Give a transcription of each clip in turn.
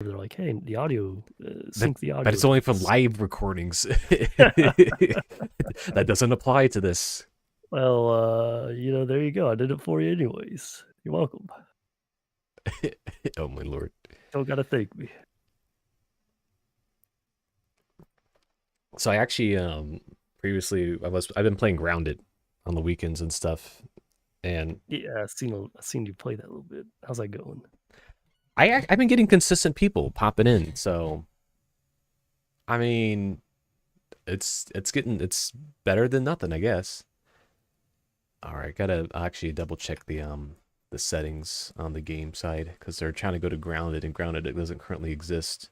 they're like, hey, the audio, That, sync the audio. but it's only for to live recordings. That doesn't apply to this. Well, there you go. I did it for you anyways. You're welcome. Oh my lord. Don't gotta thank me. So I actually previously I've been playing Grounded on the weekends and stuff, and Yeah, I seen you play that a little bit. How's that going? I've been getting consistent people popping in. So I mean, it's better than nothing, I guess. All right, gotta actually double check the settings on the game side because they're trying to go to Grounded, and Grounded it doesn't currently exist.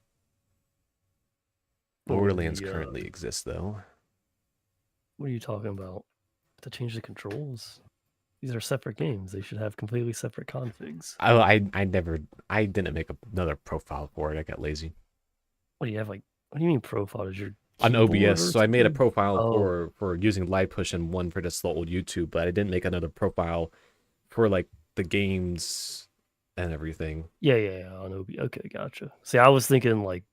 Borderlands currently exists though. What are you talking about? To change the controls? These are separate games. They should have completely separate configs. I didn't make another profile for it. I got lazy. What do you have like? What do you mean profile? Is your On OBS, or so I made a something? profile Oh, for using live push and one for just the old YouTube, but I didn't make another profile for like the games and everything. yeah, on OB. Okay, gotcha. See, I was thinking like,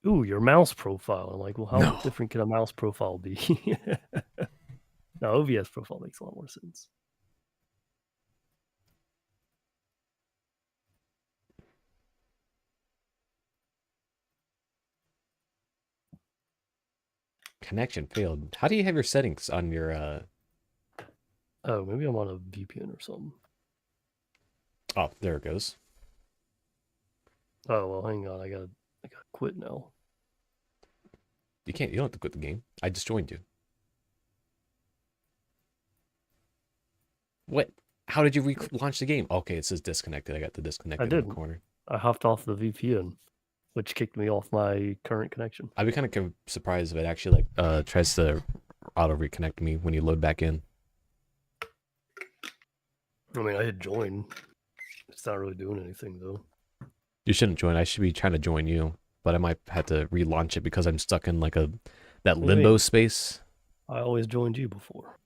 ooh, your mouse profile. I'm like, well, how No. different can a mouse profile be? No, OBS profile makes a lot more sense. Connection failed. How do you have your settings on your Oh, maybe I'm on a VPN or something. Oh, there it goes. Oh well, hang on. I gotta quit now. You don't have to quit the game. I just joined you. What? How did you launch the game? Okay, it says disconnected. I got the I disconnected in the didn't. corner. I hopped off the VPN, which kicked me off my current connection. I'd be kind of surprised if it actually like tries to auto reconnect me when you load back in. I mean, I hit join. It's not really doing anything though. You shouldn't join. I should be trying to join you, but I might have to relaunch it because I'm stuck in like that limbo space. I always joined you before.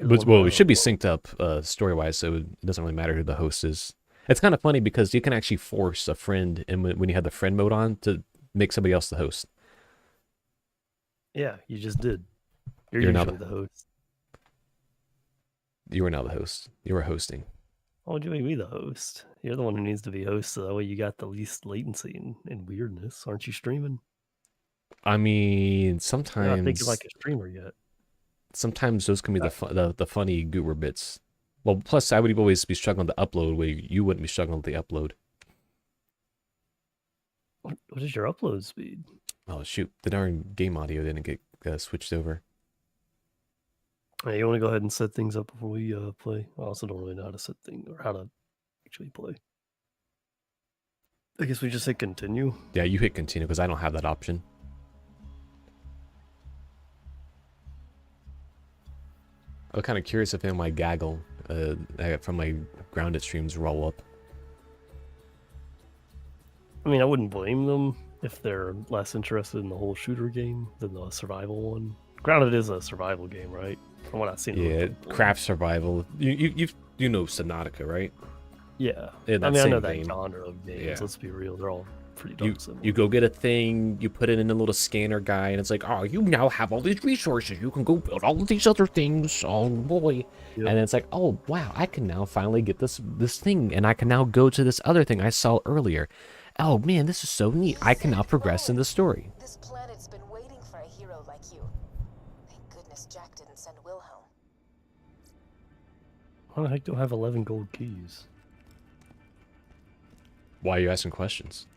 Well, we should be synced up story wise, so it doesn't really matter who the host is. It's kind of funny because you can actually force a friend, and when you have the friend mode on, to make somebody else the host. Yeah, you just did. You're You're now usually the host. You are now the host. You are hosting. Why would you make me the host? You're the one who needs to be host, so that way you got the least latency and weirdness. Aren't you streaming? I mean, You're not thinking sometimes like a streamer yet. those can be the funny goober bits. Well, plus I would always be struggling to upload where you wouldn't be struggling with the upload. What is your upload speed? Oh shoot, the darn game audio didn't get switched over. Hey, you want to go ahead and set things up before we play? I also don't really know how to set things or how to actually play. I guess we just hit continue. Yeah, you hit continue because I don't have that option. I'm kind of curious if any of my gaggle from my Grounded streams roll up. I mean, I wouldn't blame them if they're less interested in the whole shooter game than the survival one. Grounded is a survival game, right? From what I've seen. Yeah, craft survival. You know Subnautica, right? Yeah. I mean, I know that genre of games. Yeah. Let's be real, they're all pretty darn similar. You go get a thing, you put it in a little scanner guy, and it's like, oh, you now have all these resources. You can go build all of these other things. Oh boy. Yep. And it's like, oh wow, I can now finally get this thing, and I can now go to this other thing I saw earlier. Oh man, this is so neat. I can now progress in the story. This planet's been waiting for a hero like you. Thank goodness Jack didn't send Wilhelm. How the heck do I have 11 gold keys? Why are you asking questions?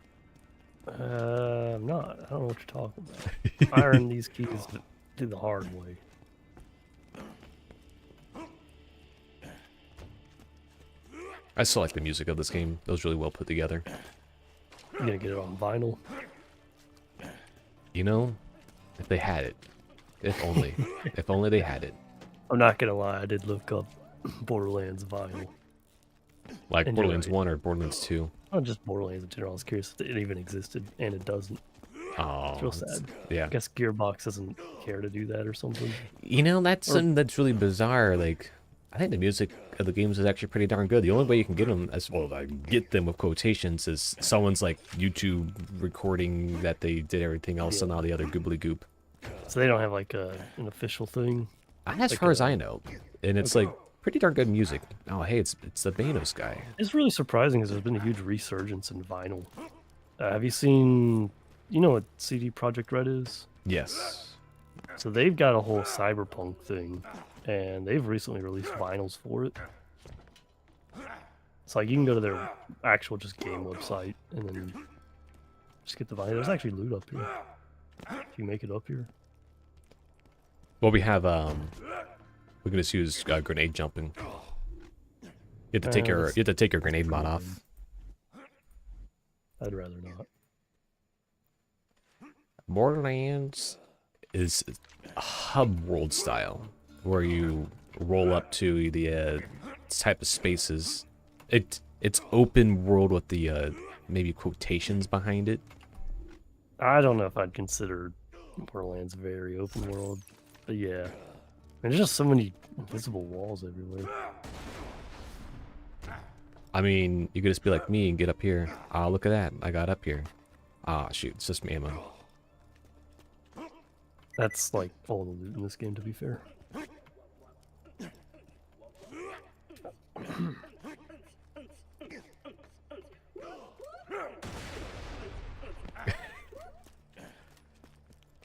I'm not. I don't know what you're talking about. I earned these keys through the hard way. I still like the music of this game. It was really well put together. You gonna get it on vinyl? You know, if they had it. If only. If only they had it. I'm not gonna lie, I did look up Borderlands vinyl. Like and Borderlands 1 or Borderlands 2? Not just Borderlands in general. I was curious if it even existed, and it doesn't. Oh, it's real sad. Yeah. I guess Gearbox doesn't care to do that or something. You know, that's something that's really bizarre. Like, I think the music of the games is actually pretty darn good. The only way you can get them, as well, get them with quotations, is someone's like YouTube recording that they did everything else and all the other goobly goop. So they don't have like an official thing. As Like far as I know, and it's like pretty darn good music. Oh, hey, it's the Banos guy. It's really surprising because there's been a huge resurgence in vinyl. Have you seen? You know what CD Projekt Red is? Yes. So they've got a whole cyberpunk thing, and they've recently released vinyls for it. So like you can go to their actual just game website and then just get the vinyl. There's actually loot up here. If you make it up here. Well, we have we can just use grenade jumping. You have to take your grenade mod off. I'd rather not. Borderlands is a hub world style, where you roll up to the type of spaces. It's open world with the maybe quotations behind it. I don't know if I'd consider Borderlands very open world, but yeah. There's just so many invisible walls everywhere. I mean, you could just be like me and get up here. Ah, look at that. I got up here. Ah, shoot. It's just ammo. That's like all the loot in this game, to be fair.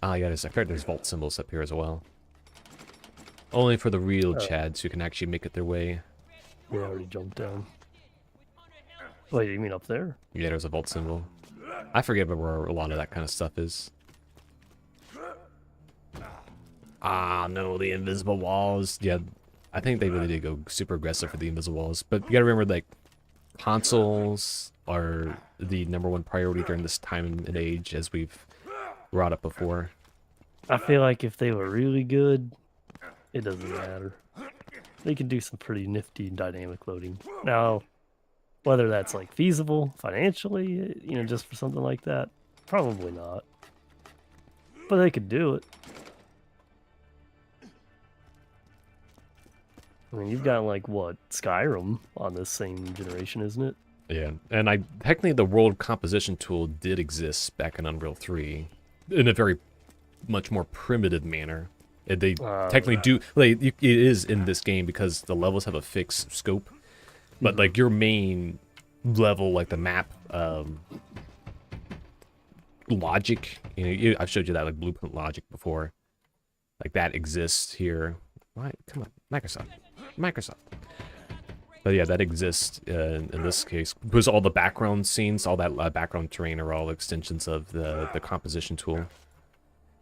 Ah, yeah, there's vault symbols up here as well. Only for the real Chads who can actually make it their way. Yeah, I already jumped down. Wait, you mean up there? Yeah, there's a vault symbol. I forget where a lot of that kind of stuff is. Ah, no, the invisible walls. Yeah, I think they really did go super aggressive for the invisible walls. But you gotta remember, like, consoles are the #1 priority during this time and age, as we've brought up before. I feel like if they were really good, it doesn't matter. They can do some pretty nifty dynamic loading. Now, whether that's like feasible financially, you know, just for something like that, probably not. But they could do it. I mean, you've got like what, Skyrim on this same generation, isn't it? Yeah, and technically the world composition tool did exist back in Unreal 3 in a very much more primitive manner. They technically do, like, it is in this game because the levels have a fixed scope, but like your main level, like the map logic, you know, I've showed you that like blueprint logic before, like that exists here. Why? Come on, Microsoft. But yeah, that exists in this case because all the background scenes, all that background terrain are all extensions of the composition tool.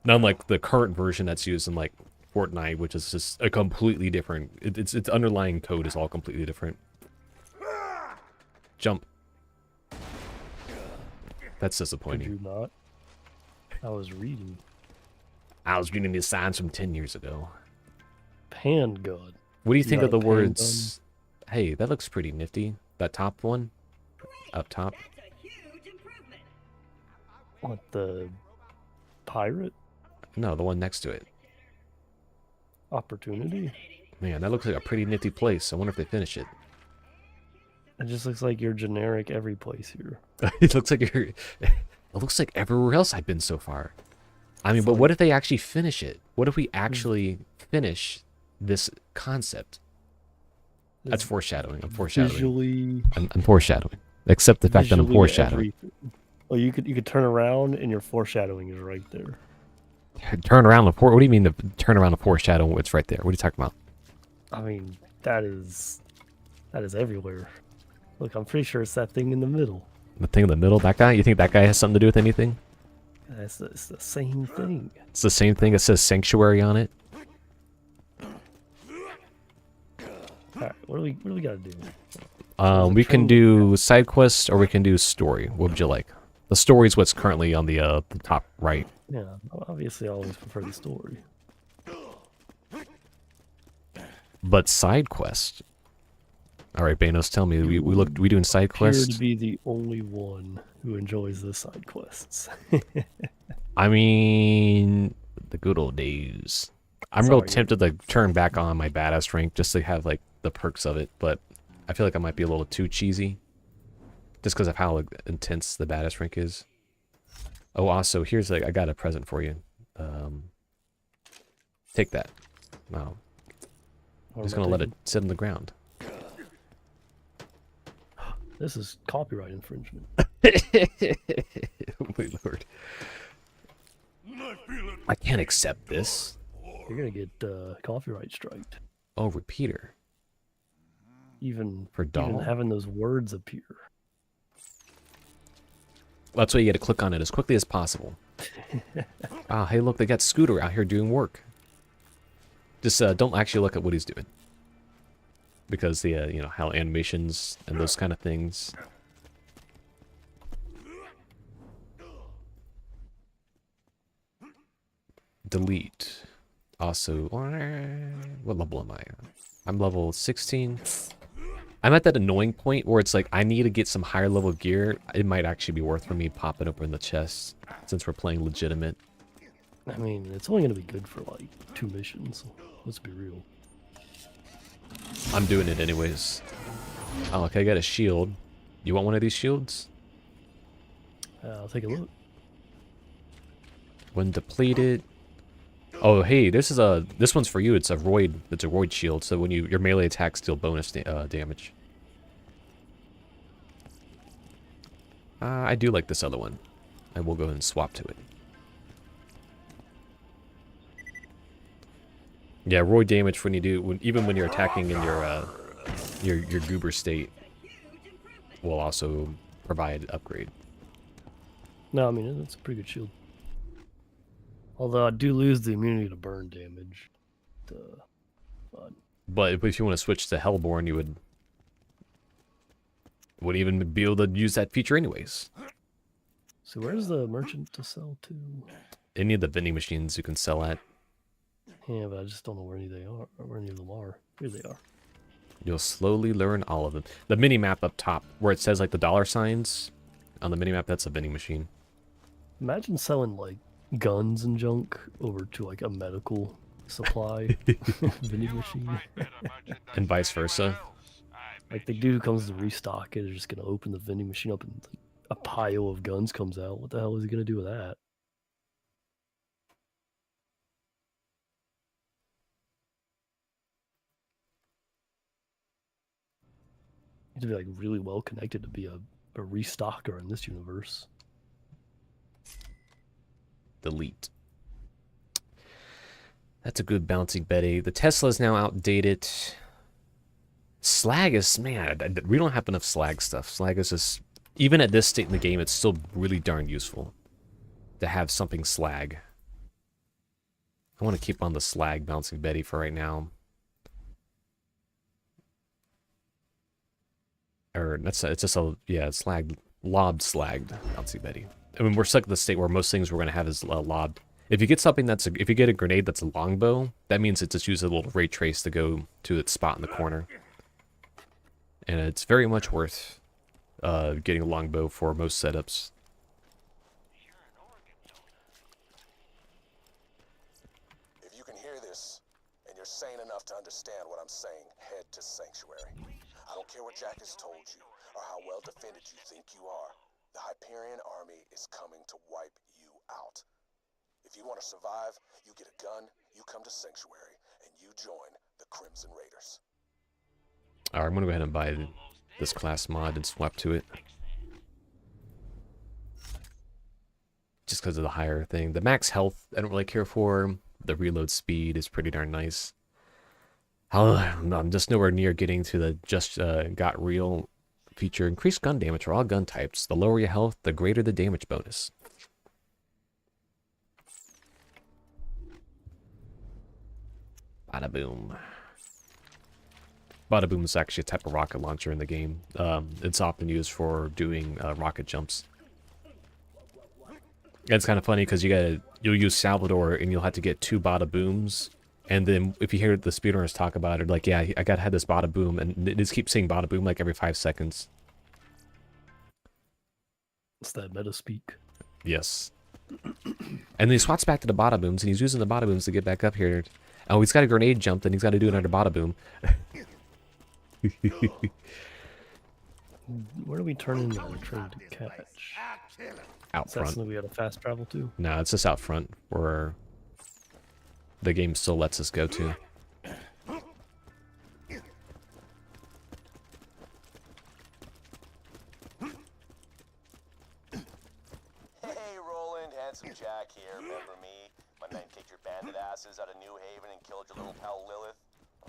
Not unlike the current version that's used in like Fortnite, which is just a completely different. Its underlying code is all completely different. Jump. That's disappointing. Did you not? I was reading. I was reading these signs from 10 years ago. Handgun. What do you think Not of the a words? Hey, that looks pretty nifty. That top one, up top. What, the pirate? No, the one next to it. Opportunity? Man, that looks like a pretty nifty place. I wonder if they finish it. It just looks like your generic every place here. It looks like it looks like everywhere else I've been so far. I mean, but what if they actually finish it? What if we actually finish this concept? That's foreshadowing. I'm foreshadowing. Visually, I'm foreshadowing. Accept the fact that I'm foreshadowing. Well, you could turn around and your foreshadowing is right there. Turn around the what do you mean to turn around the foreshadow? It's right there. What are you talking about? I mean, that is everywhere. Look, I'm pretty sure it's that thing in the middle. The thing in the middle, that guy? You think that guy has something to do with anything? It's the same thing. It's the same thing. It says sanctuary on it. Alright, what do we gotta do? We can do side quest or we can do story. What would you like? The story is what's currently on the top right. Yeah, obviously I always prefer the story. But side quest. All right, Banos, tell me, we doing side Appear quests? to be the only one who enjoys the side quests. I mean, the good old days. I'm real Sorry. tempted to turn back on my badass rank just to have like the perks of it, but I feel like I might be a little too cheesy. Just because of how intense the badass rank is. Oh, also, here's like I got a present for you. Take that. No. I'm just gonna let it sit on the ground. This is copyright infringement. Oh my lord. I can't accept this. You're gonna get copyright striked. Oh, repeater. Even doll? having those words appear. That's why you gotta click on it as quickly as possible. Ah, hey look, they got Scooter out here doing work. Just don't actually look at what he's doing. Because the, you know, how animations and those kind of things. Delete. Also, what level am I? I'm level 16. I'm at that annoying point where it's like, I need to get some higher level gear. It might actually be worth for me popping open the chest, since we're playing legitimate. I mean, it's only gonna be good for like 2 missions. Let's be real. I'm doing it anyways. Oh, okay, I got a shield. You want one of these shields? I'll take a look. When depleted. Oh, hey, this one's for you. It's a roid shield. So when your melee attacks deal bonus damage. I do like this other one. I will go ahead and swap to it. Yeah, roid damage when you do even when you're attacking in your goober state will also provide upgrade. No, I mean it's a pretty good shield. Although I do lose the immunity to burn damage. But if you want to switch to Hellborn, you wouldn't even be able to use that feature anyways. So where's the merchant to sell to? Any of the vending machines you can sell at. Yeah, but I just don't know where any they are. Or where any of them are. Here they are. You'll slowly learn all of them. The mini map up top, where it says like the dollar signs on the mini map, that's a vending machine. Imagine selling like guns and junk over to like a medical supply vending machine. And vice versa. Like the dude who comes to restock it is just gonna open the vending machine up and a pile of guns comes out. What the hell is he gonna do with that? You have to be like really well connected to be a restocker in this universe. Delete. That's a good bouncing Betty. The Tesla's now outdated. Slag is, man, we don't have enough slag stuff. Slag is just, even at this state in the game, it's still really darn useful to have something slag. I want to keep on the slag bouncing Betty for right now. Or it's just a, yeah, slag, lobbed slagged bouncing Betty. I mean, we're stuck at the state where most things we're going to have is lobbed. If you get something that's, if you get a grenade that's a longbow, that means it just uses a little ray trace to go to its spot in the corner. And it's very much worth getting a longbow for most setups. If you can hear this, and you're sane enough to understand what I'm saying, head to Sanctuary. I don't care what Jack has told you, or how well defended you think you are. The Hyperion army is coming to wipe you out. If you want to survive, you get a gun, you come to Sanctuary, and you join the Crimson Raiders. Alright, I'm going to go ahead and buy this class mod and swap to it. Just because of the higher thing. The max health, I don't really care for. The reload speed is pretty darn nice. I'm just nowhere near getting to the just got real feature. Increased gun damage for all gun types. The lower your health, the greater the damage bonus. Bada boom. Bada boom is actually a type of rocket launcher in the game. It's often used for doing rocket jumps. And it's kind of funny because you'll use Salvador and you'll have to get 2 bada booms. And then if you hear the speedrunners talk about it, like, yeah, I gotta have this bada boom, and they just keep saying bada boom like every 5 seconds. It's that meta speak. Yes. And then he swats back to the bada booms, and he's using the bada booms to get back up here. Oh, he's got a grenade jump, then he's got to do another bada boom. Where do we turn into the train to catch? Out Is that front. something we got to fast travel to? No, it's just out front where the game still lets us go to. Hey, Roland, Handsome Jack here. Remember me? My men kicked your bandit asses out of New Haven and killed your little pal Lilith.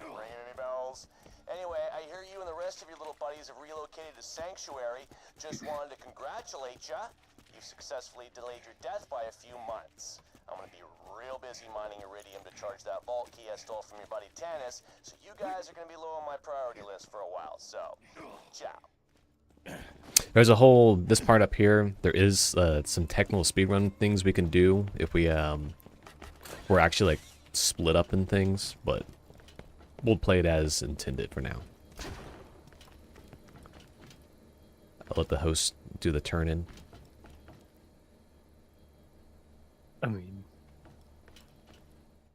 Ringing any bells? Anyway, I hear you and the rest of your little buddies have relocated to Sanctuary. Just wanted to congratulate ya. You've successfully delayed your death by a few months. I'm gonna be real busy mining iridium to charge that vault key I stole from your buddy Tanis, so you guys are gonna be low on my priority list for a while, so ciao. There's a whole, this part up here, there is some technical speedrun things we can do if we're actually like split up in things, but we'll play it as intended for now. I'll let the host do the turn in. I mean,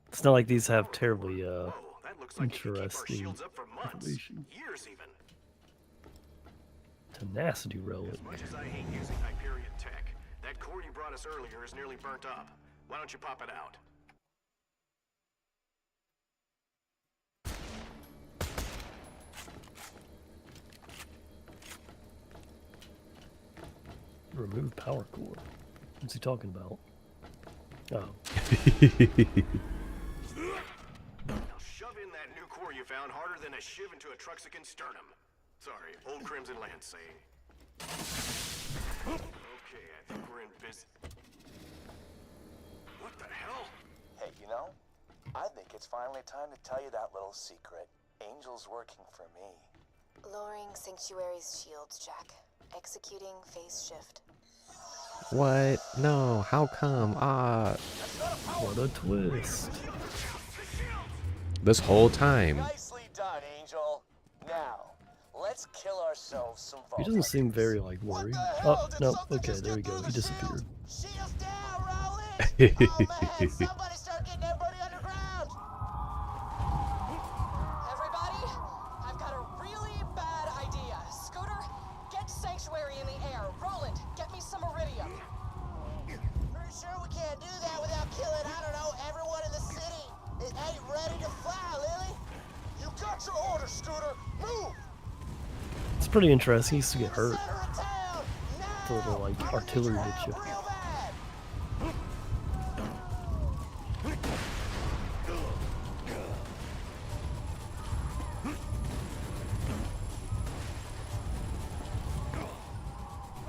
it's not like these have terribly That looks like it could keep our interesting shields up for months, information. years even. Tenacity relic. As much as I hate using Hyperion tech, that core you brought us earlier is nearly burnt up. Why don't you pop it out? Remove power core. What's he talking about? Oh. Now shove in that new core you found harder than a shiv into a Truxican sternum. Sorry, old Crimson Land saying. Okay, I think we're in business. What the hell? Hey, you know, I think it's finally time to tell you that little secret. Angel's working for me. Lowering Sanctuary's shields, Jack. Executing phase shift. What? No, how come? What a twist. This whole time. Nicely done, Angel. Now, let's kill ourselves some He votes. doesn't seem very like worried. Oh, no, okay, there we go. He disappeared. Shields down, Roland! Oh man, somebody start getting everybody underground! Everybody, I've got a really bad idea. Scooter, get Sanctuary in the air. Roland, get me some iridium. Pretty sure we can't do that without killing, I don't know, everyone in the city. It ain't ready to fly, Lily. You got your order, Scooter. Move! It's pretty interesting. He used to get hurt. Center of town, It's a little now! like artillery hit you. Real bad!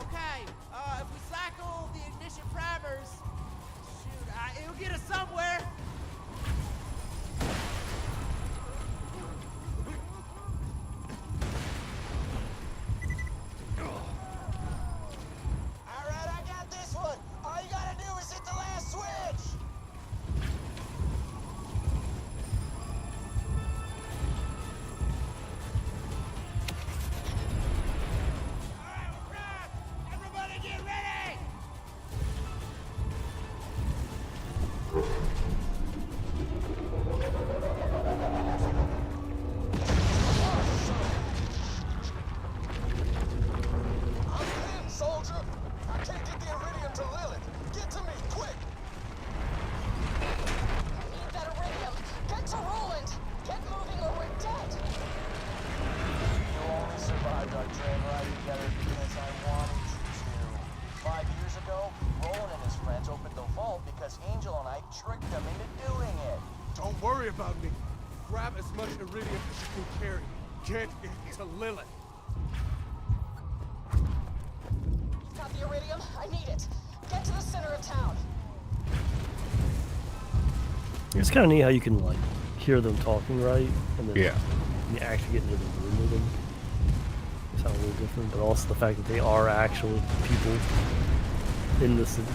Okay, if we cycle the ignition primers, shoot, it'll get us somewhere. Alright, I got this one. All you gotta do is hit the last switch. Everybody get ready! I'm in, soldier. I can't get the iridium to Lilith. Get to me, quick. Need that iridium. Get to Roland. Get moving or we're dead. You only survived our train ride together because I wanted you to. 5 years ago, Roland and his friends opened the vault because Angel and I tricked them into doing it. Don't worry about me. Grab as much iridium as you can carry. Get it to Lilith. Got the iridium. I need it. Get to the center of town. It's kind of neat how you can like hear them talking, right? And then Yeah. you actually get into the room with them. They sound a little different, but also the fact that they are actual people in the city.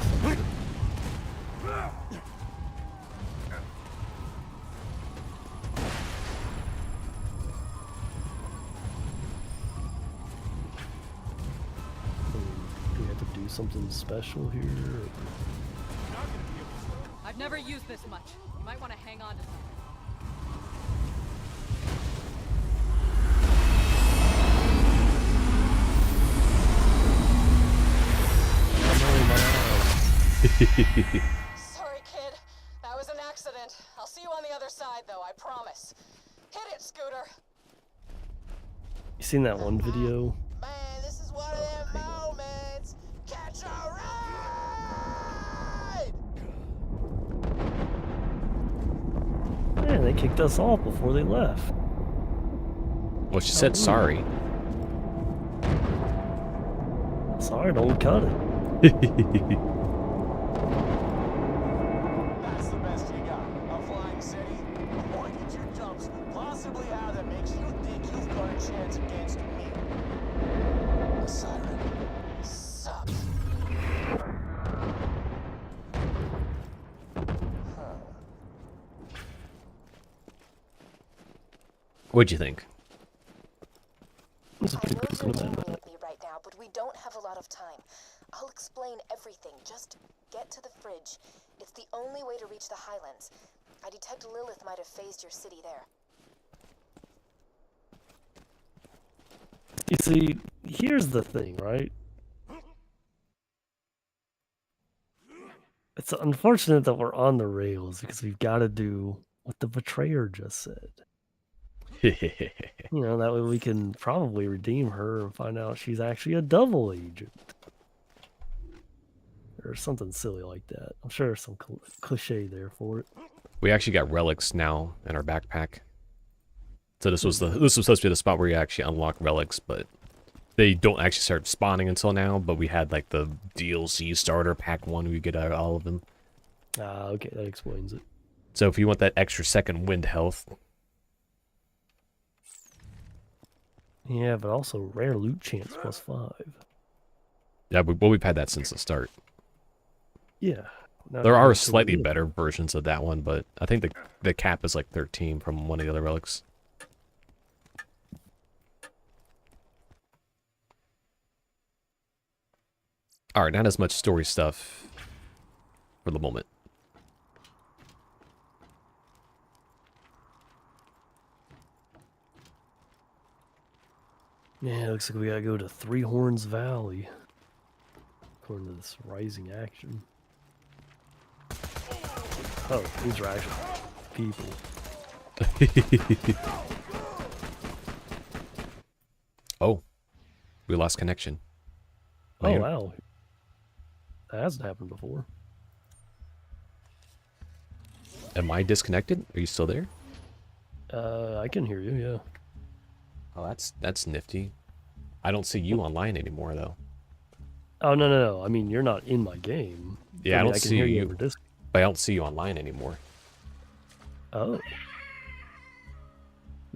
Do we have to do something special here? Or... I've never used this much. You might want to hang on to something. Sorry, kid. That was an accident. I'll see you on the other side, though, I promise. Hit it, Scooter. You seen that one video? Man, this is one of them moments. Catch a ride! Man, they kicked us off before they left. Well, she said sorry. Sorry, don't cut it. That's the best you got. A flying city? Boy, get your jumps possibly how that makes you think you've got a chance against me. A siren. Sup. What'd you think? It's a I pretty know good you're cinematic. dealing with me right now, but we don't have a lot of time. I'll explain everything. Just get to the fridge. It's the only way to reach the Highlands. I detect Lilith might have phased your city there. You see, here's the thing, right? It's unfortunate that we're on the rails because we've got to do what the betrayer just said. You know, that way we can probably redeem her and find out she's actually a double agent. Or something silly like that. I'm sure there's some cliche there for it. We actually got relics now in our backpack. So this was supposed to be the spot where you actually unlock relics, but they don't actually start spawning until now. But we had like the DLC starter pack one, we get out all of them. Ah, okay, that explains it. So if you want that extra second wind health, Yeah, but also rare loot chance +5. yeah, we've had that since the start. Yeah. There are slightly better versions of that one, but I think the cap is like 13 from one of the other relics. Alright, not as much story stuff for the moment. Yeah, looks like we gotta go to Three Horns Valley. According to this rising action. Oh, these are actually people. Oh, we lost connection. Oh, Later. wow. That hasn't happened before. Am I disconnected? Are you still there? I can hear you, yeah. Oh, that's nifty. I don't see you online anymore, though. Oh, no. I mean, you're not in my game. Yeah, I mean, don't can see hear you. over Discord. But I don't see you online anymore. Oh.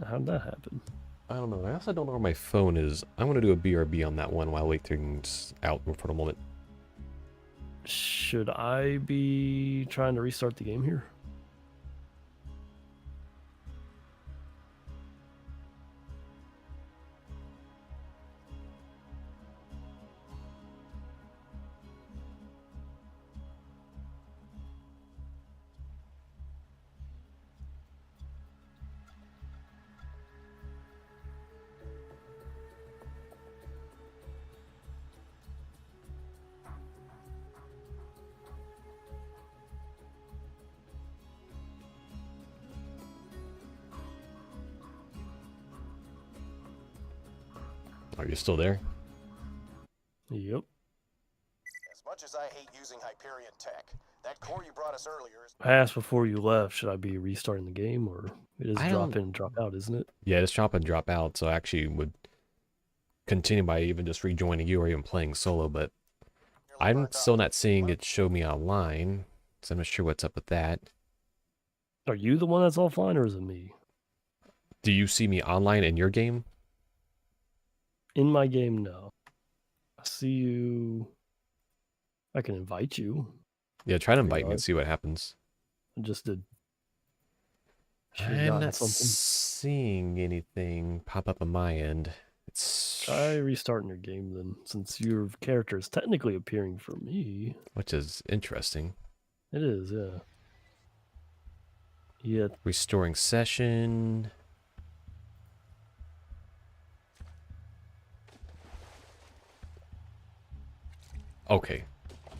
How'd that happen? I don't know. I also don't know where my phone is. I'm going to do a BRB on that one while I wait things out for the moment. Should I be trying to restart the game here? Are you still there? Yep. As much as I hate using Hyperion tech, that core you brought us earlier is... I asked before you left, should I be restarting the game, or it is I drop don't- in and drop out, isn't it? Yeah, it's drop and drop out, so I actually would continue by even just rejoining you or even playing solo, but I'm still not seeing it show me online, so I'm not sure what's up with that. Are you the one that's offline, or is it me? Do you see me online in your game? In my game, no. I see you. I can invite you. Yeah, try to invite me God. and see what happens. I just did. Should've I'm gotten not something. seeing anything pop up on my end. It's Try restarting your game then, since your character is technically appearing for me. which is interesting. It is, yeah. Yeah, Restoring session. Okay.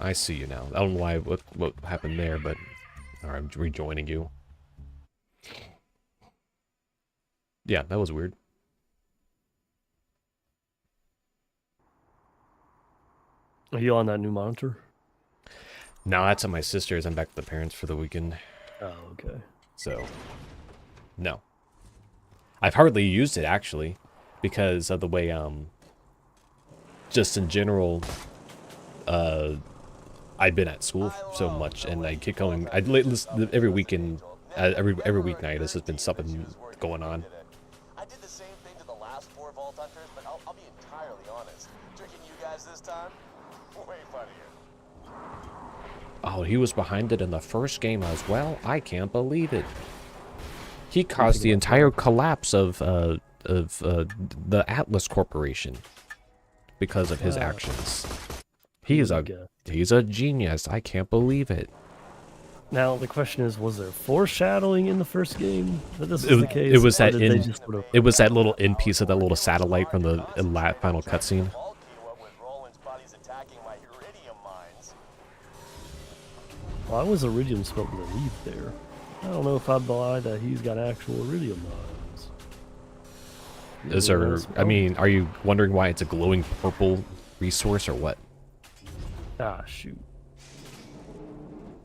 I see you now. I don't know why what happened there, but alright, I'm rejoining you. Yeah, that was weird. Are you on that new monitor? No, that's at my sister's. I'm back with the parents for the weekend. Oh, okay. So, no. I've hardly used it, actually, because of the way, just in general, I've been at school so much, and I keep going, every weekend, every weeknight, this has been something going on. I did the same thing to the last 4 Vault Hunters, but I'll be entirely honest. Tricking you guys this time? Way funnier. Oh, he was behind it in the first game as well? I can't believe it. He caused the entire collapse of the Atlas Corporation because of his actions. He's a genius. I can't believe it. Now the question is, was there foreshadowing in the first game that this was the case? It was that it was that little end piece of that little satellite from the final cutscene. Why was iridium spelled underneath there? I don't know if I'd buy that he's got actual iridium mines. Is there? I mean, are you wondering why it's a glowing purple resource or what? Ah, shoot.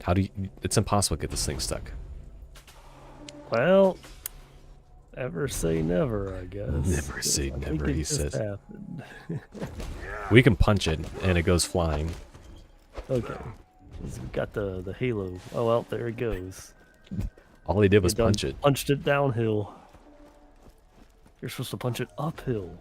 How do you? It's impossible to get this thing stuck. Well, ever say never, I guess. Never say never, he says. Happened. We can punch it and it goes flying. Okay. We've got the halo. Oh well, there it goes. All he did was punch it. Punched it downhill. You're supposed to punch it uphill.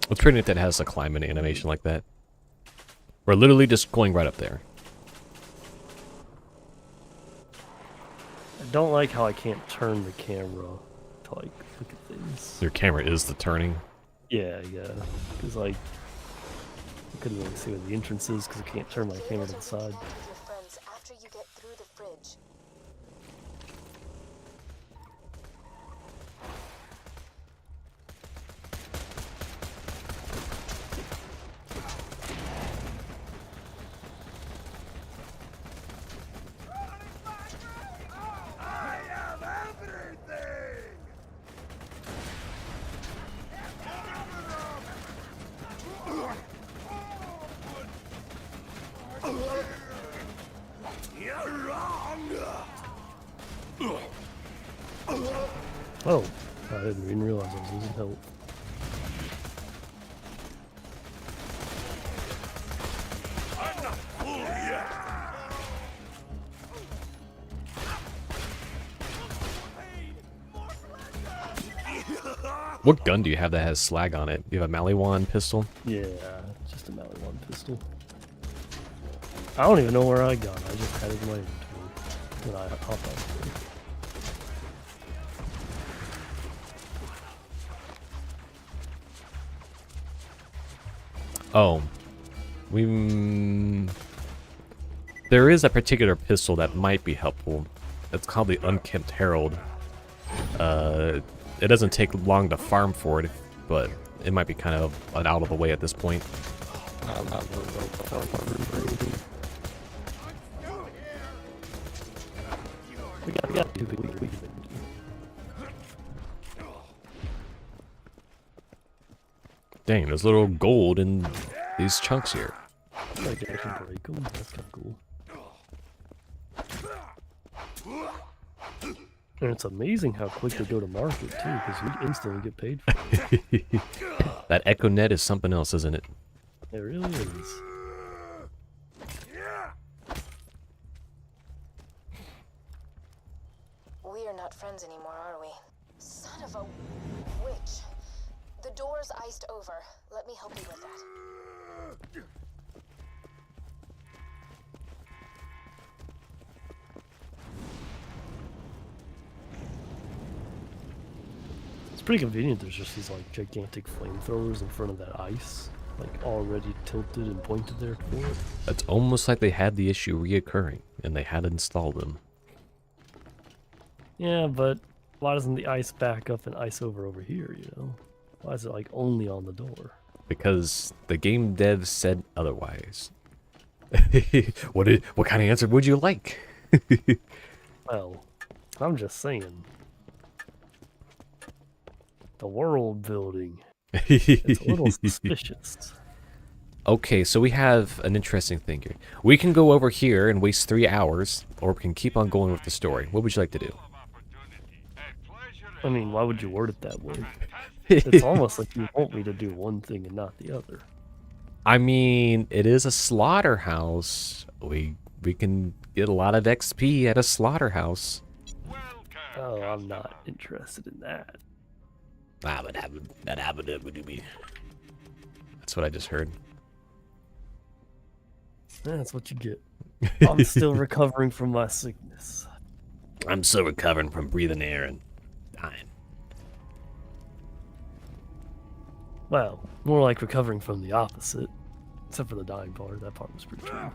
It's pretty neat that it has a climbing animation like that. We're literally just going right up there. I don't like how I can't turn the camera to like look at things. Your camera is the turning. Yeah, because like I couldn't really see where the entrance is because I can't turn my camera to the side. With your friends after you get through the fridge. Oh, I didn't even realize I was losing help. What gun do you have that has slag on it? Do you have a Maliwan pistol? Yeah, just a Maliwan pistol. I don't even know where I got it. I just had it in my inventory when I hopped off there. Oh, there is a particular pistol that might be helpful. It's called the Unkempt Herald. It doesn't take long to farm for it, but it might be kind of out of the way at this point. We got two people. Dang, there's little gold in these chunks here. I can actually break them. That's kind of cool. And it's amazing how quick they go to market too, because we instantly get paid for it. That Echo Net is something else, isn't it? It really is. We are not friends anymore, are we? Son of a witch. The door's iced over. Let me help you with that. It's pretty convenient. There's just these like gigantic flamethrowers in front of that ice, like already tilted and pointed there for it. It's almost like they had the issue reoccurring and they had installed them. Yeah, but why doesn't the ice back up and ice over here, you know? Why is it like only on the door? Because the game devs said otherwise. What kind of answer would you like? Well, I'm just saying. The world building. It's a little suspicious. Okay, so we have an interesting thing here. We can go over here and waste 3 hours, or we can keep on going with the story. What would you like to do? I mean, why would you word it that way? It's almost like you want me to do one thing and not the other. I mean, it is a slaughterhouse. We can get a lot of XP at a slaughterhouse. Oh, I'm not interested in that. That's what I just heard. That's what you get. I'm still recovering from my sickness. I'm still recovering from breathing air and dying. Well, more like recovering from the opposite. Except for the dying part. That part was pretty true.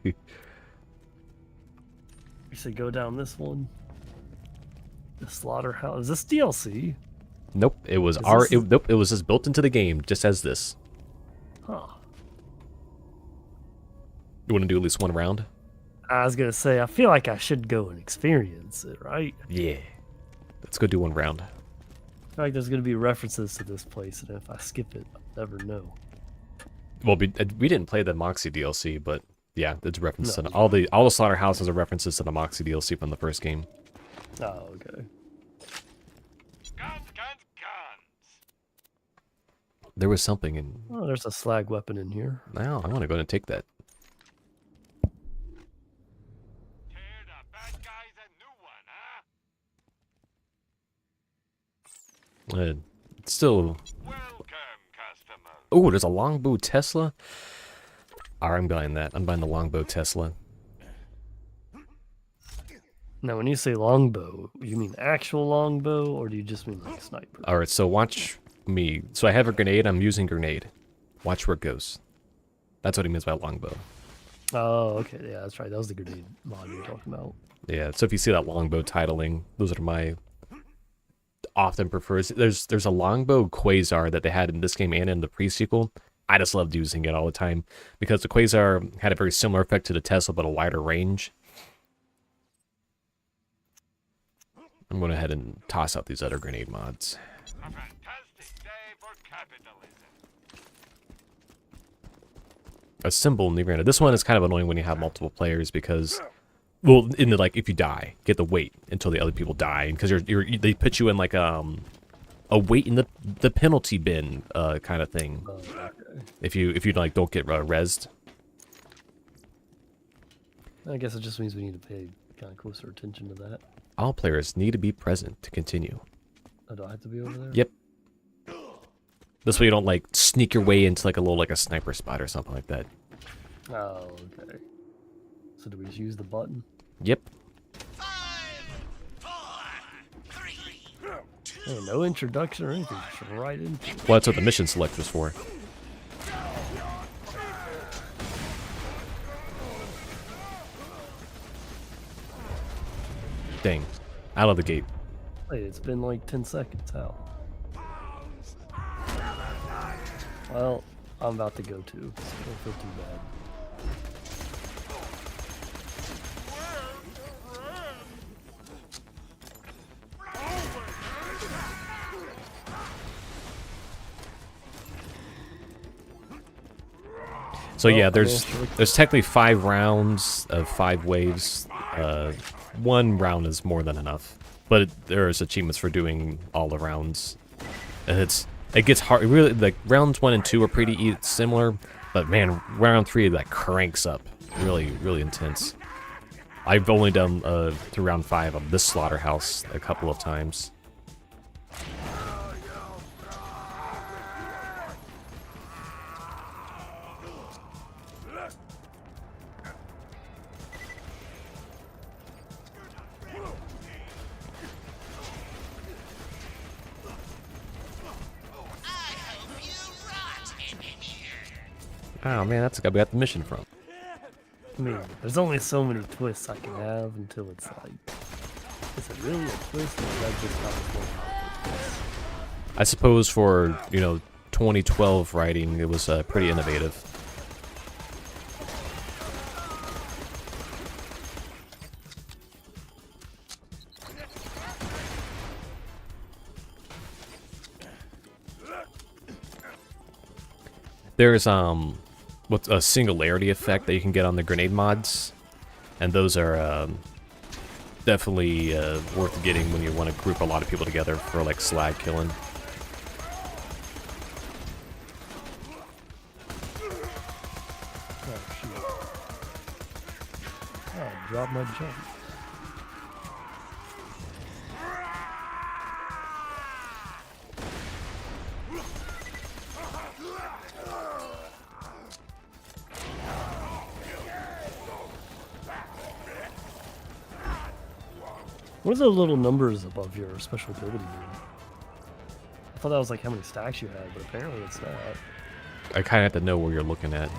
You said go down this one. The slaughterhouse. Is this DLC? Nope, it was nope, it was just built into the game, just as this. Huh. You want to do at least one round? I was gonna say, I feel like I should go and experience it, right? Yeah. Let's go do one round. I feel like there's gonna be references to this place, and if I skip it, I'll never know. Well, we didn't play the Moxie DLC, but yeah, it's references No. to all the slaughterhouses are references to the Moxie DLC from the first game. Oh, okay. Guns. There was something in. Oh, there's a slag weapon in here. Now I want to go and take that. Tear the bad guys a new one, huh? It's still. Welcome, customer. Oh, there's a longbow Tesla. Alright, I'm buying that. I'm buying the longbow Tesla. Now, when you say longbow, you mean actual longbow, or do you just mean like sniper? Alright, so watch me. So I have a grenade. I'm using grenade. Watch where it goes. That's what he means by longbow. Oh, okay. Yeah, that's right. That was the grenade mod you were talking about. Yeah, so if you see that longbow titling, those are my often prefers. There's a longbow quasar that they had in this game and in the pre-sequel. I just loved using it all the time because the quasar had a very similar effect to the Tesla but a wider range. I'm going to head and toss out these other grenade mods. A fantastic day for capitalism. A symbol in the grenade. This one is kind of annoying when you have multiple players because, well, in the like if you die, you have to wait until the other people die because they put you in like a wait in the penalty bin kind of thing. Oh, okay. If you like don't get rezzed. I guess it just means we need to pay kind of closer attention to that. All players need to be present to continue. Oh, do I have to be over there? Yep. This way you don't like sneak your way into like a sniper spot or something like that. Oh, okay. So do we just use the button? Yep. 5, 4, 3, Hey, no introduction or anything. Just right into it. Well, that's what the mission selector's for. Dang. Out of the gate. Hey, it's been like 10 seconds. How? Well, I'm about to go too, so I don't feel too bad. So yeah, Well, there's technically 5 rounds of 5 waves. 1 round is more than enough, but there's achievements for doing all the rounds. And it gets hard. Really, like rounds 1 and 2 are pretty similar, but man, round 3 like cranks up, really intense. I've only done through round 5 of this slaughterhouse a couple of times. Oh man, that's the guy we got the mission from. I mean, there's only so many twists I can have until it's like, is it really a twist or is that just how it's going on? I suppose for, you know, 2012 writing, it was pretty innovative. There's what's a singularity effect that you can get on the grenade mods, and those are definitely worth getting when you want to group a lot of people together for like slag killing. Oh, shoot. Oh, I dropped my jump. What are the little numbers above your special ability mean? I thought that was like how many stacks you had, but apparently it's not. I kind of have to know where you're looking at.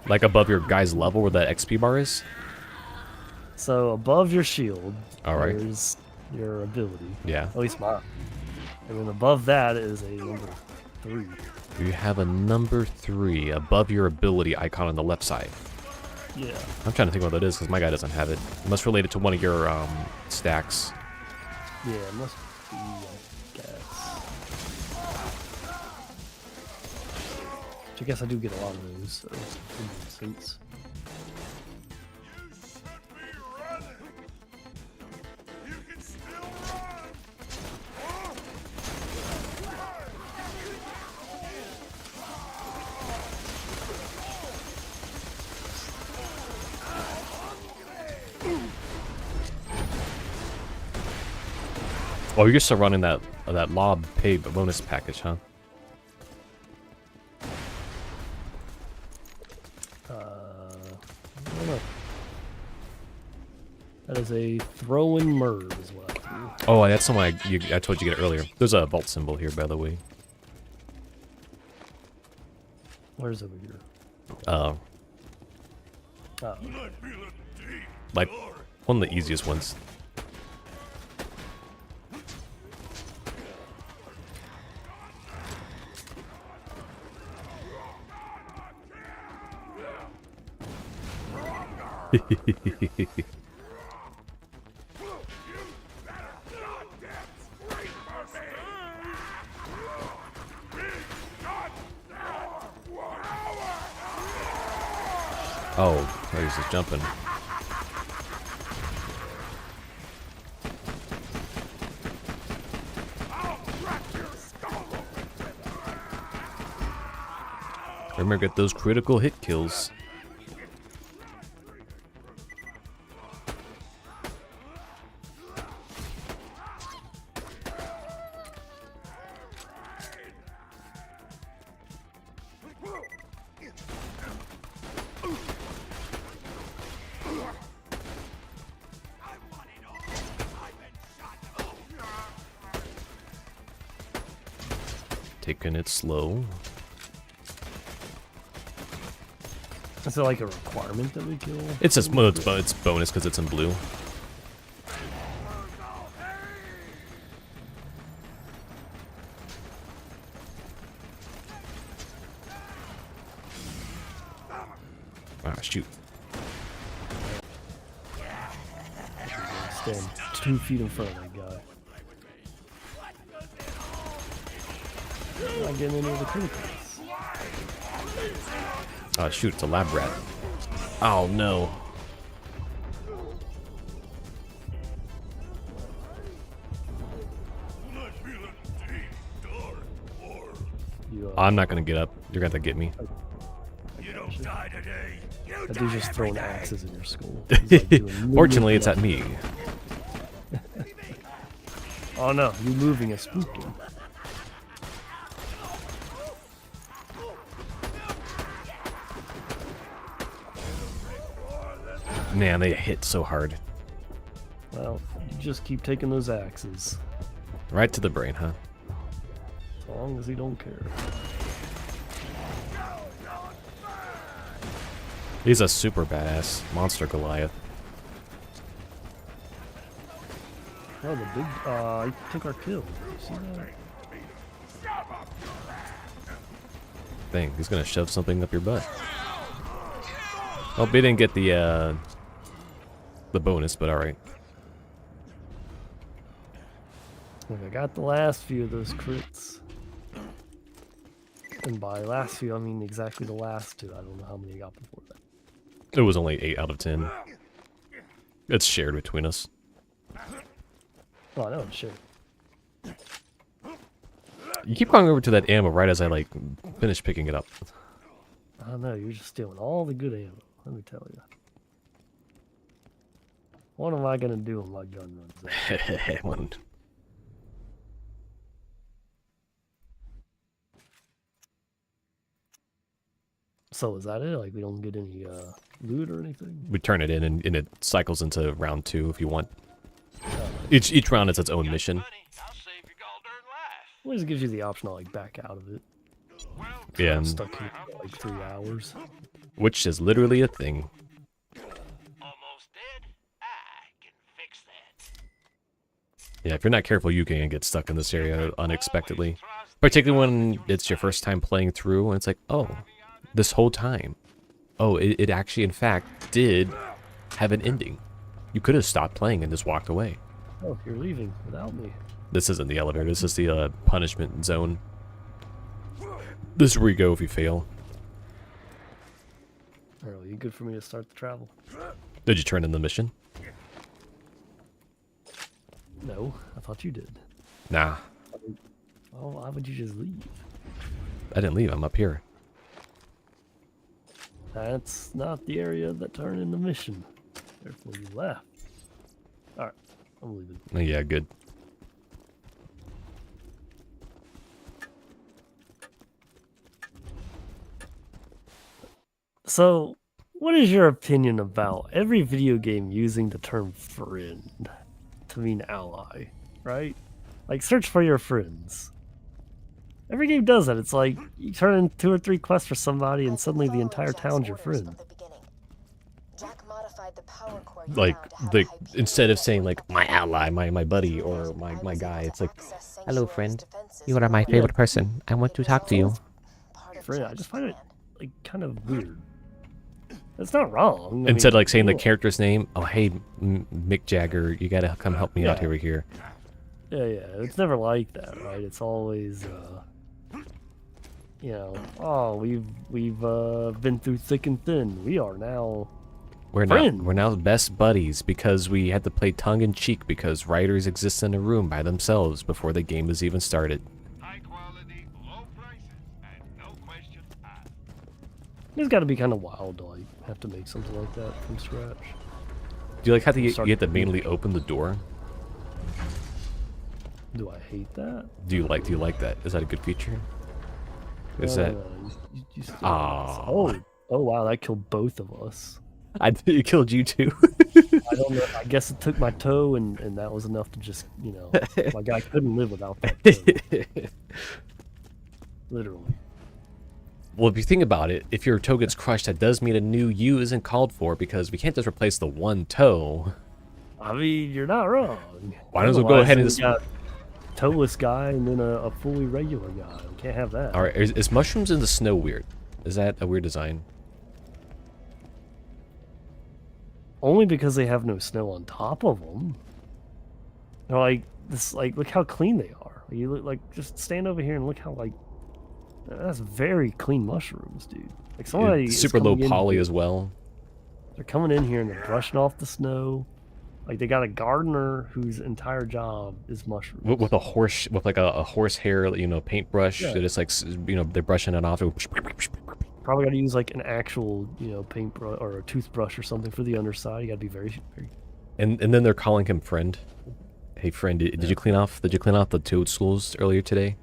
Like above your guy's level where that XP bar is? So above your shield, Alright. there's your ability. Yeah. At least mine. And then above that is a number 3. You have a number 3 above your ability icon on the left side. Yeah. I'm trying to think what that is because my guy doesn't have it. It must relate it to one of your stacks. Yeah, it must be, I guess. Which I guess I do get a lot of those, so it makes sense. Oh, you're still running that lob pay bonus package, huh? I don't know. That is a throw-in merv is what I do. Oh, that's something I told you to get earlier. There's a vault symbol here, by the way. Where's over here? Oh. Like, one of the easiest ones. Oh, he's just jumping. Remember, get those critical hit kills. Taking it slow. Is it like a requirement that we kill? It says, well, it's bonus because it's in blue. Ah, shoot. Stand 2 feet in front of that guy. I'm not getting any of the criticals. Oh, shoot, it's a lab rat. Oh, no. I'm not gonna get up. You're gonna have to get me. You don't die today. That dude's just throwing axes in your skull. He's like doing Fortunately, it's at me. Oh no, you moving is spooking. Man, they hit so hard. Well, you just keep taking those axes. Right to the brain, huh? As long as he don't care. He's a super badass monster Goliath. Oh, the big, he took our kill. You see that? Dang, he's gonna shove something up your butt. Oh, they didn't get the bonus, but alright. Look, I got the last few of those crits. And by last few, I mean exactly the last two. I don't know how many I got before that. It was only 8 out of 10. It's shared between us. Oh, I know, sure. You keep going over to that ammo right as I, like, finish picking it up. I don't know, you're just stealing all the good ammo, let me tell you. What am I gonna do when my gun runs out? One. So is that it? Like, we don't get any loot or anything? We turn it in and it cycles into round 2 if you want. Each round is its own mission. Well, it just gives you the option to, like, back out of it. Yeah, I'm stuck here for, like, 3 hours. which is literally a thing. Almost dead? I can fix that. Yeah, if you're not careful, you can get stuck in this area unexpectedly. Particularly when it's your first time playing through and it's like, oh, this whole time. Oh, it actually, in fact, did have an ending. You could have stopped playing and just walked away. Oh, you're leaving without me. This isn't the elevator, this is the punishment zone. This is where you go if you fail. Are you good for me to start the travel? Did you turn in the mission? No, I thought you did. Nah, Oh, why would you just leave? I didn't leave, I'm up here. That's not the area that turned in the mission. Therefore, you left. Alright, I'm leaving. Oh, yeah, good. So, what is your opinion about every video game using the term friend to mean ally, right? Like, search for your friends. Every game does that. It's like, you turn in 2 or 3 quests for somebody and suddenly the entire town's your friend. Jack modified the power core Like, instead of saying, like, my ally, my buddy, or my guy, it's like, hello, friend. You are my favorite person. I want to talk to you. Friend, I just find it, like, kind of weird. It's not wrong. Instead of, like, saying the cool. character's name, oh, hey, Mick Jagger, you gotta come help me out over here. Yeah, it's never like that, right? It's always, you know, oh, we've been through thick and thin. We are now We're friends. now best buddies because we had to play tongue-in-cheek because writers exist in a room by themselves before the game has even started. High quality, low prices, and no question asked. It's got to be kind of wild to, like, have to make something like that from scratch. Do you like how you have to manually open the door? Do I hate that? Do you like that? Is that a good feature? Is that? You still- Aw. Oh wow, that killed both of us. It killed you too. I don't know. I guess it took my toe, and that was enough to just, you know, my guy couldn't live without that toe. Literally. Well, if you think about it, if your toe gets crushed, that does mean a new you isn't called for because we can't just replace the one toe. I mean, you're not wrong. Why don't we go ahead and Otherwise, we got toeless guy and then a fully regular guy. We can't have that. All right, is mushrooms in the snow weird? Is that a weird design? Only because they have no snow on top of them. They're like this. Like, look how clean they are. You look like, just stand over here and look how, like, that's very clean mushrooms, dude. Like, somebody is Super low coming in poly here- as well. They're coming in here and they're brushing off the snow. Like, they got a gardener whose entire job is mushrooms. With a horse, with like a horsehair, you know, paintbrush. Yeah. That it's like, you know, they're brushing it off. Probably got to use like an actual, you know, paintbrush or a toothbrush or something for the underside. You got to be very. And then they're calling him friend. Hey friend, did you clean off? Did you clean off the toadstools earlier today?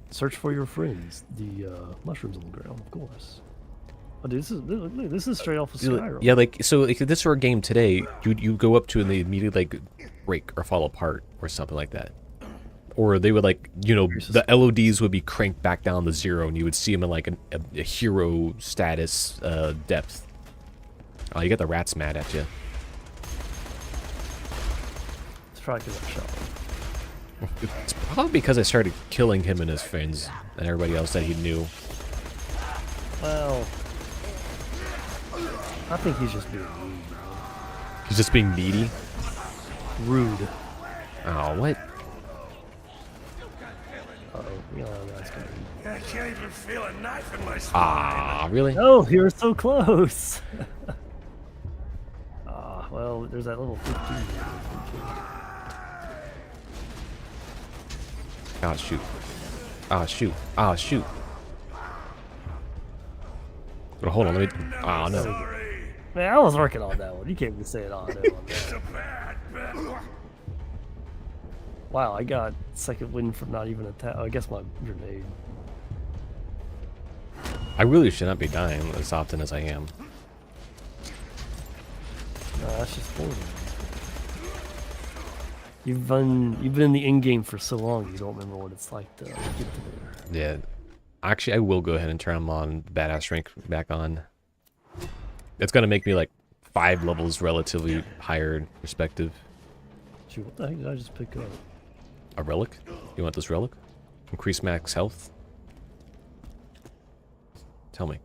Search for your friends. The mushrooms on the ground, of course. Oh, dude, this is straight off of Skyrim. Yeah, like, so if this were a game today, you go up to and they immediately like break or fall apart or something like that. Or they would, like, you know, the LODs would be cranked back down to 0 and you would see them in like a hero status depth. Oh, you get the rats mad at you. It's probably because I shot him. It's probably because I started killing him and his friends and everybody else that he knew. Well, I think he's just being rude. He's just being needy. Rude. Oh, what? Uh-oh. Yeah, that's gonna be... I can't even feel a knife in my spine. Ah, really? Oh, you were so close. Well, there's that level 15. Ah, shoot. Ah, shoot. Ah, shoot. Oh, hold on, let me... Ah, no. Man, I was working on that one. You can't even say it on that one. It's a bad bet. Wow, I got second win from not even attack. Oh, I guess my grenade. I really should not be dying as often as I am. No, that's just horrible. You've been in the in game for so long, you don't remember what it's like to get to there. Yeah. Actually, I will go ahead and turn them on badass rank back on. It's gonna make me like 5 levels relatively higher in perspective. Shoot, what the heck did I just pick up? A relic? You want this relic? Increase max health? Tell me.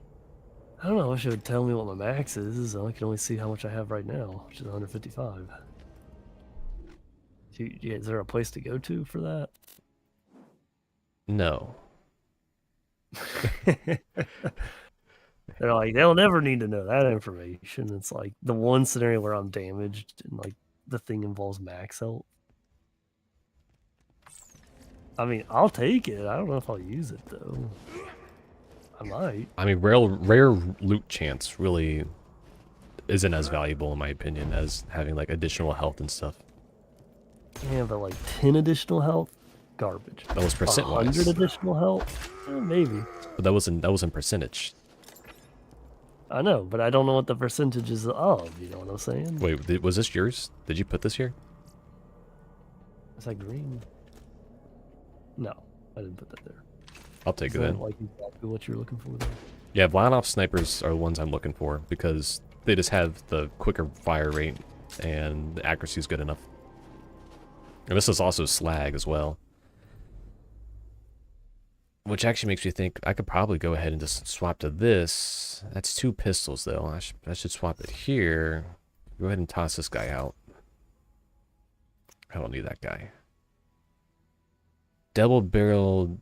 I don't know. I wish it would tell me what my max is. I can only see how much I have right now, which is 155. Is there a place to go to for that? No. They're like, they'll never need to know that information. It's like the one scenario where I'm damaged and like the thing involves max health. I mean, I'll take it. I don't know if I'll use it though. I might. I mean, rare loot chance really isn't as valuable in my opinion as having like additional health and stuff. Yeah, but like 10 additional health, garbage. That was percent 100 wise. additional health, maybe. But that wasn't percentage. I know, but I don't know what the percentage is of. You know what I'm saying? Wait, was this yours? Did you put this here? Is that green? No, I didn't put that there. I'll take Is it that then. like exactly what you're looking for there? Yeah, blind off snipers are the ones I'm looking for because they just have the quicker fire rate and the accuracy is good enough. And this is also slag as well. Which actually makes me think I could probably go ahead and just swap to this. That's 2 pistols though. I should swap it here. Go ahead and toss this guy out. I don't need that guy. Double-barreled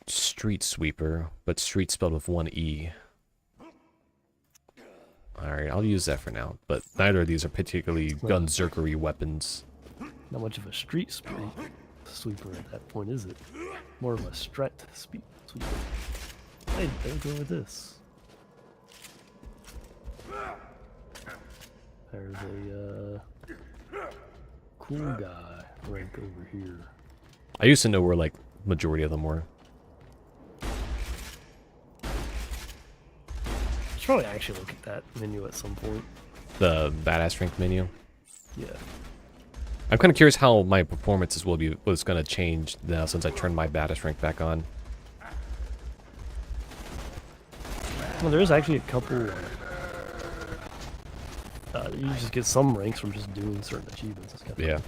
street sweeper, but street spelled with 1 E. Alright, I'll use that for now. But neither of these are particularly gunzerkery weapons. Not much of a street sweeper at that point, is it? More of a strat sweeper. Hey, there we go with this. There's a cool guy right over here. I used to know where like majority of them were. Should probably actually look at that menu at some point. The badass strength menu. Yeah. I'm kind of curious how my performances was going to change now since I turned my badass rank back on. Well, there is actually a couple. You just get some ranks from just doing certain achievements. It's kind of Yeah.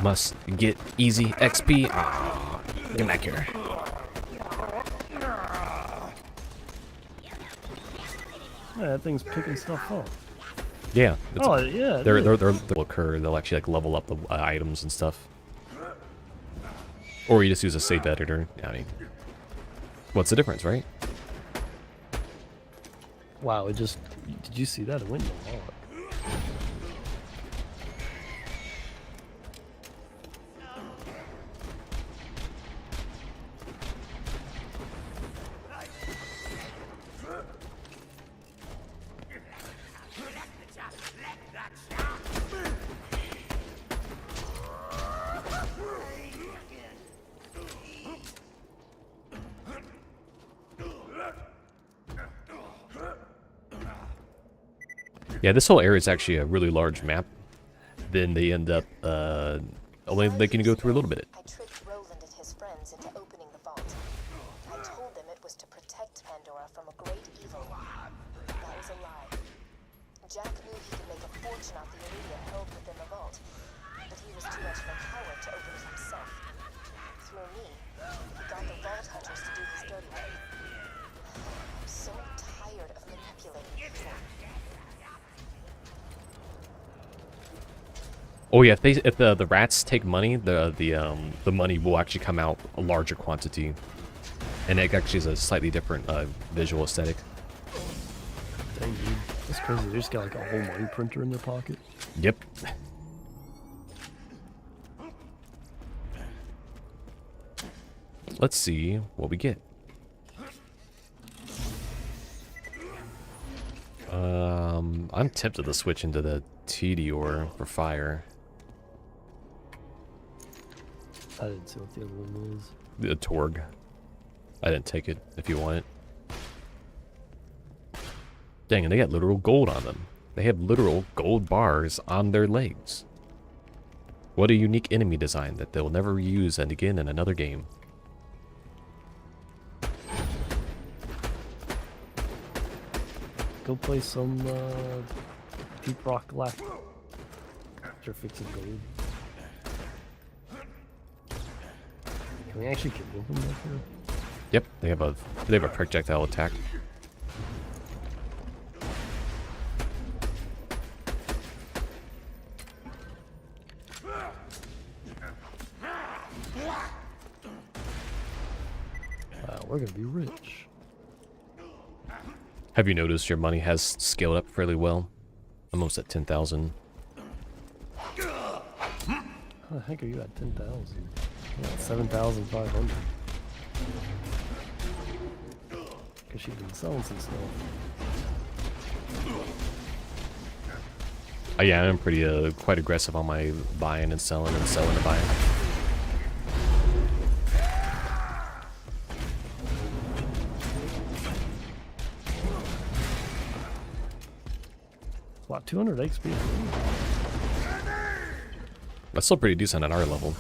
Must get easy XP. Ah, get back here. Yeah, that thing's picking stuff up. Yeah. It's, Oh yeah. they'll occur. They'll actually like level up the items and stuff. Or you just use a save editor. I mean, what's the difference, right? Wow, it just. Did you see that? It went in the log. Yeah, this whole area is actually a really large map. Then they end up only letting you go through a little bit. I tricked Roland and his friends into opening the vault. I told them it was to protect Pandora from a great evil. That was a lie. Jack knew he could make a fortune off the iridium held within the vault, but he was too much of a coward to open it himself. Through me, he got the vault hunters to do his dirty work. I'm so tired of manipulating people. Oh yeah, if the rats take money, the money will actually come out a larger quantity, and it actually is a slightly different visual aesthetic. Dang, dude. That's crazy. They just got like a whole money printer in their pocket. Yep. Let's see what we get. I'm tempted to switch into the Tedior for fire. I didn't see what the other one was. The Torg. I didn't take it if you want it. Dang, and they got literal gold on them. They have literal gold bars on their legs. What a unique enemy design that they'll never use and again in another game. Go play some Deep Rock Lap. They're fixing gold. Can we actually kill them up here? Yep, they have a projectile attack. Wow, we're gonna be rich. Have you noticed your money has scaled up fairly well? Almost at 10,000. How the heck are you at 10,000? Yeah, 7,500. Because she's been selling some stuff. Oh yeah, I'm pretty quite aggressive on my buying and selling and buying. Wow, 200 XP. That's still pretty decent at our level.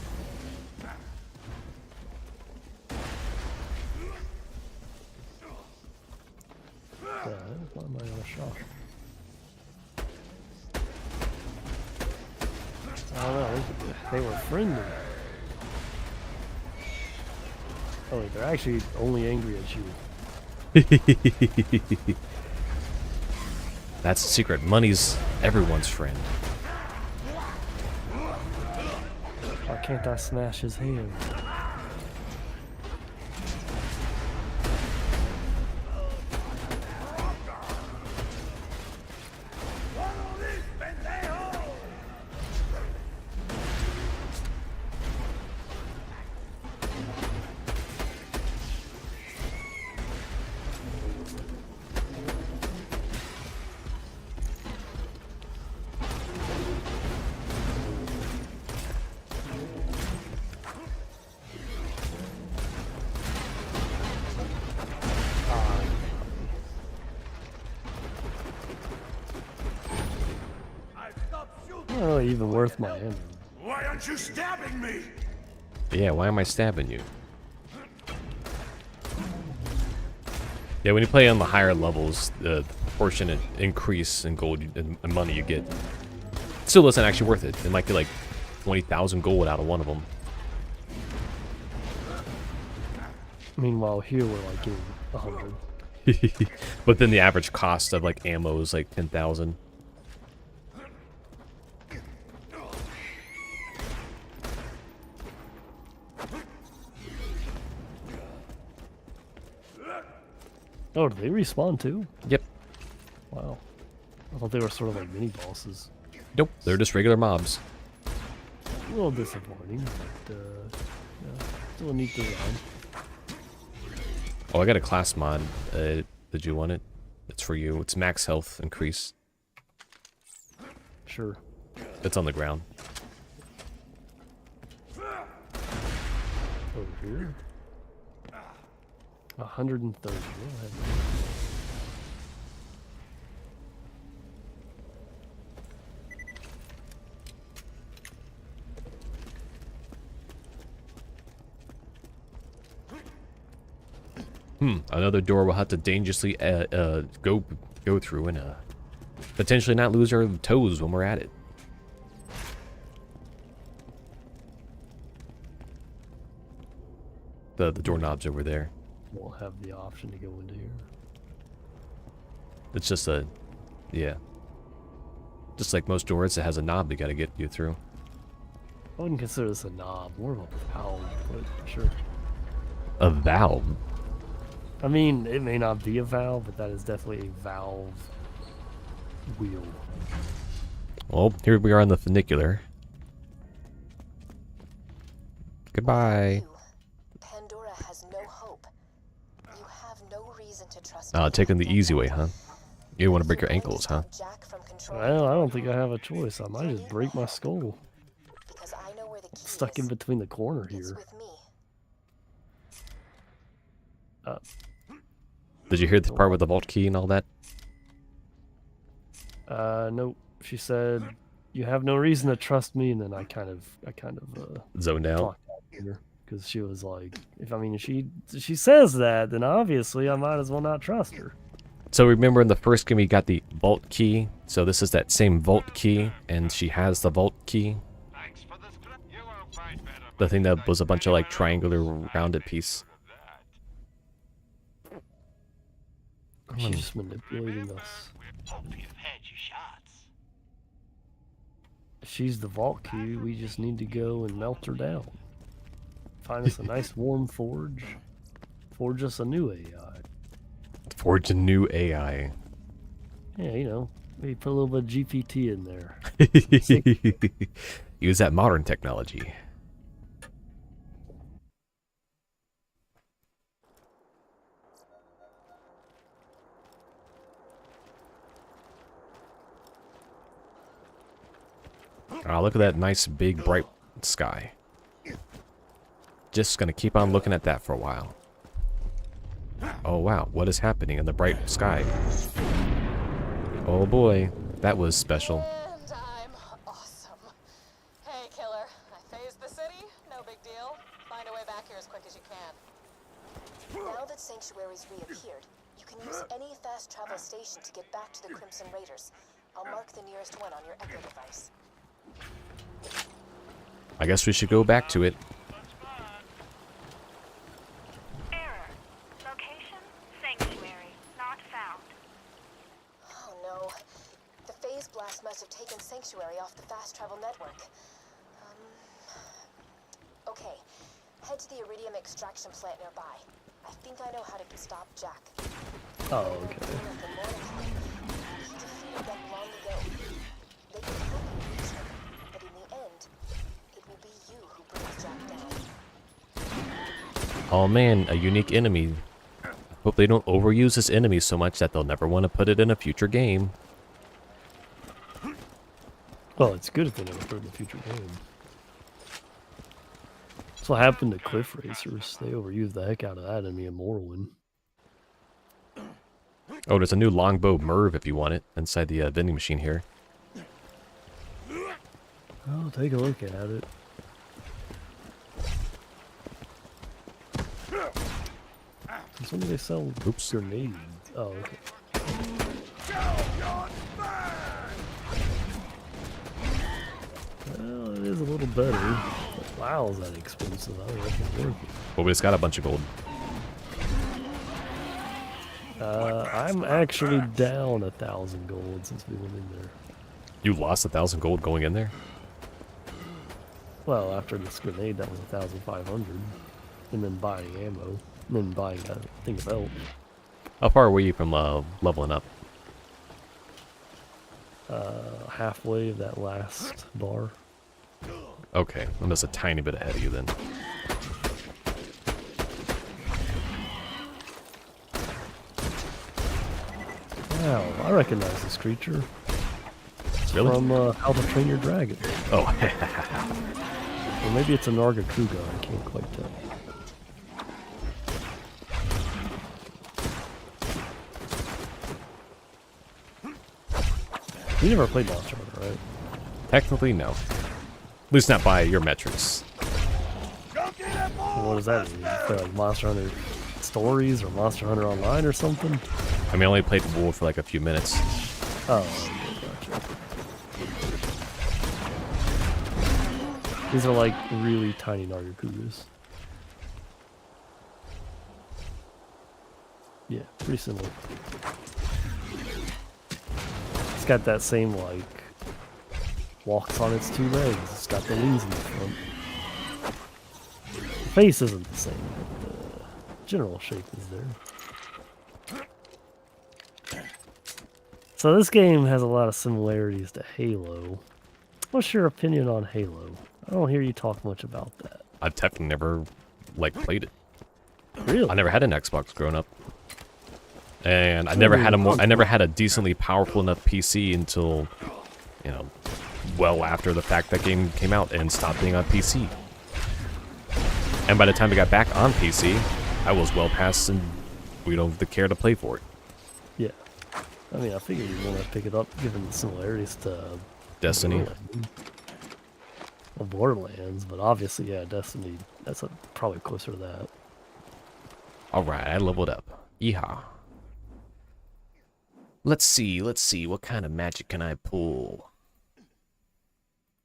Why am I on a shot? I don't know, they were friendly. Oh wait, they're actually only angry at you. That's the secret. Money's everyone's friend. Why can't I smash his hand? Oh, even worth my ammo. Why aren't you stabbing me? Yeah, why am I stabbing you? Yeah, when you play on the higher levels, the proportionate increase in gold and money you get still isn't actually worth it. It might be like 20,000 gold out of one of them. Meanwhile, here we're like getting 100. But then the average cost of like ammo is like 10,000. Oh, do they respawn too? Yep. Wow. I thought they were sort of like mini bosses. Nope, they're just regular mobs. A little disappointing, but yeah, still a neat design. Oh, I got a class mod. Did you want it? It's for you. It's max health increase. Sure. It's on the ground. Over here. 130. Go ahead. Another door we'll have to dangerously go through and potentially not lose our toes when we're at it. The doorknob's over there. We'll have the option to go into here. It's just a, yeah. Just like most doors, it has a knob you gotta get you through. I wouldn't consider this a knob, more of a valve, but sure. A valve? I mean, it may not be a valve, but that is definitely a valve wheel. Well, here we are on the funicular. Goodbye. Pandora has no hope. You have no reason to trust Taking the easy way, huh? You don't want to break your ankles, huh? Well, I don't think I have a choice. I might just break my skull. Stuck in between the corner here. Did you hear the part with the vault key and all that? Nope. She said, "You have no reason to trust me," and then I kind of zoned out. Because she was like, if she says that, then obviously I might as well not trust her. So remember in the first game we got the vault key. So this is that same vault key, and she has the vault key. The thing that was a bunch of like triangular rounded piece. She's just manipulating us. If she's the vault key, we just need to go and melt her down. Find us a nice warm forge. Forge us a new AI. Forge a new AI. Yeah, you know, maybe put a little bit of GPT in there. Use that modern technology. Oh, look at that nice big bright sky. Just gonna keep on looking at that for a while. Oh wow, what is happening in the bright sky? Oh boy, that was special. And I'm awesome. Hey, killer. I phased the city. No big deal. Find a way back here as quick as you can. Now that Sanctuary's reappeared, you can use any fast travel station to get back to the Crimson Raiders. I'll mark the nearest one on your Echo device. I guess we should go back to it. Error. Location, Sanctuary. Not found. Oh no. The phase blast must have taken Sanctuary off the fast travel network. Okay. Head to the iridium extraction plant nearby. I think I know how to stop Jack. Oh, okay. He defeated them long ago. They can help you reach him, but in the end, it will be you who brings Jack down. Oh man, a unique enemy. Hope they don't overuse this enemy so much that they'll never want to put it in a future game. Well, it's good if they never put it in a future game. That's what happened to Cliff Racers. They overused the heck out of that enemy in Morrowind. Oh, there's a new longbow Merv if you want it inside the vending machine here. Oh, take a look at it. That's when they sell grenades. Oh, okay. Well, it is a little better. But wow, is that expensive? I don't know if it's worth it. Oh, but it's got a bunch of gold. I'm actually down 1,000 gold since we went in there. You lost 1,000 gold going in there? Well, after this grenade, that was 1,500. And then buying ammo. And then buying a thing of health. How far were you from leveling up? Halfway of that last bar. Okay, I'm just a tiny bit ahead of you then. Wow, I recognize this creature. Really? From How to Train Your Dragon. Oh. Or maybe it's a Nargacuga, I can't quite tell. You never played Monster Hunter, right? Technically, no. At least not by your metrics. What does that mean? You play like Monster Hunter stories or Monster Hunter Online or something? I mean, I only played WoW for like a few minutes. Oh, okay, gotcha. These are like really tiny Nargacugas. Yeah, pretty similar. It's got that same like walks on its 2 legs. It's got the wings in the front. The face isn't the same, but the general shape is there. So this game has a lot of similarities to Halo. What's your opinion on Halo? I don't hear you talk much about that. I've technically never like played it. Really? I never had an Xbox growing up, and I never had a decently powerful enough PC until, you know, well after the fact that game came out and stopped being on PC. And by the time it got back on PC, I was well past and the care to play for it. Yeah. I mean, I figured you'd want to pick it up given the similarities to Destiny. Borderlands, but obviously, yeah, Destiny, that's probably closer to that. Alright, I leveled up. Yeehaw. Let's see, what kind of magic can I pull?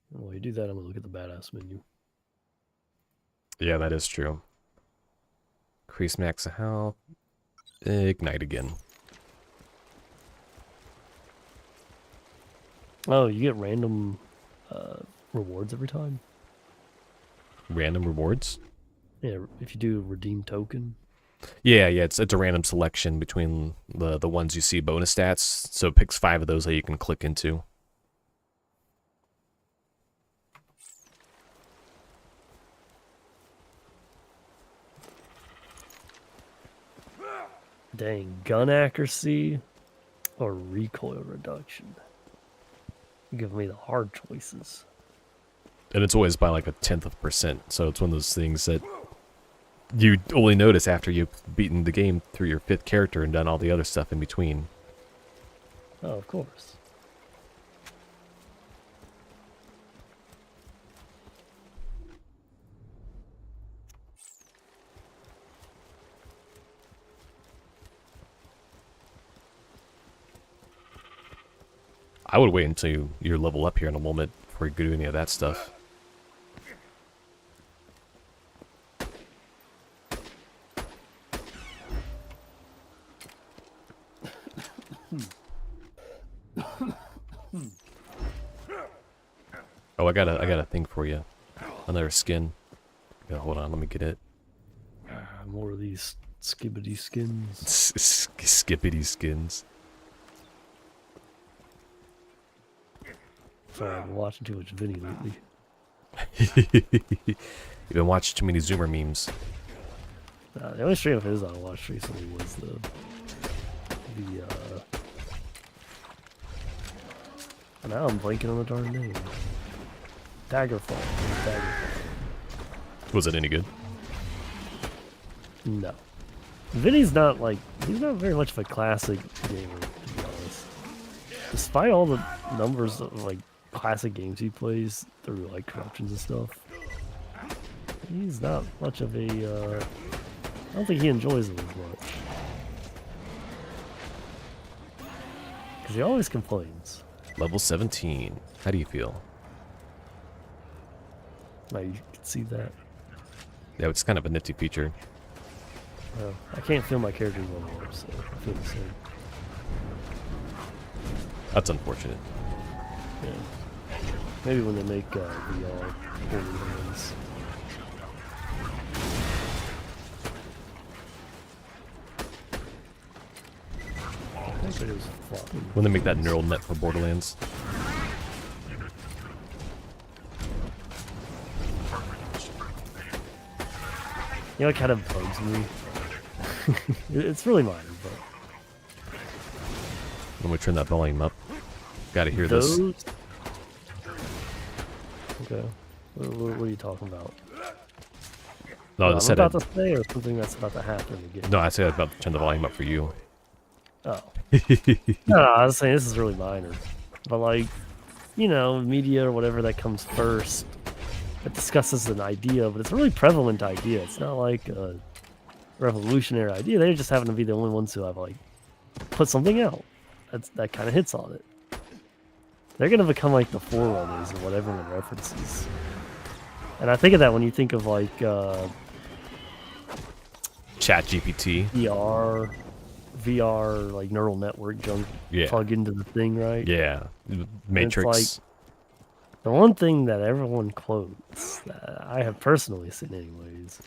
While you do that, I'm going to look at the badass menu. Yeah, that is true. Increase max health. Ignite again. Oh, you get random rewards every time? Random rewards? Yeah, if you do redeem token. Yeah, it's a random selection between the ones you see bonus stats, so it picks 5 of those that you can click into. Dang, gun accuracy or recoil reduction? Give me the hard choices. And it's always by like a 1/10 of a percent, so it's one of those things that you only notice after you've beaten the game through your 5th character and done all the other stuff in between. Oh, of course. I would wait until you're level up here in a moment before you do any of that stuff. Oh, I got a thing for you. Another skin. Yeah, hold on, let me get it. More of these skibbity skins. Skippity skins. Sorry, I've been watching too much Vinny lately. You've been watching too many Zoomer memes. The only stream of his I watched recently was the now I'm blanking on the darn name. Daggerfall. Was it any good? No. Vinny's not he's not very much of a classic gamer, to be honest. Despite all the numbers of classic games he plays through corruptions and stuff, he's not much of a I don't think he enjoys it as much. Because he always complains. Level 17. How do you feel? Now you can see that. Yeah, it's kind of a nifty feature. I can't feel my characters anymore, so I feel the same. That's unfortunate. Yeah. Maybe when they make VR Borderlands. I think it was flopping. When they make that neural net for Borderlands. You know, it kind of bugs me. It's really minor, but... Let me turn that volume up. Gotta hear this. Okay. What are you talking about? No, I I'm said about to say, or something that's about to happen again? No, I said I was about to turn the volume up for you. Oh. No, I was saying this is really minor. But you know, media or whatever that comes first, it discusses an idea, but it's a really prevalent idea. It's not like revolutionary idea. They just happen to be the only ones who have like put something out that kind of hits on it. They're gonna become like the forerunners of what everyone references. And I think of that when you think of like Chat GPT. VR like neural network junk plug into the thing, right? Yeah. Matrix. Like, the one thing that everyone quotes that I have personally seen anyways,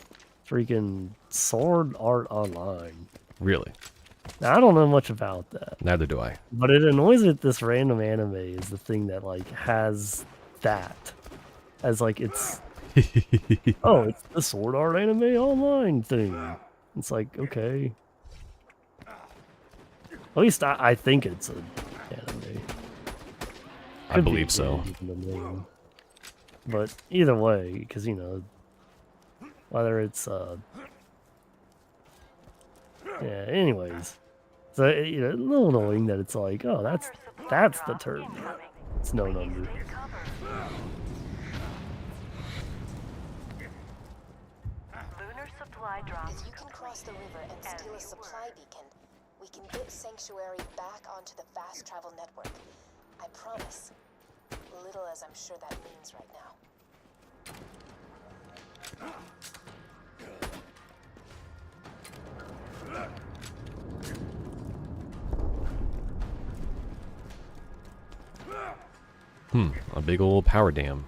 freaking Sword Art Online. Really? Now, I don't know much about that. Neither do I. But it annoys me that this random anime is the thing that like has that as like it's oh, it's the Sword Art Anime Online thing. It's like, okay. At least I think it's an anime. I believe so. But either way, because you know, whether it's yeah. Anyways, so you know, a little annoying that it's like, oh, that's the term. It's no number. If you can cross the river and steal a supply beacon, we can get Sanctuary back onto the fast travel network. I promise. Little as I'm sure that means right now. A big old power dam.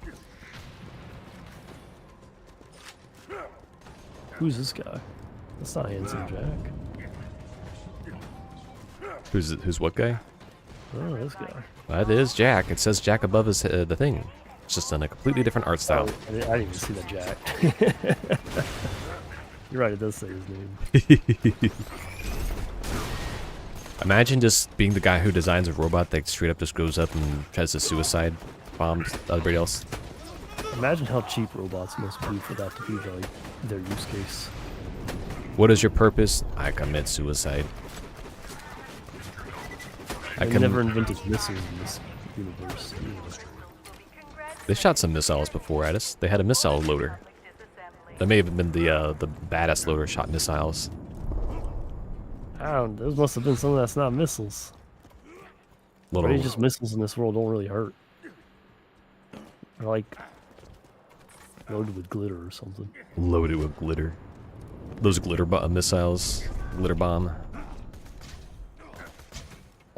Who's this guy? That's not Handsome Jack. Who's what guy? Oh, this guy. That is Jack. It says Jack above his the thing. It's just in a completely different art style. Oh, I didn't even see that Jack. You're right, it does say his name. Imagine just being the guy who designs a robot that straight up just goes up and tries to suicide bombs everybody else. Imagine how cheap robots must be for that to be like their use case. What is your purpose? I commit suicide. They never invented missiles in this universe. They shot some missiles before at us. They had a missile loader. That may have been the badass loader shot missiles. I don't. Those must have been something that's not missiles. Maybe just missiles in this world don't really hurt. They're like loaded with glitter or something. Loaded with glitter. Those glitter missiles. Glitter bomb.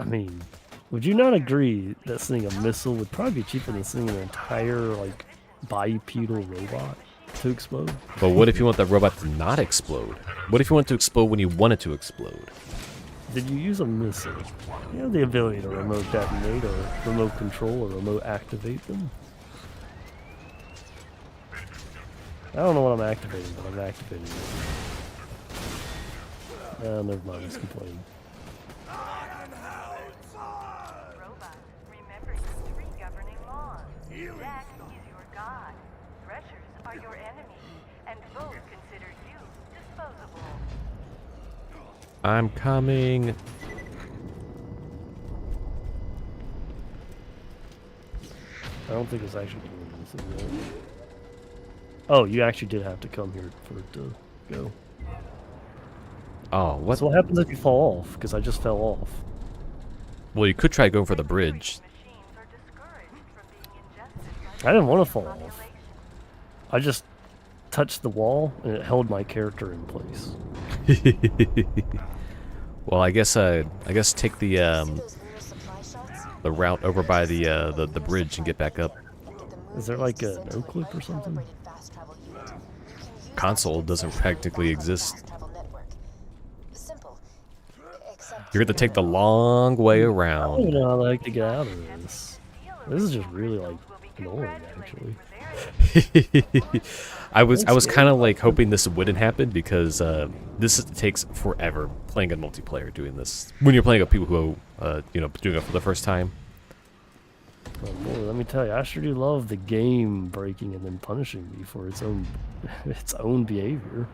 I mean, would you not agree that sending a missile would probably be cheaper than sending an entire, like, bipedal robot to explode? But what if you want that robot to not explode? What if you want it to explode when you want it to explode? Did you use a missile? You have the ability to remote detonate or remote control or remote activate them. I don't know what I'm activating, but I'm activating it. Oh, never mind, let's complain. Jack is your god. Threshers are your enemy, and both consider you disposable. I'm coming. I don't think it's actually doing this. Is it? Oh, you actually did have to come here for it to go. Oh, what? So what happens if you fall off? Because I just fell off. Well, you could try going for the bridge. I didn't want to fall off. I just touched the wall and it held my character in place. Well, I guess take the route over by the bridge and get back up. Is there like a no clip or something? Console doesn't practically exist. You're gonna take the long way I around. don't even know how the heck to get out of this. This is just really like annoying, actually. I was kind of like hoping this wouldn't happen because this takes forever playing a multiplayer doing this. When you're playing with people who you know, doing it for the first time. Oh boy, let me tell you, I sure do love the game breaking and then punishing me for its own behavior.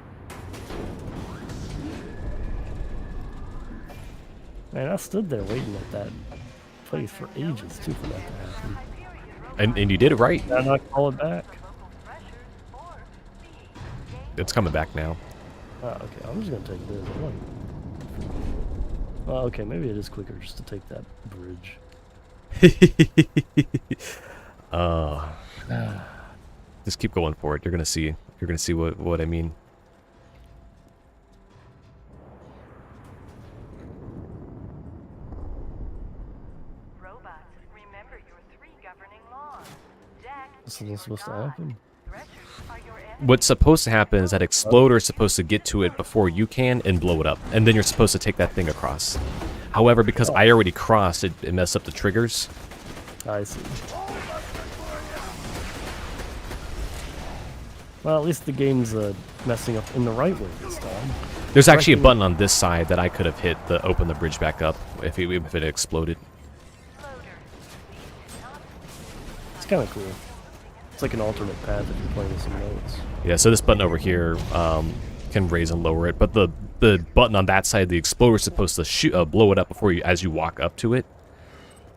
Man, I stood there waiting at that place for ages too for that to happen. And you did it right. Did I not call it back? It's coming back now. Okay, I'm just gonna take this. I'm like... okay, maybe it is quicker just to take that bridge. Just keep going for it. You're gonna see. You're gonna see what I mean. Robots, remember your 3 governing laws. Jack This is isn't your supposed to god. happen. Threshers are your enemy. What's supposed to happen is that Exploder is supposed to get to it before you can and blow it up, and then you're supposed to take that thing across. However, because I already crossed, it messed up the triggers. I see. Well, at least the game's messing up in the right way this time. There's actually a button on this side that I could have hit to open the bridge back up if it exploded. It's kind of cool. It's like an alternate path if you're playing with some notes. Yeah, so this button over here can raise and lower it, but the button on that side, the Exploder, is supposed to blow it up before you as you walk up to it.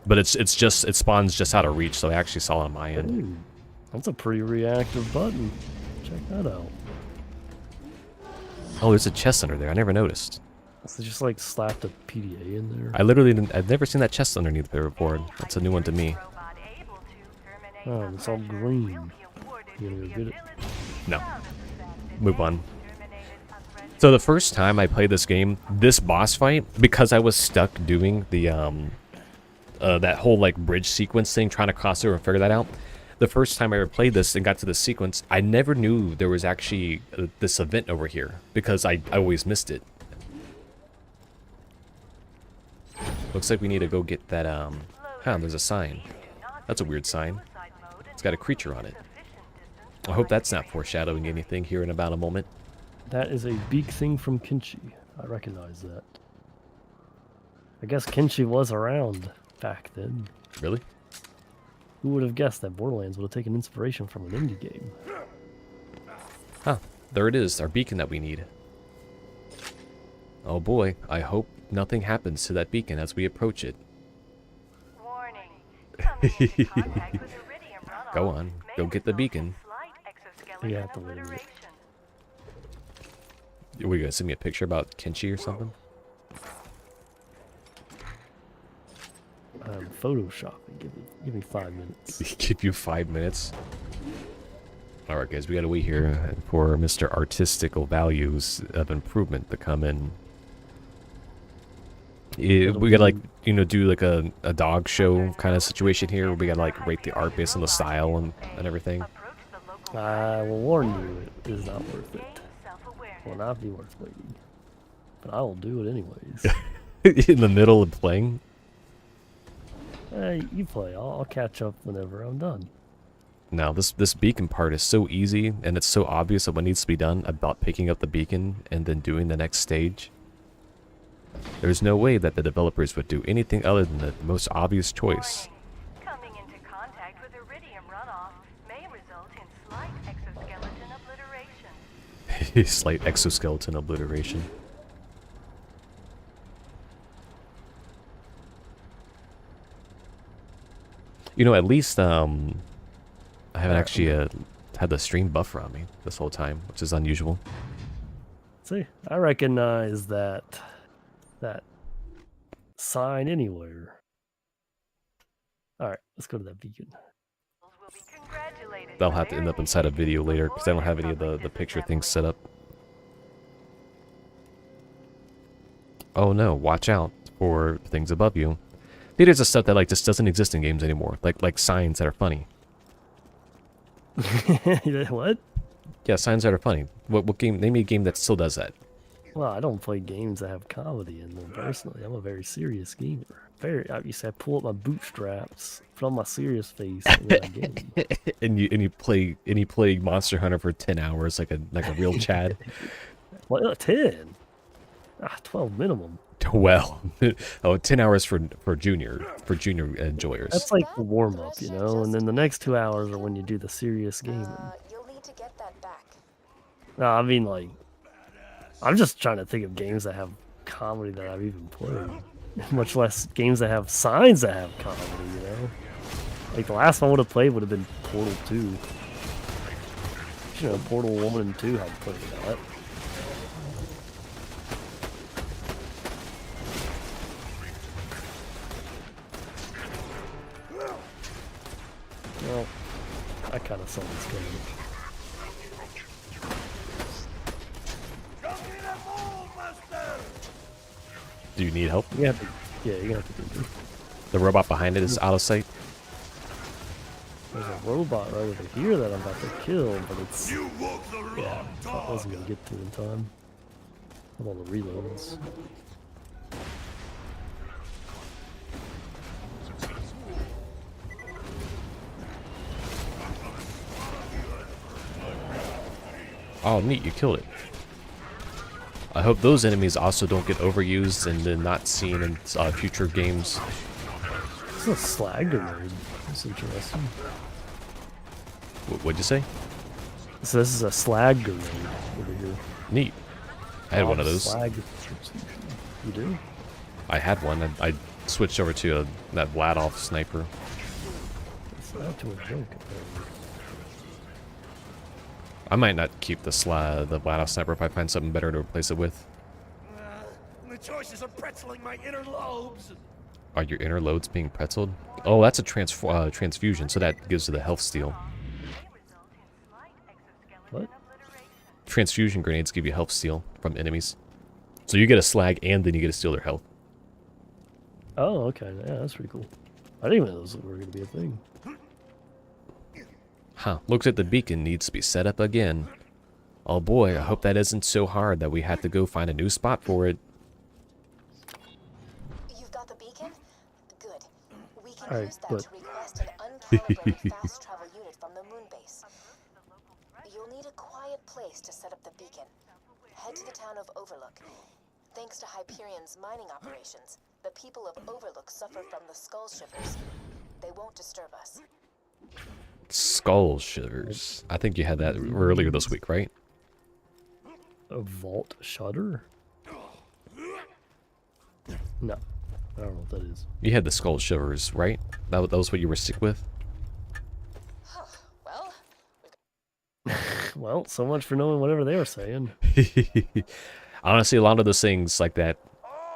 But it spawns just out of reach, so I actually saw it on my end. Ooh, that's a pretty reactive button. Check that out. Oh, there's a chest under there. I never noticed. So just like slapped a PDA in there. I literally I've never seen that chest underneath there before. That's a new one to me. Oh, it's all green. You gonna go get it? No. Move on. So the first time I played this game, this boss fight, because I was stuck doing the that whole like bridge sequence thing, trying to cross over and figure that out. The first time I ever played this and got to this sequence, I never knew there was actually this event over here because I always missed it. Looks like we need to go get that there's a sign. That's a weird sign. It's got a creature on it. I hope that's not foreshadowing anything here in about a moment. That is a big thing from Kinchi. I recognize that. I guess Kinchi was around back then. Really? Who would have guessed that Borderlands would have taken inspiration from an indie game? Huh. There it is, our beacon that we need. Oh boy, I hope nothing happens to that beacon as we approach it. Warning. Coming into contact with iridium runoff Go on, go may get the result in beacon. slight exoskeleton You have to leave it. obliteration. Were you gonna send me a picture about Kenshi or something? Photoshopping. Give me 5 minutes. Give you 5 minutes. Alright guys, we gotta wait here for Mr. Artistical Values of Improvement to come in. We gotta like, do like a dog show kind of situation here where we gotta like rate the art based on the style and everything. I will warn you, it is not worth it. It will not be worth waiting. But I will do it anyways. In the middle of playing? You play. I'll catch up whenever I'm done. Now, this beacon part is so easy, and it's so obvious of what needs to be done about picking up the beacon and then doing the next stage. There's no way that the developers would do anything other than the most obvious choice. Coming into contact with iridium runoff may result in slight exoskeleton obliteration. Slight exoskeleton obliteration. At least, I haven't actually had the stream buffer on me this whole time, which is unusual. See, I recognize that sign anywhere. Alright, let's go to that beacon. That'll have to end up inside a video later, because I don't have any of the picture things set up. Oh no, watch out for things above you. There's the stuff that like just doesn't exist in games anymore, like signs that are funny. What? Yeah, signs that are funny. What game? Name me a game that still does that. Well, I don't play games that have comedy in them personally. I'm a very serious gamer. Very obviously, I pull up my bootstraps, put on my serious face, and then I game. and you play Monster Hunter for 10 hours like a real Chad. Well, 10. 12 minimum. Well, 10 hours for junior enjoyers. That's like the warm up, and then the next 2 hours are when you do the serious gaming. You'll need to get that back. No, I mean like, I'm just trying to think of games that have comedy that I've even played, much less games that have signs that have comedy. Like the last one I would have played would have been Portal 2. Portal 1 and 2 had plenty of that. kind of something's coming. Do you need help? You have to, yeah, you're gonna have to do this. The robot behind it is out of sight. There's a robot right over here that I'm about to kill, but it's yeah, I wasn't gonna get to in time with all the reloads. Oh, neat, you killed it. I hope those enemies also don't get overused and then not seen in future games. It's a slag grenade. That's interesting. What'd you say? So this is a slag grenade over here. Neat. I had one of those. Slag. You do? I had one. I switched over to that Vladoff sniper. It's not to a joke. Apparently. I might not keep the Vladoff sniper if I find something better to replace it with. The choices are pretzeling my inner lobes. Are your inner loads being pretzeled? Oh, that's a transfusion, so that gives you the health steal. What? Transfusion grenades give you health steal from enemies. So you get a slag and then you get to steal their health. Oh, okay. Yeah, that's pretty cool. I didn't even know those were going to be a thing. Huh. Looks like the beacon needs to be set up again. Oh boy, I hope that isn't so hard that we have to go find a new spot for it. You've got the beacon? Good. We can Alright, use that but- to request an uncalibrated fast travel unit from the moon base. You'll need a quiet place to set up the beacon. Head to the town of Overlook. Thanks to Hyperion's mining operations, the people of Overlook suffer from the skull shivers. They won't disturb us. Skull shivers. I think you had that earlier this week, right? A vault shutter? No. I don't know what that is. You had the skull shivers, right? That was what you were sick with? Well, Well, so much for knowing whatever they were saying. Honestly, a lot of those things like that,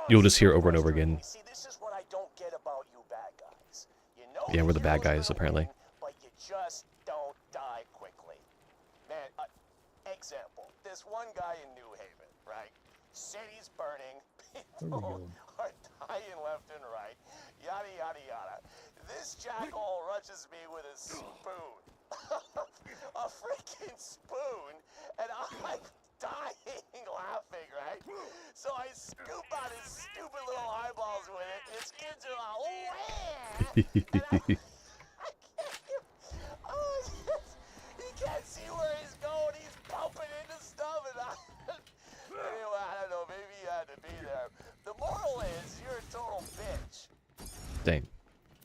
you'll just hear over and over again. See, this is what I don't get about you bad guys. You know Yeah, we're the bad heroes guys, will apparently. win, but you just don't die quickly. Man, example, this one guy in New Haven, right? City's burning, people going? are dying left and right, yada yada yada. This jackhole rushes me with a spoon. A freaking spoon, and I'm dying laughing, right? So I scoop out his stupid little eyeballs with it, and his kids are like, oh, yeah! He can't see where he's going, he's bumping into stuff, and anyway, I don't know, maybe you had to be there. The moral is, you're a total bitch. Dang.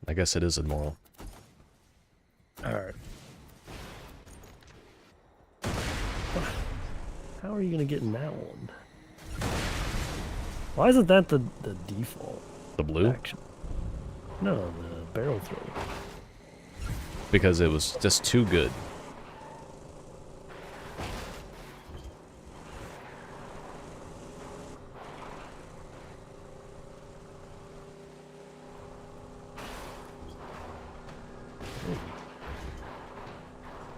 I guess it is immoral. Alright. How are you going to get in that one? Why isn't that the default The blue? action? No, the barrel thrower. Because it was just too good.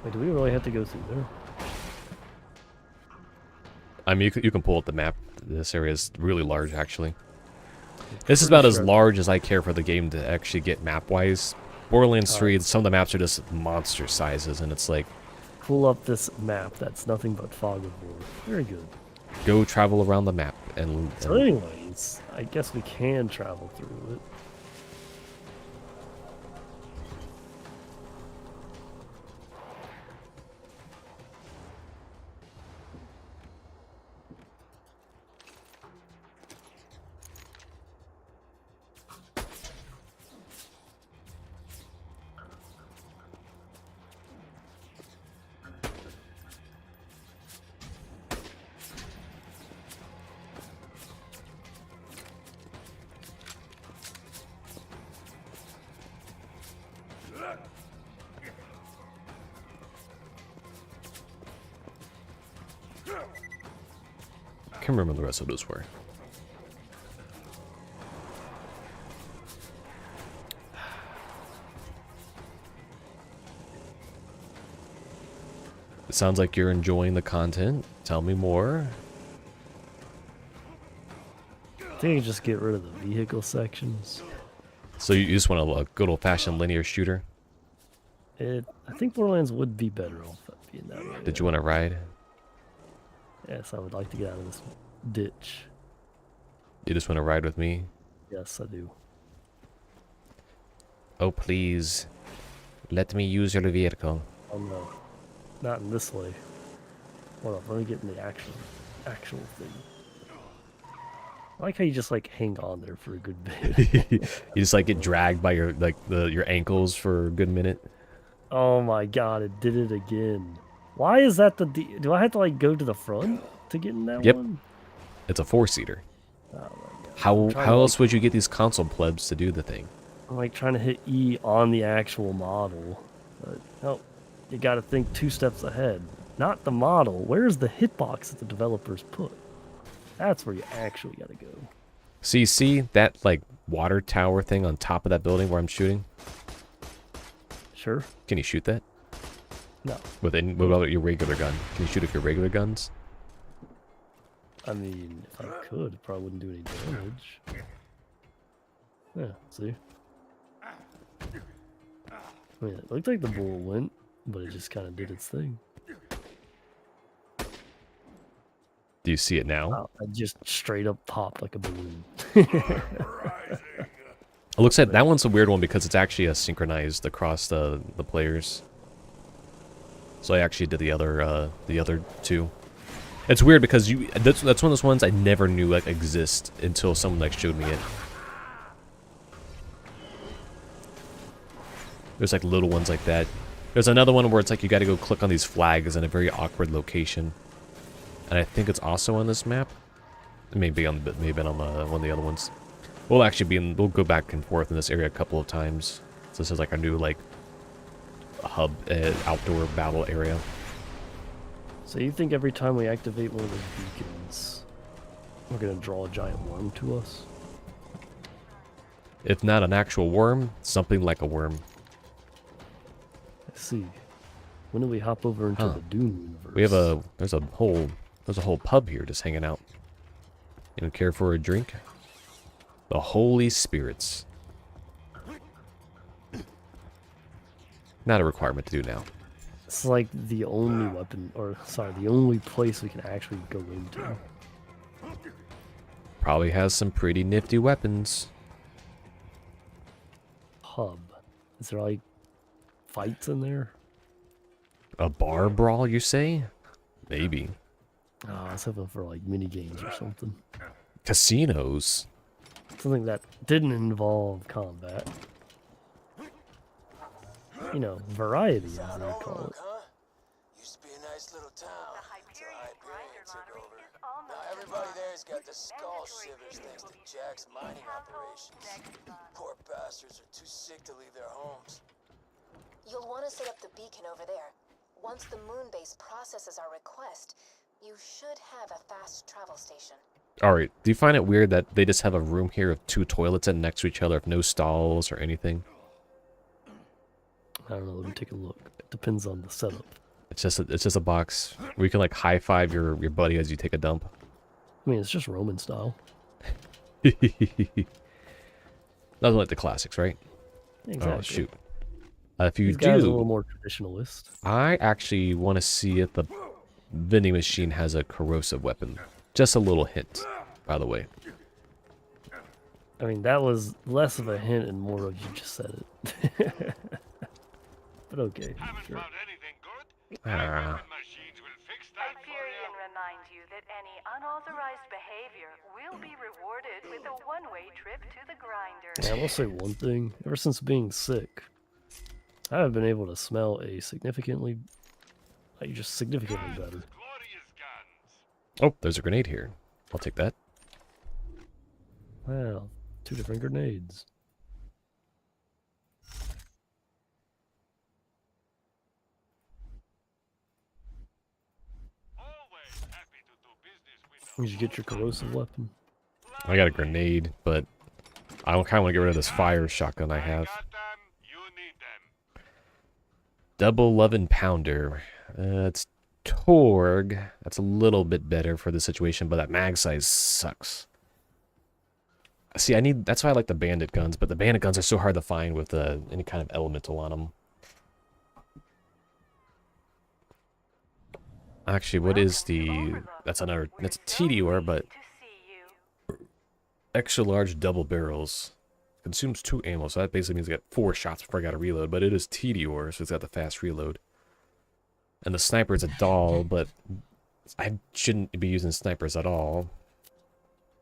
Wait, do we really have to go through there? I mean, you can pull up the map. This area is really large, actually. This is about as large as I care for the game to actually get map-wise. Borderlands 3, some of the maps are just monster sizes, and it's like, Pull up this map. That's nothing but fog of war. Very good. go travel around the map. And So anyways, I guess we can travel through it. I can't remember the rest of those were. It sounds like you're enjoying the content. Tell me more. I think I just get rid of the vehicle sections. So you just want a good old-fashioned linear shooter? I think Borderlands would be better off being that way. Did you want to ride? Yes, I would like to get out of this ditch. You just want to ride with me? Yes, I do. Oh, please. Let me use your vehicle. Oh no. Not in this way. Hold on, let me get in the actual thing. I like how you just like hang on there for a good bit. You just like get dragged by your your ankles for a good minute. Oh my god, it did it again. Why is that do I have to like go to the front to get in that one? It's a 4-seater. Oh my god. How else would you get these console plebs to do the thing? I'm like trying to hit E on the actual model. But no, you gotta think 2 steps ahead. Not the model. Where's the hitbox that the developers put? That's where you actually gotta go. So you see that like water tower thing on top of that building where I'm shooting? Sure. Can you shoot that? No. What about your regular gun? Can you shoot with your regular guns? I mean, if I could, it probably wouldn't do any damage. Yeah, see? I mean, it looked like the bullet went, but it just kind of did its thing. Do you see it now? Wow, I just straight up popped like a balloon. It looks like that one's a weird one because it's actually synchronized across the players. So I actually did the other 2. It's weird because that's one of those ones I never knew like exist until someone like showed me it. There's like little ones like that. There's another one where it's like you got to go click on these flags in a very awkward location, and I think it's also on this map. It may be on one of the other ones. We'll actually we'll go back and forth in this area a couple of times. So this is like our new like hub outdoor battle area. So you think every time we activate one of those beacons, we're gonna draw a giant worm to us? If not an actual worm, something like a worm. I see. When do we hop over into the Doom universe? We have there's a whole pub here just hanging out. You don't care for a drink? The Holy Spirits. Not a requirement to do now. It's like the only weapon, or sorry, the only place we can actually go into. Probably has some pretty nifty weapons. Hub. Is there like fights in there? A bar brawl, you say? Maybe. Oh, I was hoping for like mini games or something. Casinos. Something that didn't involve combat. You know, variety, as they call it. Used to be a nice little town. The Hyperion grinder took lottery over. is almost Now everybody there's got the skull shivers thanks to Jack's mining operations. Poor bastards are too sick to leave their homes. You'll want to set up the beacon over there. Once the moon base processes our request, you should have a fast travel station. Alright, do you find it weird that they just have a room here with 2 toilets and next to each other with no stalls or anything? I don't know, let me take a look. It depends on the setup. It's just a box where you can like high five your buddy as you take a dump. I mean, it's just Roman style. Nothing like the classics, right? Exactly. Oh shoot! If you These guys are a do, little more traditionalist. I actually want to see if the vending machine has a corrosive weapon. Just a little hint, by the way. I mean, that was less of a hint and more of you just said it. But okay, Haven't sure. found anything good? Ah. Weapon machines will fix that for Hyperion you. reminds you that any unauthorized behavior will be rewarded with a one-way trip to the grinder. Yeah, I will say one thing. Ever since being sick, I have been able to smell a significantly better. Glorious guns. Oh, there's a grenade here. I'll take that. Wow, 2 different grenades. Always happy to do business with Did you get your corrosive weapon? I got a grenade, but I kind of want to get rid of this fire shotgun I have. got them, you need them. Double 11 pounder. It's Torg. That's a little bit better for the situation, but that mag size sucks. See, that's why I like the bandit guns, but the bandit guns are so hard to find with any kind of elemental on them. Actually, what is that's a TDR, but extra large double barrels. Consumes 2 ammo, so that basically means I got 4 shots before I got to reload, but it is TDR, so it's got the fast reload. And the sniper is a doll, but I shouldn't be using snipers at all,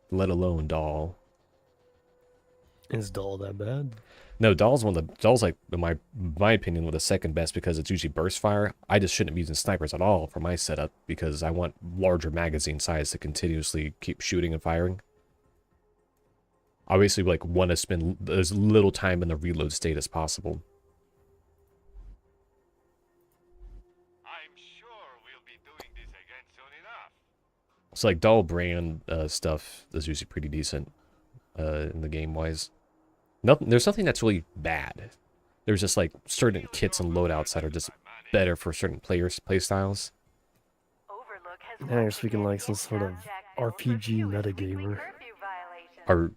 let alone doll. Is doll that bad? No, doll's like in my opinion one of the second best because it's usually burst fire. I just shouldn't be using snipers at all for my setup because I want larger magazine size to continuously keep shooting and firing. Obviously, like want to spend as little time in the reload state as possible. I'm sure we'll be doing this again soon enough. It's like doll brand stuff is usually pretty decent in the game wise. There's nothing that's really bad. There's just like certain kits and loadouts that are just better for certain play styles. Yeah, you're speaking like some sort of RPG metagamer. Are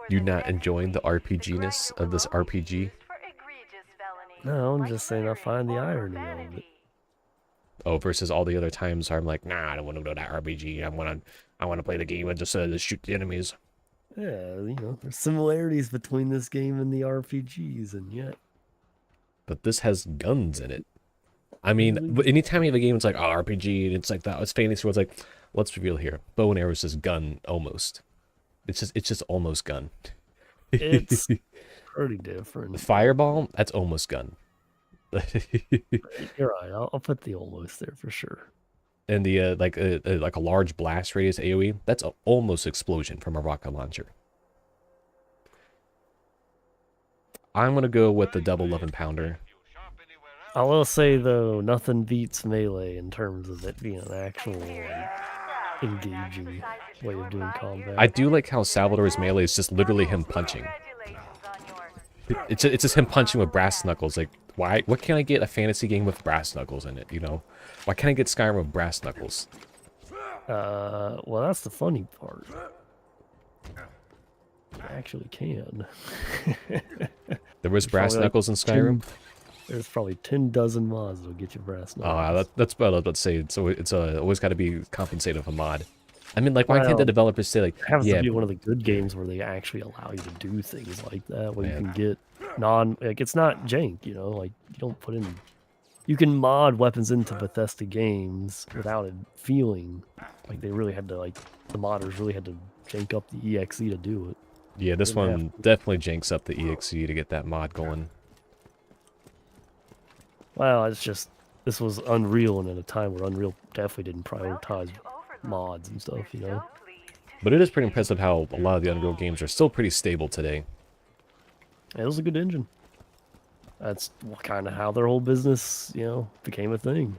you not enjoying the RPG-ness of this RPG? No, I'm just saying I find the irony of it. Oh, versus all the other times where I'm like, nah, I don't want to do that RPG. I want to play the game and just shoot the enemies. Yeah, you know, there's similarities between this game and the RPGs, and yet. But this has guns in it. I mean, anytime you have a game, it's like, oh, RPG, and it's like that. It's fantasy, where it's like, let's reveal here. Bow and arrow is just gun, almost. It's just almost gun. It's pretty different. Fireball, that's almost gun. You're right. I'll put the almost there for sure. And the like a large blast radius AoE, that's almost explosion from a rocket launcher. I'm gonna go with the double 11-pounder. I will say though, nothing beats melee in terms of it being an actual engaging way of doing combat. I do like how Salvador's melee is just literally him punching. It's just him punching with brass knuckles. Like, why? What can't I get a fantasy game with brass knuckles in it? You know, why can't I get Skyrim with brass knuckles? Well, that's the funny part. You actually can. There was brass knuckles in Skyrim. There's probably 10 dozen mods that'll get you brass knuckles. Oh, that's what I was about to say. So it's always got to be compensated with a mod. I mean, like, why can't the developers say, like, it has to be one of the good games where they actually allow you to do things like that, where you can get like, it's not jank, you know, like, you don't put in, you can mod weapons into Bethesda games without it feeling like they really had to, like, the modders really had to jank up the EXE to do it. Yeah, this one definitely janks up the EXE to get that mod going. Well, it's just, this was Unreal, and at a time where Unreal definitely didn't prioritize mods and stuff, you know. But it is pretty impressive how a lot of the Unreal games are still pretty stable today. It was a good engine. That's kind of how their whole business, you know, became a thing.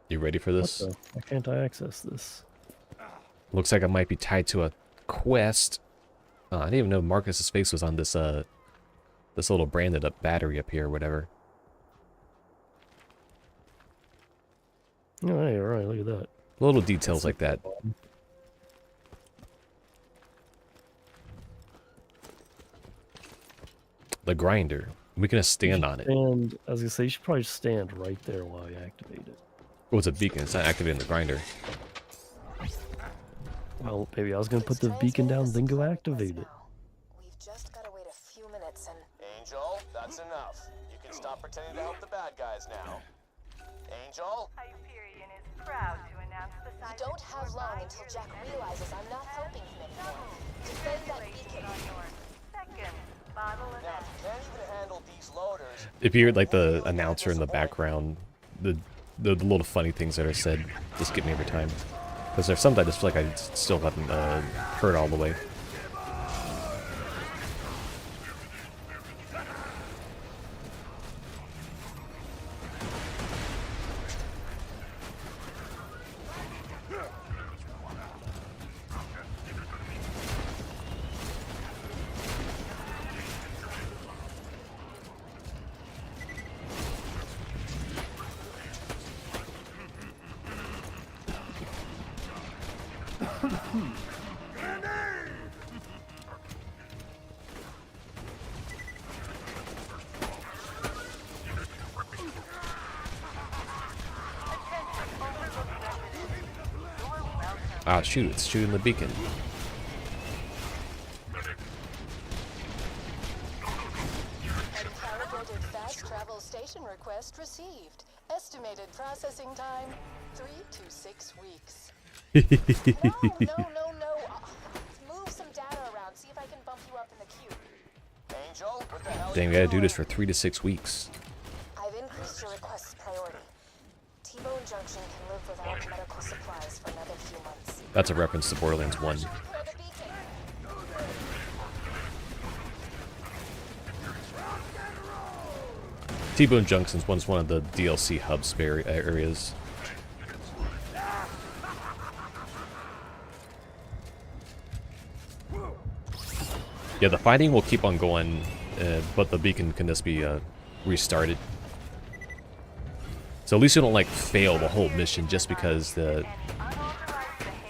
You ready for this? Why can't I access this? Looks like it might be tied to a quest. I didn't even know Marcus's face was on this this little branded up battery up here or whatever. Oh, hey, all right, look at that. Little details like that. The grinder. We can just stand on it. And I was gonna say, you should probably stand right there while you activate it. Oh, it's a beacon. It's not activating the grinder. Well, maybe I was gonna put the beacon down, then go activate it. We've just gotta wait a few minutes and... Angel, that's enough. You can stop pretending to help the bad guys now. Angel? Hyperion is proud to announce the We don't have long until Jack realizes I'm not helping him anymore. Defend that beacon. Now, if you can't even handle these loaders... If you hear like the announcer in the background, the little funny things that are said just get me every time. Because there's some that I just feel like I still haven't heard all the way. Ah, shoot, it's shooting the beacon. Uncalibrated fast travel station request received. Estimated processing time 3 to 6 weeks. No. Move some data around. See if I can bump you up in the queue. Angel, what the hell? Dang, we gotta do this for 3 to 6 weeks. I've increased your request's priority. T-Bone Junction can live without medical supplies for another few months. That's a reference to Borderlands 1. Repair the beacon. T-Bone Junction's one of the DLC hub spare areas. Yeah, the fighting will keep on going, but the beacon can just be restarted. So at least you don't like fail the whole mission just because the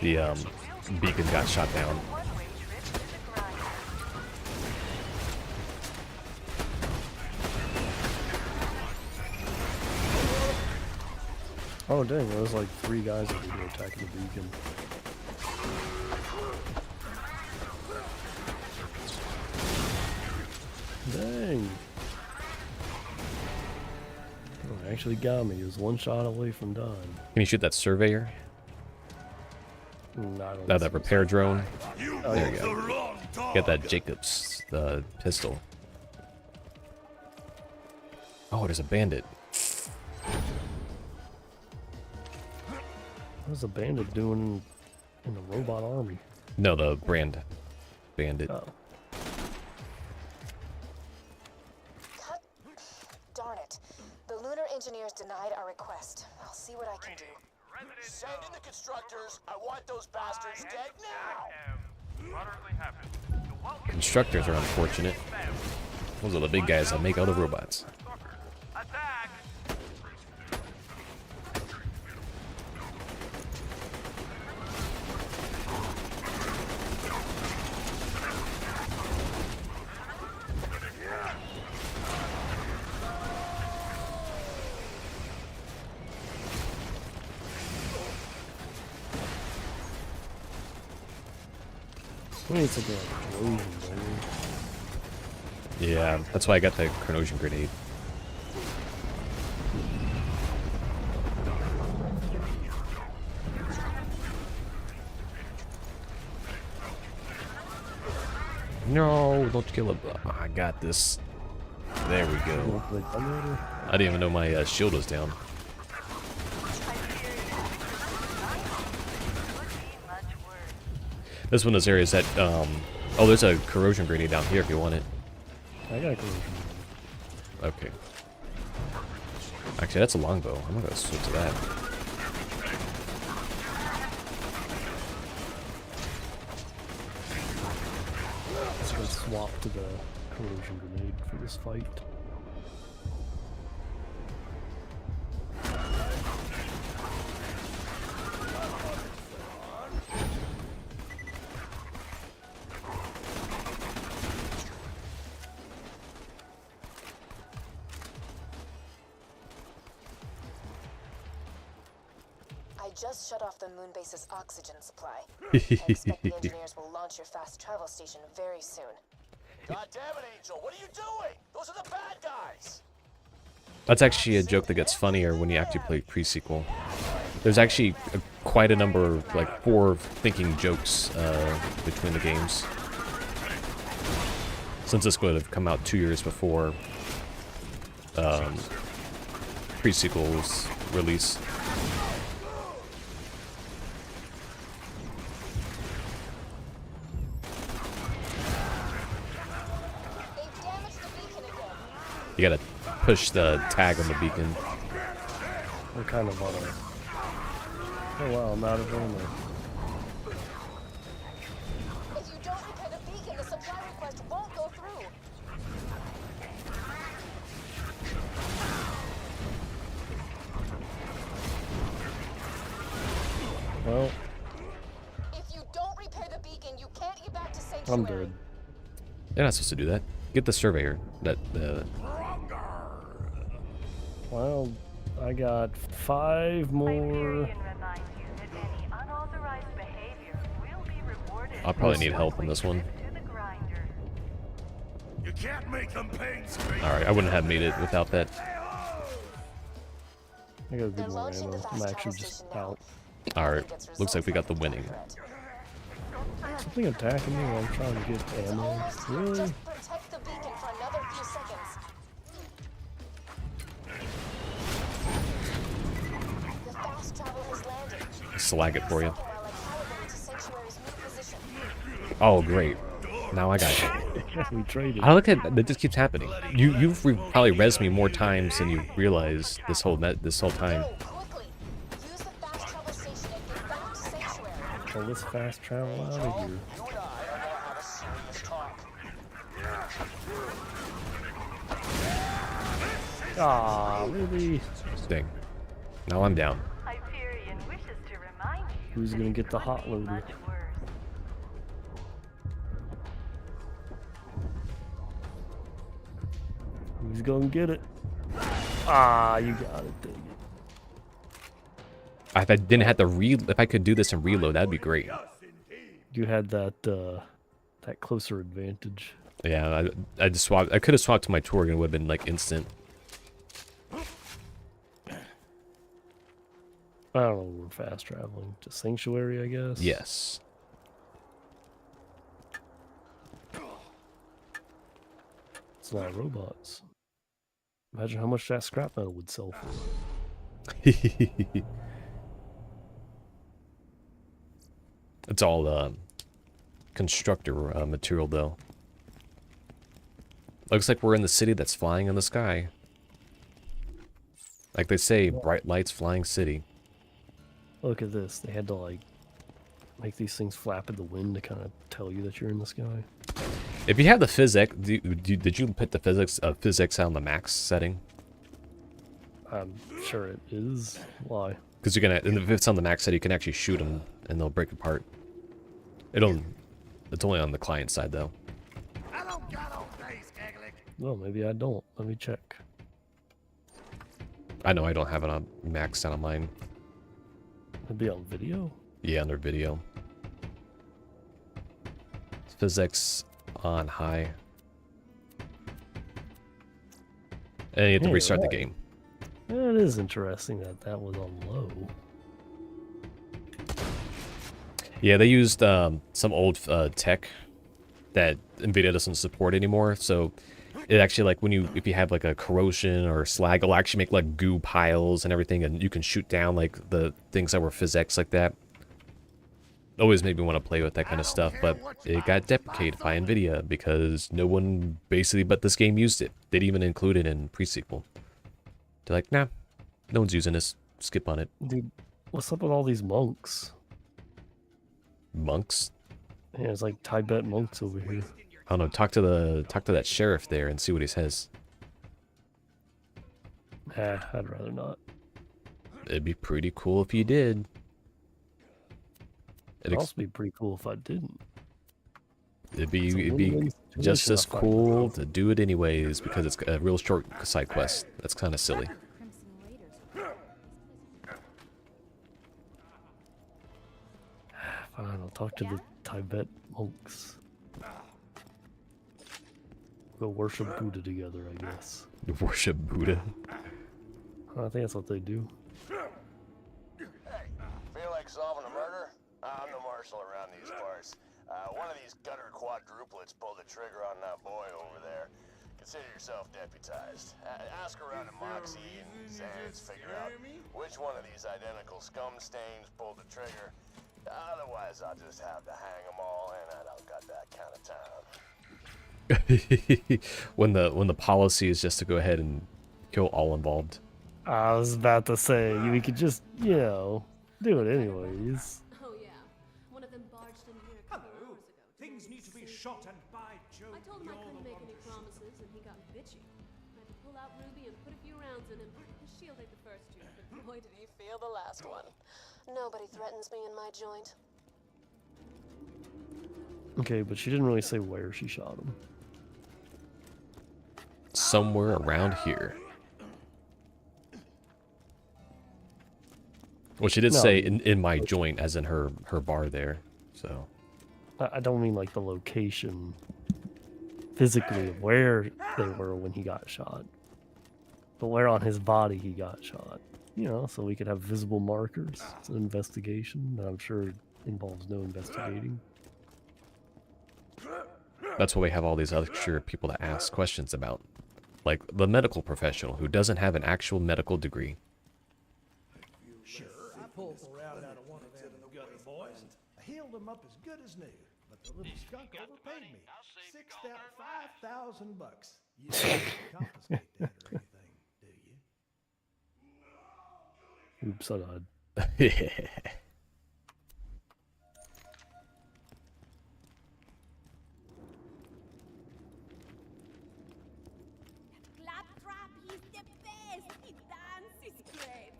beacon got shot down. Oh dang, there was like 3 guys that were attacking the beacon. Dang. Oh, actually got me. He was 1 shot away from done. Can you shoot that surveyor? Not That repair drone? Oh, There you go. Get that Jacobs pistol. Oh, there's a bandit. What's a bandit doing in the robot army? No, the brand bandit. Oh. Darn it. The lunar engineers denied our request. I'll see what I can do. Send in the constructors. I want those bastards dead now. Moderately happy. Constructors are unfortunate. Those are the big guys that make all the robots. Attack! We need something like corrosion, don't we? Yeah, that's why I got the corrosion grenade. No, don't kill him. Oh, I got this. There we go. I didn't even know my shield was down. This is one of those areas that, oh, there's a corrosion grenade down here if you want it. I got a corrosion. Okay. Actually, that's a longbow. I'm gonna go switch to that. Let's go swap to the corrosion grenade for this fight. I just shut off the moon base's oxygen supply. I expect the engineers will launch your fast travel station very soon. God damn it, Angel! What are you doing? Those are the bad guys. That's actually a joke that gets funnier when you actually play pre-sequel. There's actually quite a number of, like, forward-thinking jokes between the games. Since this would have come out 2 years before pre-sequel's release. They've damaged the beacon again. You gotta push the tag on the beacon. We're kind of on a... Oh wow, I'm out of ammo. If you don't repair the beacon, the supply request won't go through. Well, If you don't repair the beacon, you can't get back to Sanctuary. I'm dead. You're not supposed to do that. Get the surveyor. Well, I got 5 more. Hyperion reminds you that any unauthorized behavior I'll probably need help on this one. To the grinder. You can't make them pain scream. Alright, I wouldn't have made it without that. I got a They're good more launching the ammo. I'm fast actually travel just station now. out. Alright, looks like we got the winning. Something attacking me while I'm trying to get ammo. Almost here. Really? Just protect the beacon for another few seconds. The fast travel has landed. Slag it for you. Second while I calibrate to Sanctuary's new position. Oh, great. Now I got you. We traded. I look at that. Just keeps happening. You've probably rezzed me more times than you realize this whole time. Go, quickly. Use the fast travel station and get back to Sanctuary. Well, let's fast travel out of here. You and I are gonna have a serious talk. Ah, really? Dang. Now I'm down. Hyperion wishes to remind you. Who's gonna get the could hot be loader? much worse. Who's gonna get it? Ah, you got it, dang it. If I didn't have to if I could do this and reload, that'd be great. You had that that closer advantage. Yeah, I just swapped. I could have swapped to my Torg and it would have been like instant. I don't know, we're fast traveling to Sanctuary, I guess. Yes. It's a lot of robots. Imagine how much that scrap metal would sell for. It's all constructor material though. Looks like we're in the city that's flying in the sky. Like they say, bright lights, flying city. Look at this. They had to like make these things flap in the wind to kind of tell you that you're in the sky. If you have the physics, did you put the physics on the max setting? I'm sure it is. Why? Because you're gonna, and if it's on the max setting, you can actually shoot them and they'll break apart. It's only on the client side though. Well, maybe I don't. Let me check. I know I don't have it on maxed out on mine. It'd be on video. Yeah, under video. Physics on high. And you have to Hey, restart the right. game. It is interesting that that was on low. Yeah, they used some old tech that NVIDIA doesn't support anymore. So it actually, like, if you have like a corrosion or slag, it'll actually make like goo piles and everything, and you can shoot down like the things that were physics like that. Always made me want to play with that kind of stuff, but it got deprecated by NVIDIA because no one basically but this game used it. They didn't even include it in pre-sequel. They're like, nah, no one's using this. Skip on it. Dude, what's up with all these monks? Monks? Yeah, it's like Tibet monks over here. I don't know. Talk to that sheriff there and see what he says. I'd rather not. It'd be pretty cool if you did. It'd also be pretty cool if I didn't. It'd It's a be win-win just situation, as I find. cool to do it anyways because it's a real short side quest. That's kind of silly. Fine, I'll talk to the Tibet monks. Go worship Buddha together, I guess. Worship Buddha. I think that's what they do. Hey, feel like solving a murder? I'm the marshal around these parts. One of these gutter quadruplets pulled the trigger on that boy over there. Consider yourself deputized. Ask around at Moxie and Sands, figure out which one of these identical scum stains pulled the trigger. Otherwise, I'll just have to hang them all, and I don't got that kind of time. when the policy is just to go ahead and kill all involved. I was about to say, we could just, do it anyways. Oh yeah, one of them barged in here a couple hours ago. Things need to be shot, and by Jove, I told him I you're couldn't the make one any who promises, and he got bitchy. I had to pull out Ruby and put a few rounds in him. His shield ate the first two, but boy did he Feel the last one. Nobody threatens me in my joint. Okay, but she didn't really say where she shot him. Somewhere around here. Well, she did No. say in my joint, as in her bar there. So I don't mean like the location physically of where they were when he got shot, but where on his body he got shot. You know, so we could have visible markers. It's an investigation that I'm sure involves no investigating. That's why we have all these extra people to ask questions about. Like the medical professional who doesn't have an actual medical degree. Sure, I pulled the route out of one of them gutter boys. I healed him up as good as new, but the little skunk overpaid me. $5,000. You don't confiscate that or anything, do you? Oops, I lied. Claptrap, he's the best. He dances great.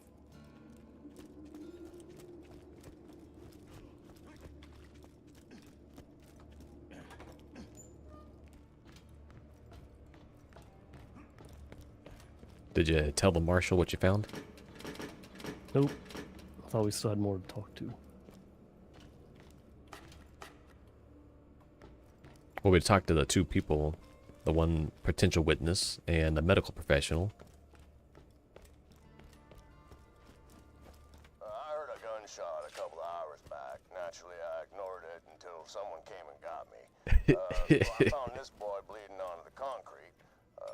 Did you tell the marshal what you found? Nope. I thought we still had more to talk to. Well, we talked to the two people, the one potential witness and the medical professional. I heard a gunshot a couple of hours back. Naturally, I ignored it until someone came and got me. So I found this boy bleeding onto the concrete,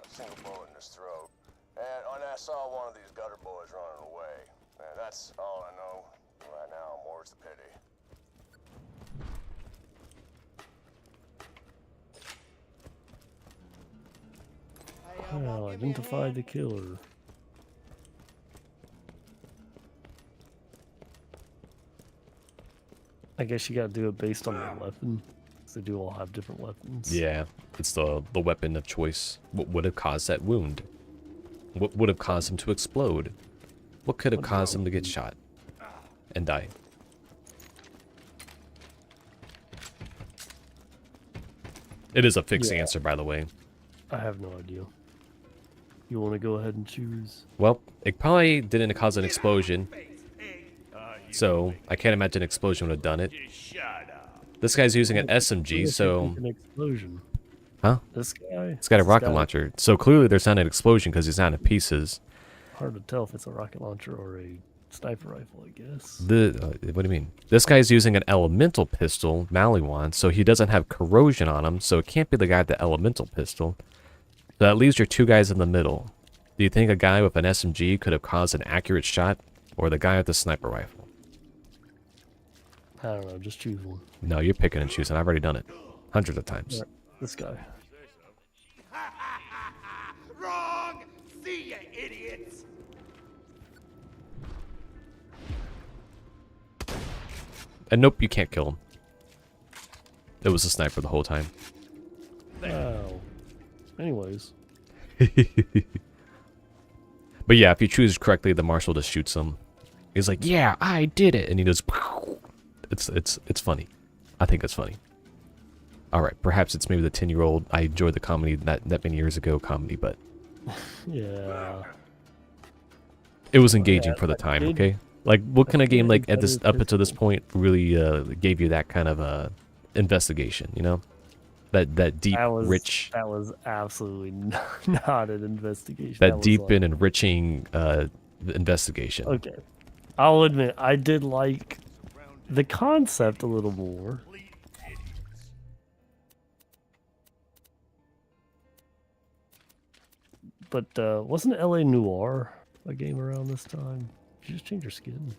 single bullet in his throat, and I saw one of these gutter boys running away. And that's all I know right now. More's the pity. Well, identify the killer. I guess you gotta do it based on the weapon. They do all have different weapons. Yeah, it's the weapon of choice. What would have caused that wound? What would have caused him to explode? What could have caused him to get shot and die? It is a fixed answer, by the way. I have no idea. You want to go ahead and choose? Well, it probably didn't cause an explosion. So, I can't imagine an explosion would have done it. This guy's using an SMG, so... An explosion. Huh? This guy? It's got a rocket launcher. So clearly there's not an explosion because he's not in pieces. Hard to tell if it's a rocket launcher or a sniper rifle, I guess. What do you mean? This guy's using an elemental pistol, Maliwan, so he doesn't have corrosion on him, so it can't be the guy with the elemental pistol. So that leaves your two guys in the middle. Do you think a guy with an SMG could have caused an accurate shot, or the guy with the sniper rifle? I don't know, just choose one. No, you're picking and choosing. I've already done it. Hundreds of times. Right, this guy. Wrong! See ya, idiots! And nope, you can't kill him. It was a sniper the whole time. Wow. Anyways. But yeah, if you choose correctly, the marshal just shoots him. He's like, "Yeah, I did it," and he goes. It's funny. I think it's funny. All right, perhaps it's maybe the 10-year-old. I enjoyed the comedy that many years ago comedy, but Yeah. it was engaging for the time. Okay, like what kind of game like at this up until this point really gave you that kind of investigation? You know, that deep, rich. That was absolutely not an investigation. That deep and enriching investigation. Okay, I'll admit I did like the concept a little more. But wasn't LA Noire a game around this time? Did you just change your skin?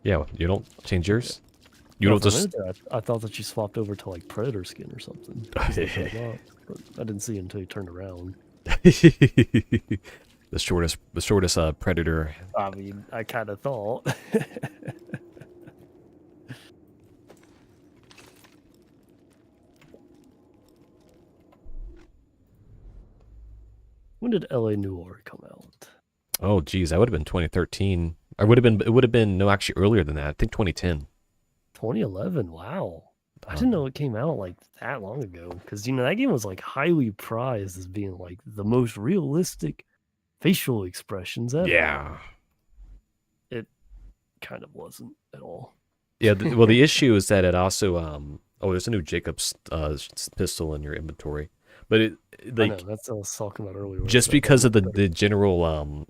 Yeah, you don't change yours. You No, don't for a just. minute there, I thought that you swapped over to like Predator skin or something. 'Cause I showed up, but I didn't see it until you turned around. the shortest predator. I mean, I kind of thought. When did LA Noire come out? Oh, geez, that would have been 2013. Or would have been. It would have been no, actually earlier than that. I think 2010. 2011. Wow. I didn't know it came out like that long ago. Because, you know, that game was like highly prized as being like the most realistic facial expressions ever. Yeah. It kind of wasn't at all. Yeah, well, the issue is that it also oh, there's a new Jacobs pistol in your inventory, but it I know, like that's what I was talking about earlier. just because of the general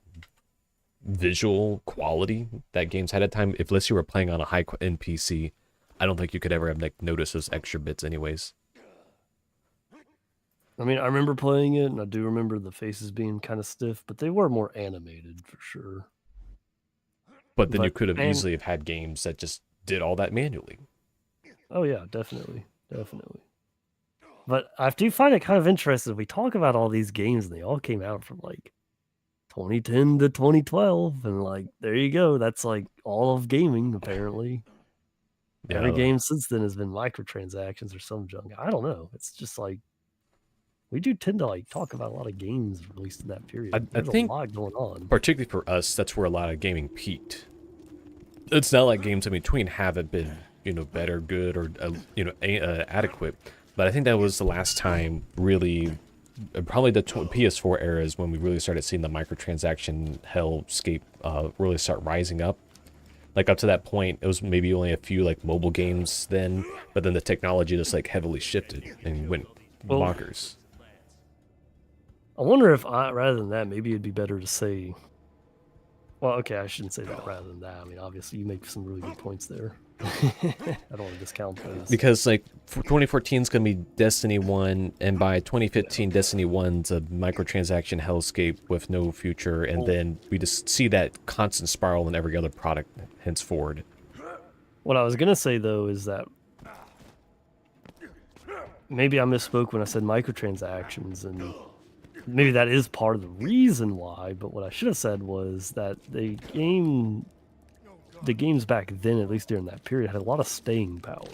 visual quality that games had at the time, if unless you were playing on a high end PC, I don't think you could ever have like noticed those extra bits anyways. I mean, I remember playing it, and I do remember the faces being kind of stiff, but they were more animated for sure. But then you But could have and easily have had games that just did all that manually. oh yeah, definitely. But I do find it kind of interesting. We talk about all these games, and they all came out from like 2010 to 2012, and like there you go. That's like all of gaming apparently. Every Yeah, game since then has been microtransactions or some junk. I don't know. It's just like we do tend to like talk about a lot of games released in that period. I There's think a lot going on. particularly for us, that's where a lot of gaming peaked. It's not like games in between haven't been, better, good, or adequate. But I think that was the last time, really, probably the PS4 era is when we really started seeing the microtransaction hellscape really start rising up. Like up to that point, it was maybe only a few like mobile games then, but then the technology just like heavily shifted and went bonkers. I wonder if rather than that, maybe it'd be better to say. Well, okay, I shouldn't say that rather than that. I mean, obviously, you make some really good points there. I don't want to discount those. Because, like, 2014 is going to be Destiny 1, and by 2015, Destiny 1's a microtransaction hellscape with no future, and then we just see that constant spiral in every other product henceforward. What I was going to say, though, is that maybe I misspoke when I said microtransactions, and maybe that is part of the reason why, but what I should have said was that the games back then, at least during that period, had a lot of staying power.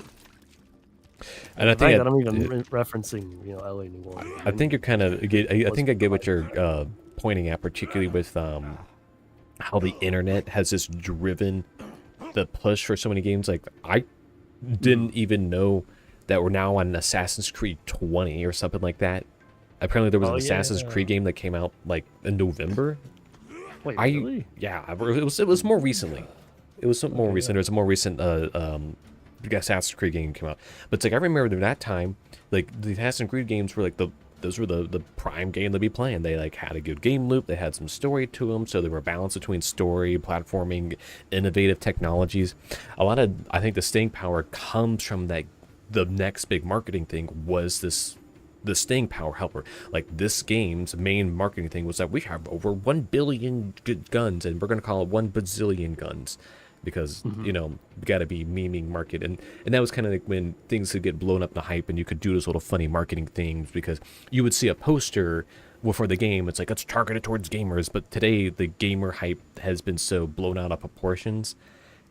And I think I'm even referencing, LA, New Orleans. I think you're kind of, I think I get what you're pointing at, particularly with how the internet has just driven the push for so many games. Like, I didn't even know that we're now on Assassin's Creed 20 or something like that. Apparently there was an Assassin's Creed game that came out like in November. Wait, really? Yeah, it was more recently. It was more recent. There was a more recent Assassin's Creed game came out. But it's like I remember during that time, like the Assassin's Creed games were like those were the prime game to be playing. They like had a good game loop. They had some story to them, so they were balanced between story, platforming, innovative technologies. I think the staying power comes from that. The next big marketing thing was the staying power helper. Like this game's main marketing thing was that we have over 1 billion guns and we're going to call it 1 bazillion guns because, we got to be memeing market. And that was kind of like when things would get blown up in the hype and you could do those little funny marketing things because you would see a poster before the game. It's like, it's targeted towards gamers. But today the gamer hype has been so blown out of proportions.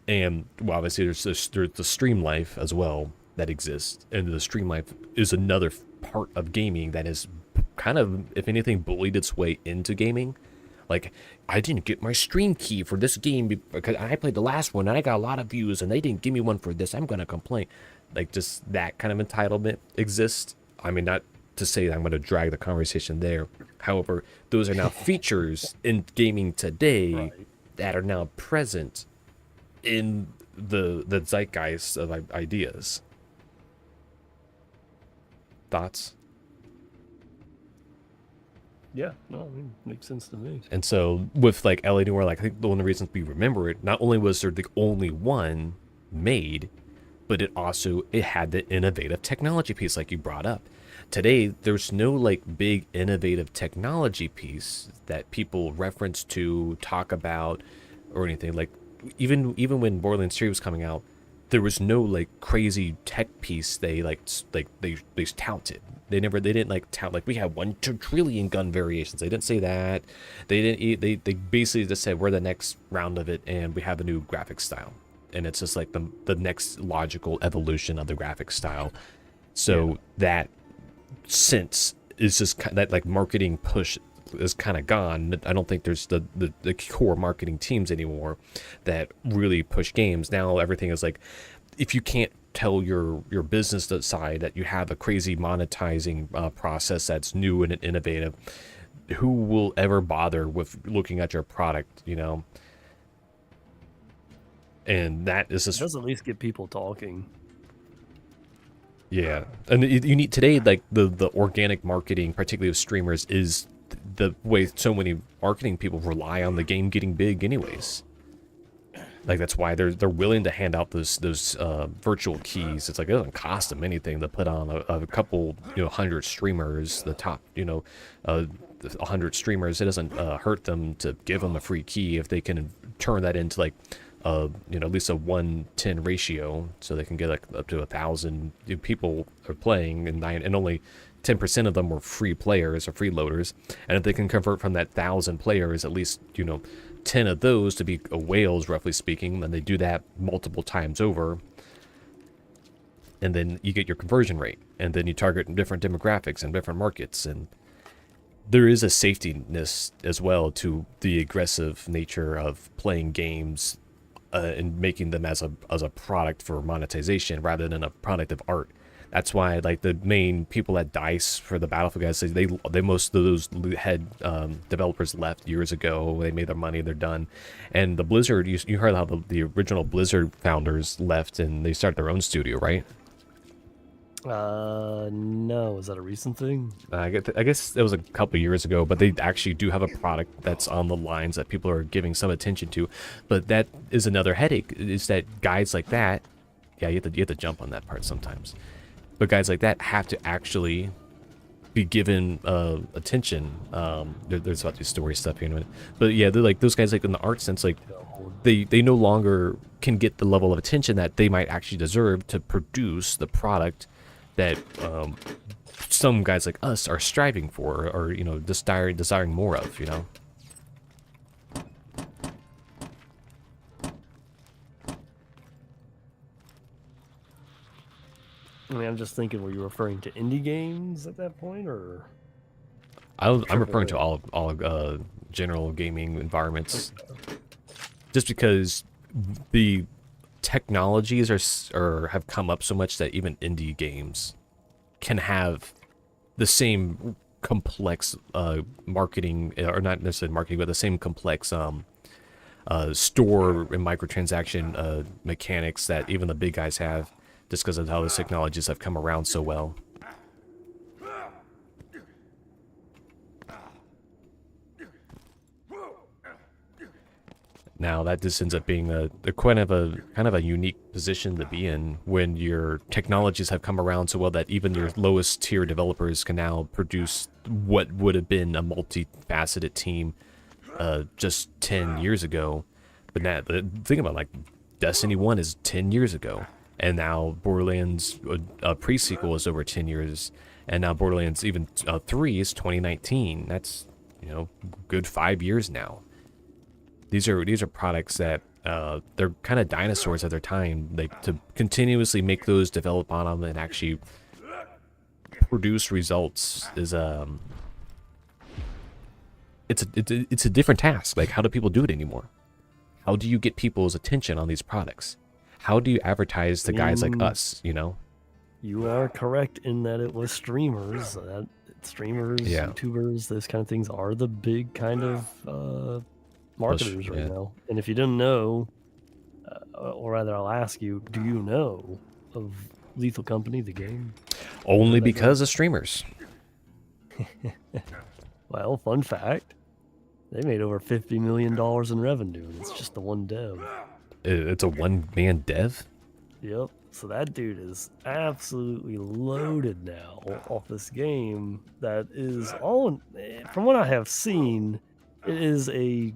And well, obviously there's the stream life as well that exists. And the stream life is another part of gaming that is kind of, if anything, bullied its way into gaming. Like, I didn't get my stream key for this game because I played the last one and I got a lot of views and they didn't give me one for this. I'm going to complain. Like, just that kind of entitlement exists. I mean, not to say that I'm going to drag the conversation there. However, those are now features in gaming today that are now present in the zeitgeist of ideas. Thoughts? Yeah, no, I mean, makes sense to me. And so with like LA Noire, like I think one of the reasons we remember it, not only was there the only one made, but it had the innovative technology piece like you brought up. Today, there's no like big innovative technology piece that people reference to, talk about, or anything. Like even when Borderlands 3 was coming out, there was no like crazy tech piece they touted. They didn't like tout like we have 1 trillion gun variations. They didn't say that. They basically just said we're the next round of it and we have a new graphic style. And it's just like the next logical evolution of the graphic style. So that sense is just that like marketing push is kind of gone. I don't think there's the core marketing teams anymore that really push games. Now everything is like, if you can't tell your business side that you have a crazy monetizing process that's new and innovative, who will ever bother with looking at your product, And that is It just, does at least get people talking. yeah. And you need today, like the organic marketing, particularly of streamers, is the way so many marketing people rely on the game getting big anyways. Like that's why they're willing to hand out those virtual keys. It's like it doesn't cost them anything to put on a couple 100 streamers, the top 100 streamers. It doesn't hurt them to give them a free key if they can turn that into like at least a 1:10 ratio, so they can get like up to 1,000 people are playing, and only 10% of them were free players or freeloaders. And if they can convert from that 1,000 players at least 10 of those to be whales, roughly speaking, then they do that multiple times over, and then you get your conversion rate, and then you target different demographics and different markets. And there is a safetyness as well to the aggressive nature of playing games and making them as a product for monetization rather than a product of art. That's why, like, the main people at DICE for the Battlefield guys, they most of those head developers left years ago. They made their money, they're done. And the Blizzard, you heard how the original Blizzard founders left and they started their own studio, right? No, is that a recent thing? I guess it was a couple years ago, but they actually do have a product that's on the lines that people are giving some attention to. But that is another headache, is that guys like that, yeah, you have to jump on that part sometimes. But guys like that have to actually be given attention. There's about to be story stuff here in a minute. But yeah, they're like those guys, like in the art sense, like they no longer can get the level of attention that they might actually deserve to produce the product that some guys like us are striving for, or desiring more of. I mean, I'm just thinking, were you referring to indie games at that point, or? I'm referring to all general gaming environments, just because the technologies have come up so much that even indie games can have the same complex marketing, or not necessarily marketing, but the same complex store and microtransaction mechanics that even the big guys have, just because of how those technologies have come around so well. Now that just ends up being a kind of a unique position to be in, when your technologies have come around so well that even your lowest tier developers can now produce what would have been a multifaceted team just 10 years ago. But now, think about, like, Destiny 1 is 10 years ago, and now Borderlands pre-sequel is over 10 years, and now Borderlands even 3 is 2019. That's good 5 years now. These are products that they're kind of dinosaurs of their time. Like, to continuously make those, develop on them, and actually produce results is it's a different task. Like, how do people do it anymore? How do you get people's attention on these products? How do you advertise to guys like us? You are correct in that it was streamers. Streamers, yeah. YouTubers, those kind of things are the big kind of marketers right yeah. now. And if you didn't know, or rather I'll ask you, do you know of Lethal Company, the game? Only because of streamers. Well, fun fact, they made over $50 million in revenue, and it's just the one dev. It's a one-man dev? Yep. So that dude is absolutely loaded now off this game that is all, from what I have seen, it is a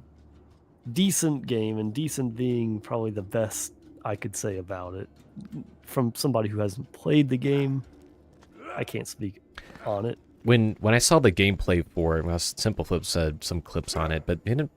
decent game, and decent being probably the best I could say about it. From somebody who hasn't played the game, I can't speak on it. When I saw the gameplay for it, Simple Flip said some clips on it, but I didn't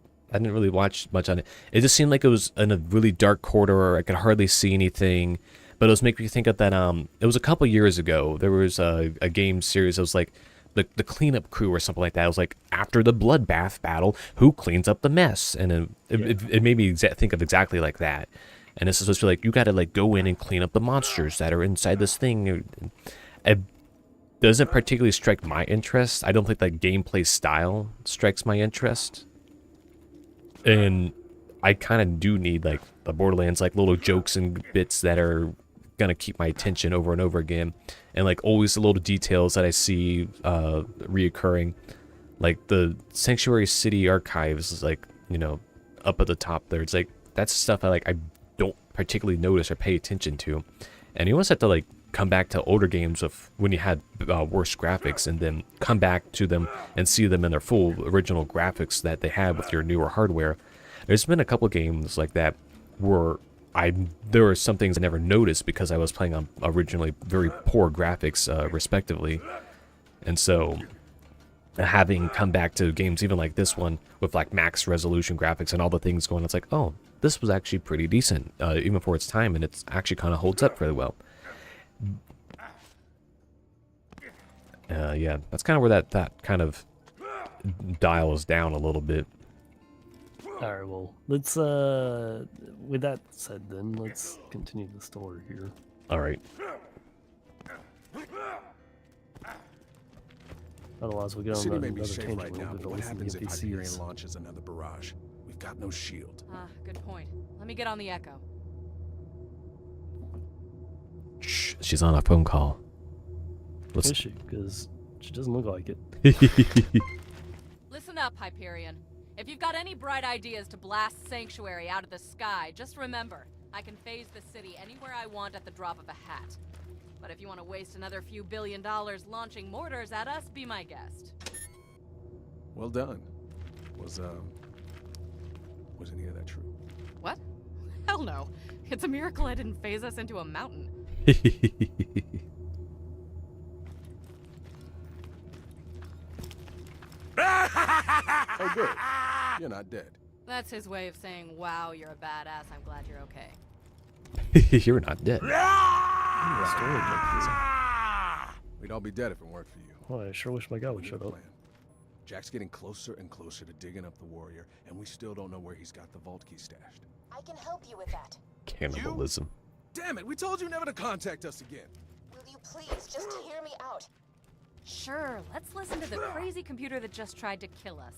really watch much on it. It just seemed like it was in a really dark corridor. I could hardly see anything, but it was making me think of that. It was a couple years ago. There was a game series. It was like the cleanup crew or something like that. It was like, after the bloodbath battle, who cleans up the mess? And it made me think of exactly like that. And this is supposed to be like, you got to like go in and clean up the monsters that are inside this thing. It doesn't particularly strike my interest. I don't think that gameplay style strikes my interest. And I kind of do need like the Borderlands, like little jokes and bits that are gonna keep my attention over and over again, and like always the little details that I see reoccurring, like the Sanctuary City archives is like, you know, up at the top there. It's like that's stuff I don't particularly notice or pay attention to, and you almost have to like come back to older games of when you had worse graphics, and then come back to them and see them in their full original graphics that they had with your newer hardware. There's been a couple games like that where there were some things I never noticed because I was playing on originally very poor graphics, respectively. And so having come back to games even like this one with like max resolution graphics and all the things going on, it's like, oh, this was actually pretty decent, even for its time, and it's actually kind of holds up fairly well. Yeah, that's kind of where that kind of dials down a little bit. Alright, well, let's, with that said then, let's continue the story here. Alright. Otherwise we'll get The on city may another be safe tangent. right We'll now, get but to what listen to happens if NPCs. Hyperion launches another barrage? We've got no shield. Ah, good point. Let me get on the Echo. Shh, she's on a phone call. Is she? Because she doesn't look like it. Listen up, Hyperion. If you've got any bright ideas to blast Sanctuary out of the sky, just remember, I can phase the city anywhere I want at the drop of a hat. But if you want to waste another few $1 billion launching mortars at us, be my guest. Well done. Was any of that true? What? Hell no. It's a miracle I didn't phase us into a mountain. Oh, good. You're not dead. That's his way of saying, wow, you're a badass, I'm glad you're okay. You're not dead. We'd all be dead if it weren't for you. Well, I sure wish my guy would shut up. Plan. Jack's getting closer and closer to digging up the warrior, and we still don't know where he's got the vault key stashed. I can help you with that. Cannibalism. Damn it, we told you never to contact us again. Will you please just hear me out? Sure, let's listen to the crazy computer that just tried to kill us.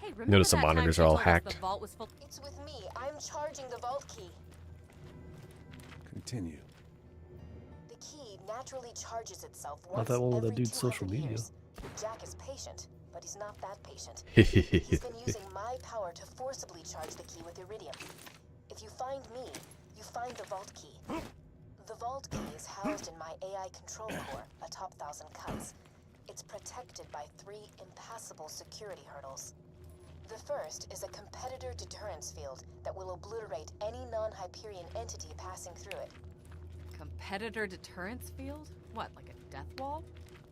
Hey, remember Notice the that time monitors she are all told us hacked. The vault was full? It's with me. I'm charging the vault key. Continue. The key naturally charges itself Not once that one with every that dude's social 200 media. years. Jack is patient, but he's not that patient. He's been using my power to forcibly charge the key with iridium. If you find me, you find the vault key. The vault key is housed in my AI control core atop Thousand Cuts. It's protected by 3 impassable security hurdles. The first is a competitor deterrence field that will obliterate any non-Hyperion entity passing through it. Competitor deterrence field? What, like a death wall?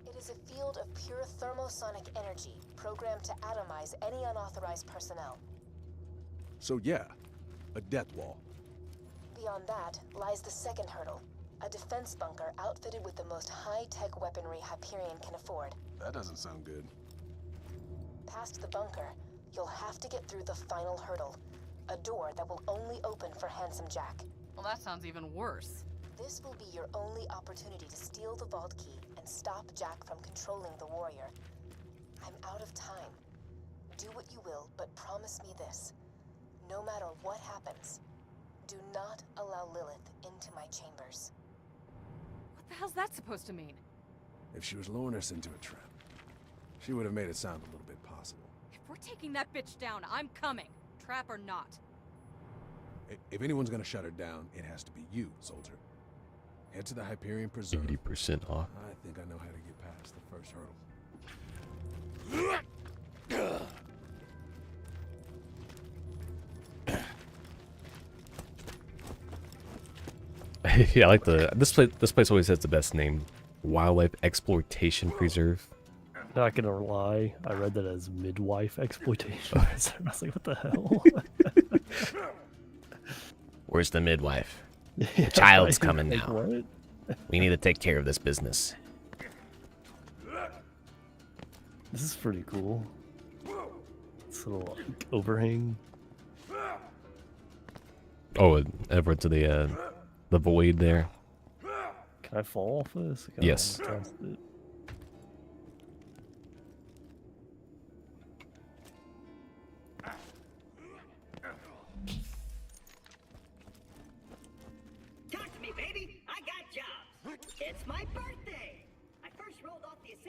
It is a field of pure thermosonic energy programmed to atomize any unauthorized personnel. So yeah, a death wall. Beyond that lies the second hurdle, a defense bunker outfitted with the most high-tech weaponry Hyperion can afford. That doesn't sound good. Past the bunker, you'll have to get through the final hurdle, a door that will only open for Handsome Jack. Well, that sounds even worse. This will be your only opportunity to steal the vault key and stop Jack from controlling the warrior. I'm out of time. Do what you will, but promise me this. No matter what happens, do not allow Lilith into my chambers. What the hell's that supposed to mean? If she was luring us into a trap, she would have made it sound a little bit possible. If we're taking that bitch down, I'm coming. Trap or not. If anyone's gonna shut her down, it has to be you, soldier. Head to the Hyperion Preserve. 80% off. I think I know how to get past the first hurdle. Yeah, I like this place always has the best name. Wildlife Exploitation Preserve. Not gonna lie, I read that as midwife exploitation. I was like, what the hell? Where's the midwife? Yeah, The child's like, coming like, now. what? We need to take care of this business. This is pretty cool. This little like, overhang. Oh, over to the void there. Can I fall off this? I kinda Yes. wanna test it.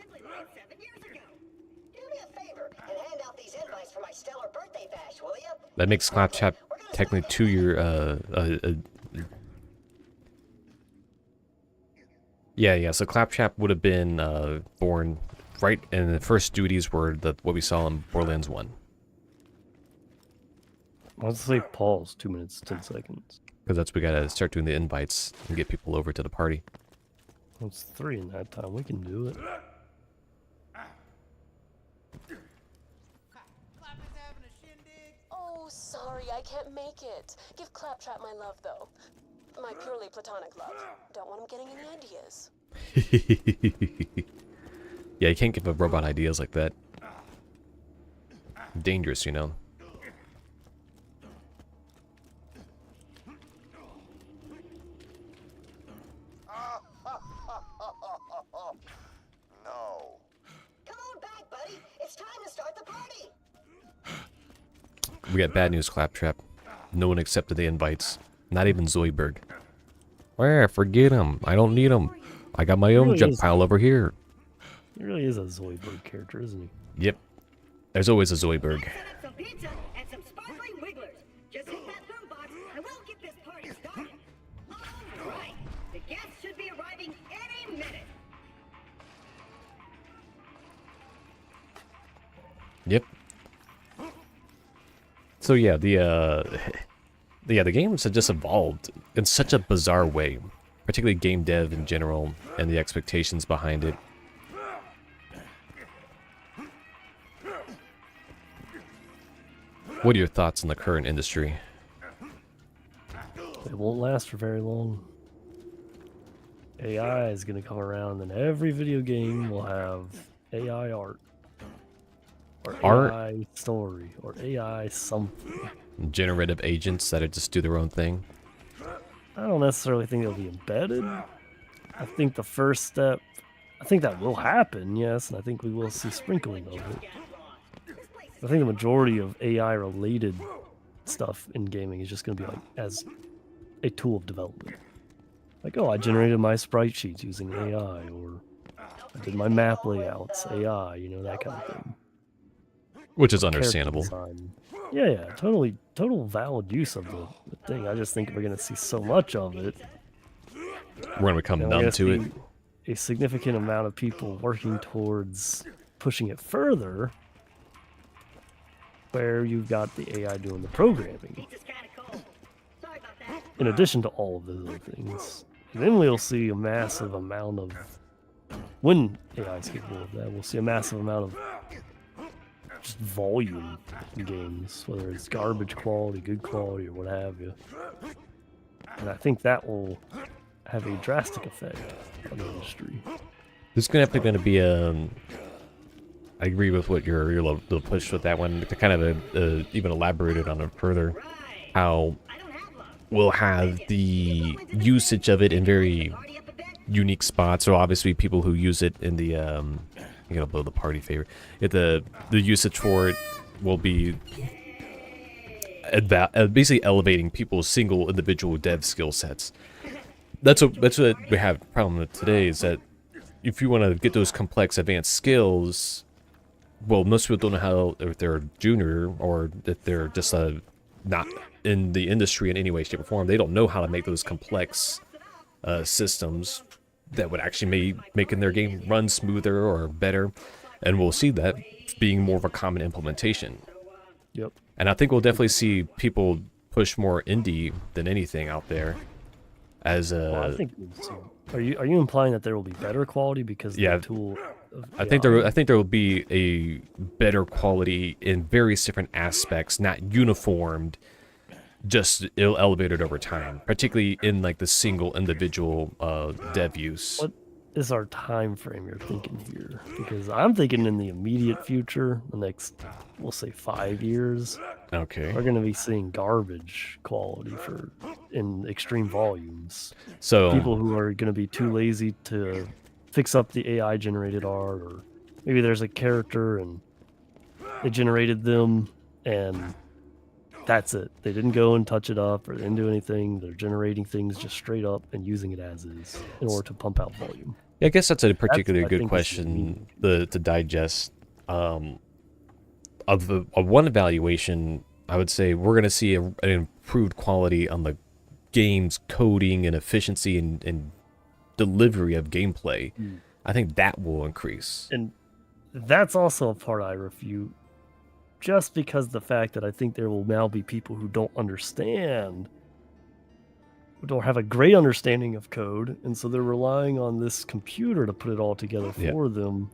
Assembly line 7 years ago. Do me a favor and hand out these invites for my stellar birthday bash, will you? That makes Claptrap technically 2 year. Yeah. So Claptrap would have been born right, and the first duties were what we saw in Borderlands 1. Let's say pause 2 minutes 10 seconds. Because that's we gotta start doing the invites and get people over to the party. It's 3 in that time. We can do it. Oh, sorry, I can't make it. Give Claptrap my love, though. My purely platonic love. Don't want him getting any ideas. Yeah, you can't give a robot ideas like that. Dangerous, you know. No. Come on back, buddy. It's time to start the party. We got bad news, Claptrap. No one accepted the invites. Not even Zoidberg. Well, forget him. I don't need him. I got my own junk pile over here. He really is a Zoidberg character, isn't he? Yep. There's always a Zoidberg. Some pizza and some sparkling wigglers. Just hit that boombox and we'll get this party started. All right. The guests should be arriving any minute. Yep. So yeah, the games have just evolved in such a bizarre way, particularly game dev in general and the expectations behind it. What are your thoughts on the current industry? It won't last for very long. AI is going to come around, and every video game will have AI art. Or AI story, or AI something. Generative agents that just do their own thing. I don't necessarily think it'll be embedded. I think the first step, I think that will happen, yes, and I think we will see sprinkling of it. I think the majority of AI-related stuff in gaming is just going to be like as a tool of development. Like, oh, I generated my sprite sheets using AI, or I did my map layouts, AI, you know, that kind of thing. Which is understandable. Yeah, total valid use of the thing. I just think we're going to see so much of it. We're going to become numb to it. A significant amount of people working towards pushing it further, where you've got the AI doing the programming. In addition to all of those other things. And then we'll see a massive amount of, when AI is capable of that, we'll see a massive amount of just volume in games, whether it's garbage quality, good quality, or what have you. And I think that will have a drastic effect on the industry. There's going to be a... I agree with what your push with that one. To kind of even elaborated on it further, how we'll have the usage of it in very unique spots. So obviously people who use it in the... I'm gonna blow the party favor. The usage for it will be basically elevating people's single individual dev skill sets. That's what we have a problem with today, is that if you want to get those complex advanced skills, well, most people don't know how, if they're junior or if they're just not in the industry in any way, shape, or form, they don't know how to make those complex systems that would actually making their game run smoother or better, and we'll see that being more of a common implementation. Yep. And I think we'll definitely see people push more indie than anything out there. As well, I think so. Are you implying that there will be better quality because of the tool? I think there will be a better quality in various different aspects, not uniformed, just elevated over time, particularly in like the single individual dev use. What is our time frame you're thinking here? Because I'm thinking in the immediate future, the next, we'll say 5 years. Okay. We're going to be seeing garbage quality in extreme volumes. So people who are going to be too lazy to fix up the AI generated art, or maybe there's a character and they generated them and that's it. They didn't go and touch it up or they didn't do anything. They're generating things just straight up and using it as is in order to pump out volume. Yeah, I guess that's a particularly I good think, is question to digest. Of one evaluation, I would say we're going to see an improved quality on the game's coding and efficiency and delivery of gameplay. I think that will increase. And that's also a part I refute, just because the fact that I think there will now be people who don't understand, who don't have a great understanding of code, and so they're relying on this computer to put it all together for them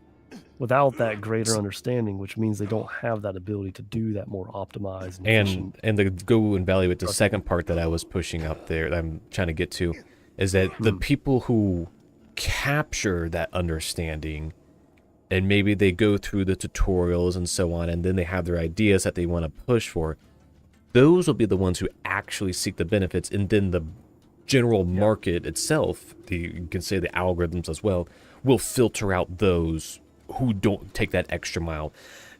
without that greater understanding, which means they don't have that ability to do that more optimized and efficient. And to go and evaluate the second part that I was pushing up there, that I'm trying to get to, is that the people who capture that understanding, and maybe they go through the tutorials and so on, and then they have their ideas that they want to push for, those will be the ones who actually seek the benefits, and then the general market itself, you can say the algorithms as well, will filter out those who don't take that extra mile.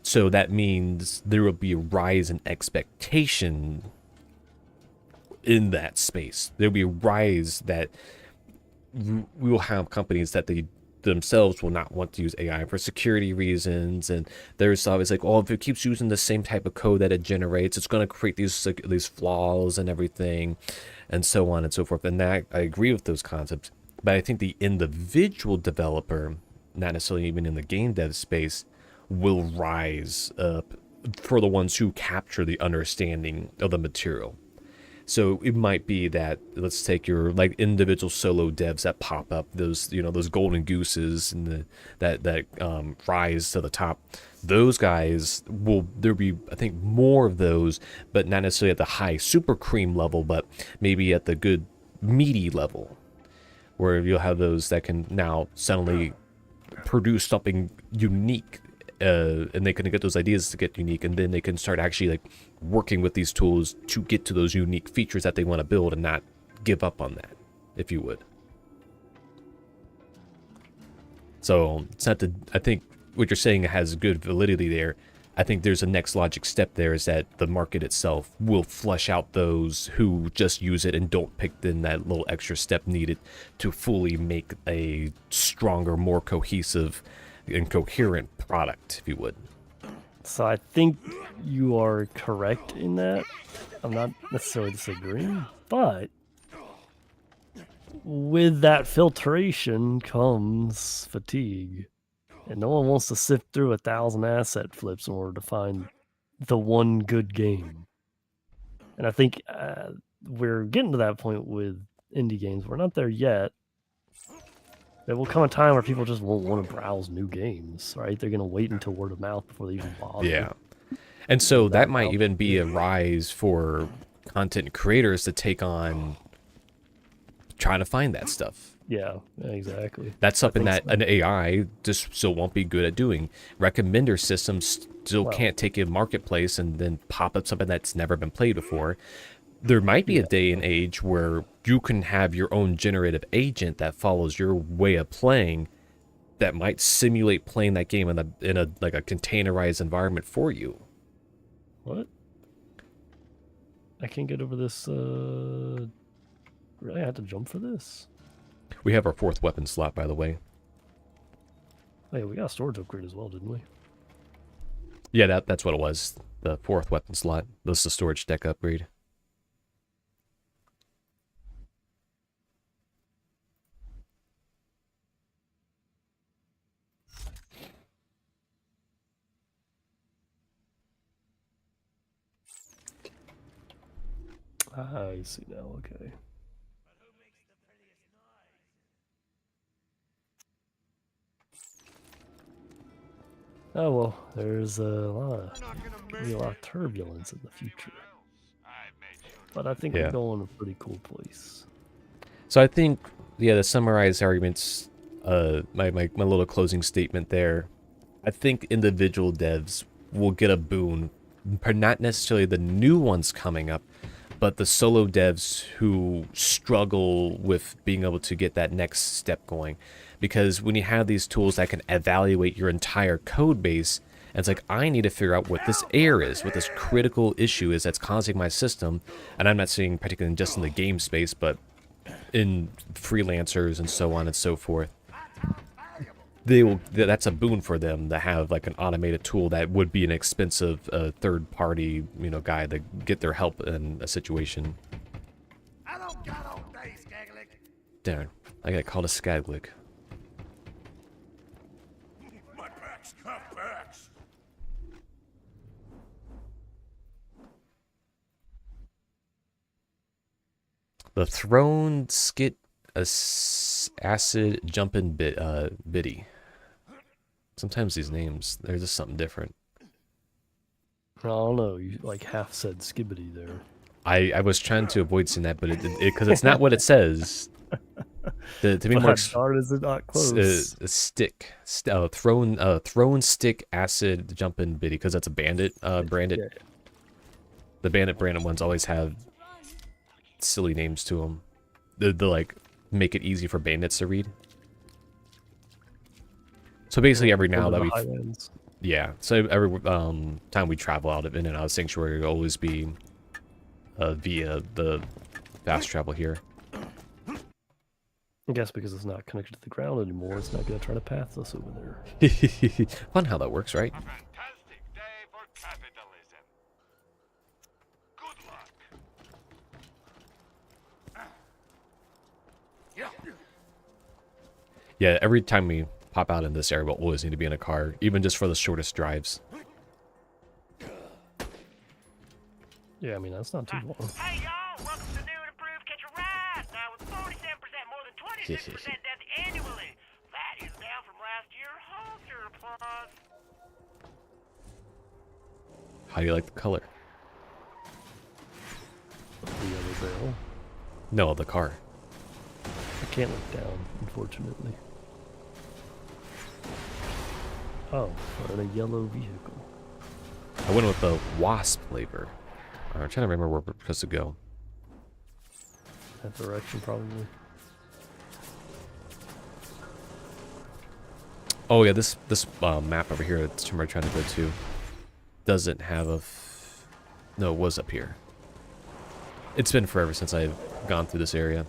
So that means there will be a rise in expectation in that space. There'll be a rise that we will have companies that they themselves will not want to use AI for security reasons, and there's always like, oh, if it keeps using the same type of code that it generates, it's going to create these flaws and everything, and so on and so forth. And that, I agree with those concepts, but I think the individual developer, not necessarily even in the game dev space, will rise up for the ones who capture the understanding of the material. So it might be that, let's take your like individual solo devs that pop up, those, you know, those golden gooses and that rise to the top. Those guys there'll be, I think, more of those, but not necessarily at the high super cream level, but maybe at the good meaty level, where you'll have those that can now suddenly produce something unique, and they can get those ideas to get unique, and then they can start actually like working with these tools to get to those unique features that they want to build, and not give up on that, if you would. So it's not I think what you're saying has good validity there. I think there's a next logic step there, is that the market itself will flush out those who just use it and don't pick in that little extra step needed to fully make a stronger, more cohesive and coherent product, if you would. So I think you are correct in that. I'm not necessarily disagreeing, but with that filtration comes fatigue. And no one wants to sift through 1,000 asset flips in order to find the one good game. And I think we're getting to that point with indie games. We're not there yet. There will come a time where people just won't want to browse new games, right? They're going to wait until word of mouth before they even bother. Yeah. And so that might even be a rise for content creators to take on trying to find that stuff. Yeah, exactly. That's something that an AI just still won't be good at doing. Recommender systems still can't take a marketplace and then pop up something that's never been played before. There might be a day and age where you can have your own generative agent that follows your way of playing, that might simulate playing that game in a like a containerized environment for you. What? I can't get over this. Really, I had to jump for this. We have our 4th weapon slot, by the way. Hey, we got a storage upgrade as well, didn't we? Yeah, that's what it was. The 4th weapon slot. This is the storage deck upgrade. I see now, okay. Oh well, there's a lot of turbulence in the future. But I think we're going to a pretty cool place. So I think, yeah, to summarize arguments, my little closing statement there, I think individual devs will get a boon, not necessarily the new ones coming up, but the solo devs who struggle with being able to get that next step going. Because when you have these tools that can evaluate your entire code base, and it's like, I need to figure out what this error is, what this critical issue is that's causing my system. And I'm not saying particularly just in the game space, but in freelancers and so on and so forth. that's a boon for them to have like an automated tool that would be an expensive third party, you know, guy to get their help in a situation. I don't got all day, Skaglik. Darn, I got called a Skaglik. My back's got backs. The Throne Skit Acid Jumpin' Biddy. Sometimes these names, they're just something different. I don't know. You like half said skibbity there. I was trying to avoid saying that, but because it's not what it says. To be more hard is it not close? Throne Stick Acid Jumpin' Biddy, because that's a bandit branded. Yeah. The bandit branded ones always have silly names to them. They like make it easy for bandits to read. So basically, every now that so every time we travel out of in and out of Sanctuary, will always be via the fast travel here. I guess because it's not connected to the ground anymore, it's not going to try to pass us over there. Fun how that works, right? A fantastic day for capitalism. Good luck. Yeah, every time we pop out in this area, we'll always need to be in a car, even just for the shortest drives. Yeah, I mean, that's not too long. Hey y'all, welcome to new and improved Catch a Ride. Now with 47% more than 26% death annually. That is down from last year. Hold your applause. How do you like the color? The other barrel. No, the car. I can't look down, unfortunately. Oh, we're in a yellow vehicle. I went with the wasp flavor. I'm trying to remember where we're supposed to go. That direction, probably. Oh yeah, this map over here that's we're trying to go to doesn't have a. No, it was up here. It's been forever since I've gone through this area.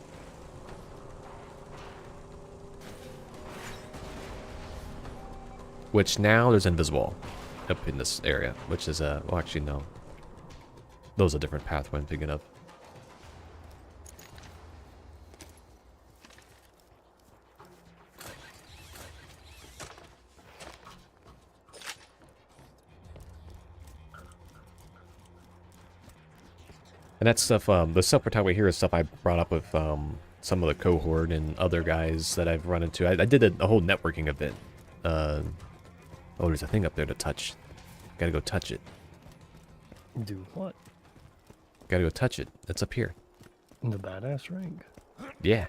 Which now there's invisible up in this area, which is well, actually no. Those are a different pathway I'm thinking of. And that stuff, the stuff we're talking about here is stuff I brought up with some of the cohort and other guys that I've run into. I did a whole networking event. Oh, there's a thing up there to touch. Gotta go touch it. Do what? Gotta go touch it. It's up here. In the badass rank? Yeah.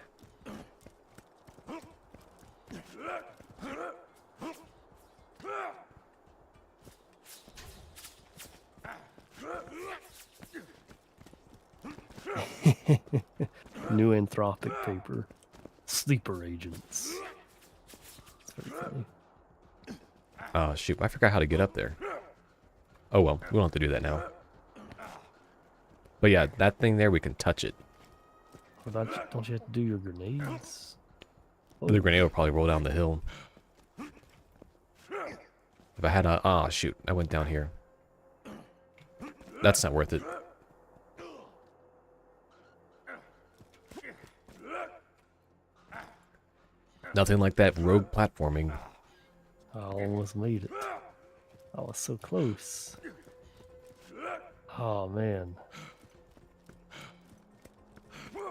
New anthropic paper. Sleeper agents. It's very funny. Oh, shoot. I forgot how to get up there. Oh, well. We don't have to do that now. But yeah, that thing there, we can touch it. Don't you have to do your grenades? The grenade will probably roll down the hill. If I had a... Oh, shoot. I went down here. That's not worth it. Nothing like that rogue platforming. I almost made it. I was so close. Oh, man.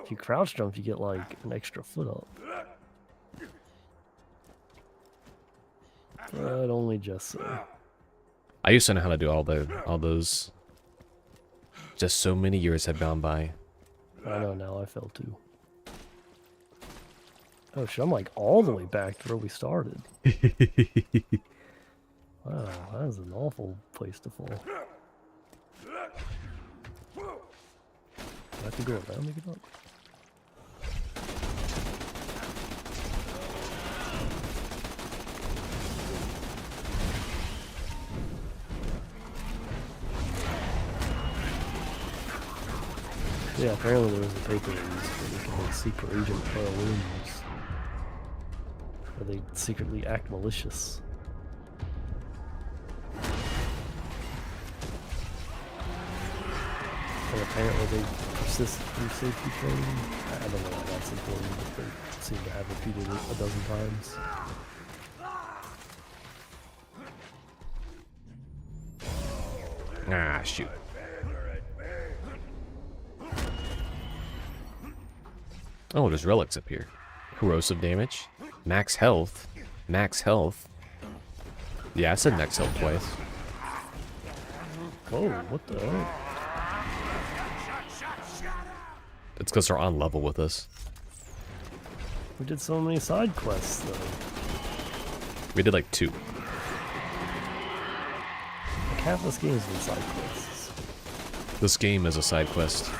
If you crouch jump, you get like an extra foot up. But only just so. I used to know how to do all those. Just so many years have gone by. I know, now I fell too. Oh shit, I'm like all the way back to where we started. Wow, that is an awful place to fall. I have to go around to get up. Yeah, apparently there was a paper release where you can make secret agent wounds. Or they secretly act malicious. And apparently they persist through safety training. I don't know why that's important, but they seem to have repeated it a dozen times. Ah, shoot. Oh, there's relics up here. Corrosive damage. Max health. Max health. Yeah, I said max health twice. Whoa, what the heck? It's because they're on level with us. We did so many side quests, though. We did like 2. Like half this game has been side quests. This game is a side quest.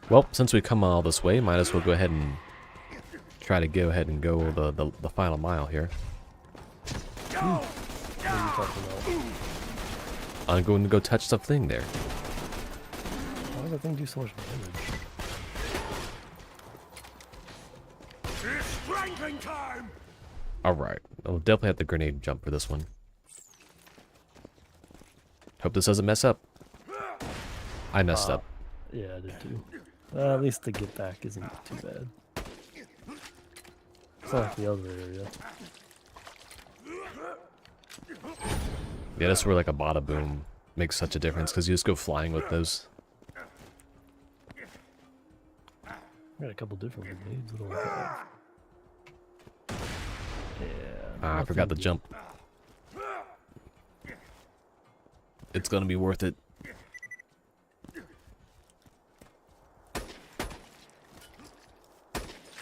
Well, since we come all this way, might as well go ahead and try to go the final mile here. What are you talking about? I'm going to go touch the thing there. Why does that thing do so much damage? It's strangling time! Alright, I'll definitely have the grenade jump for this one. Hope this doesn't mess up. I messed up. Yeah, I did too. At least the get back isn't too bad. It's not like the other area. Yeah, that's where like a bada boom makes such a difference, because you just go flying with those. Got a couple different grenades that I have. Yeah. I forgot the jump. It's gonna be worth it.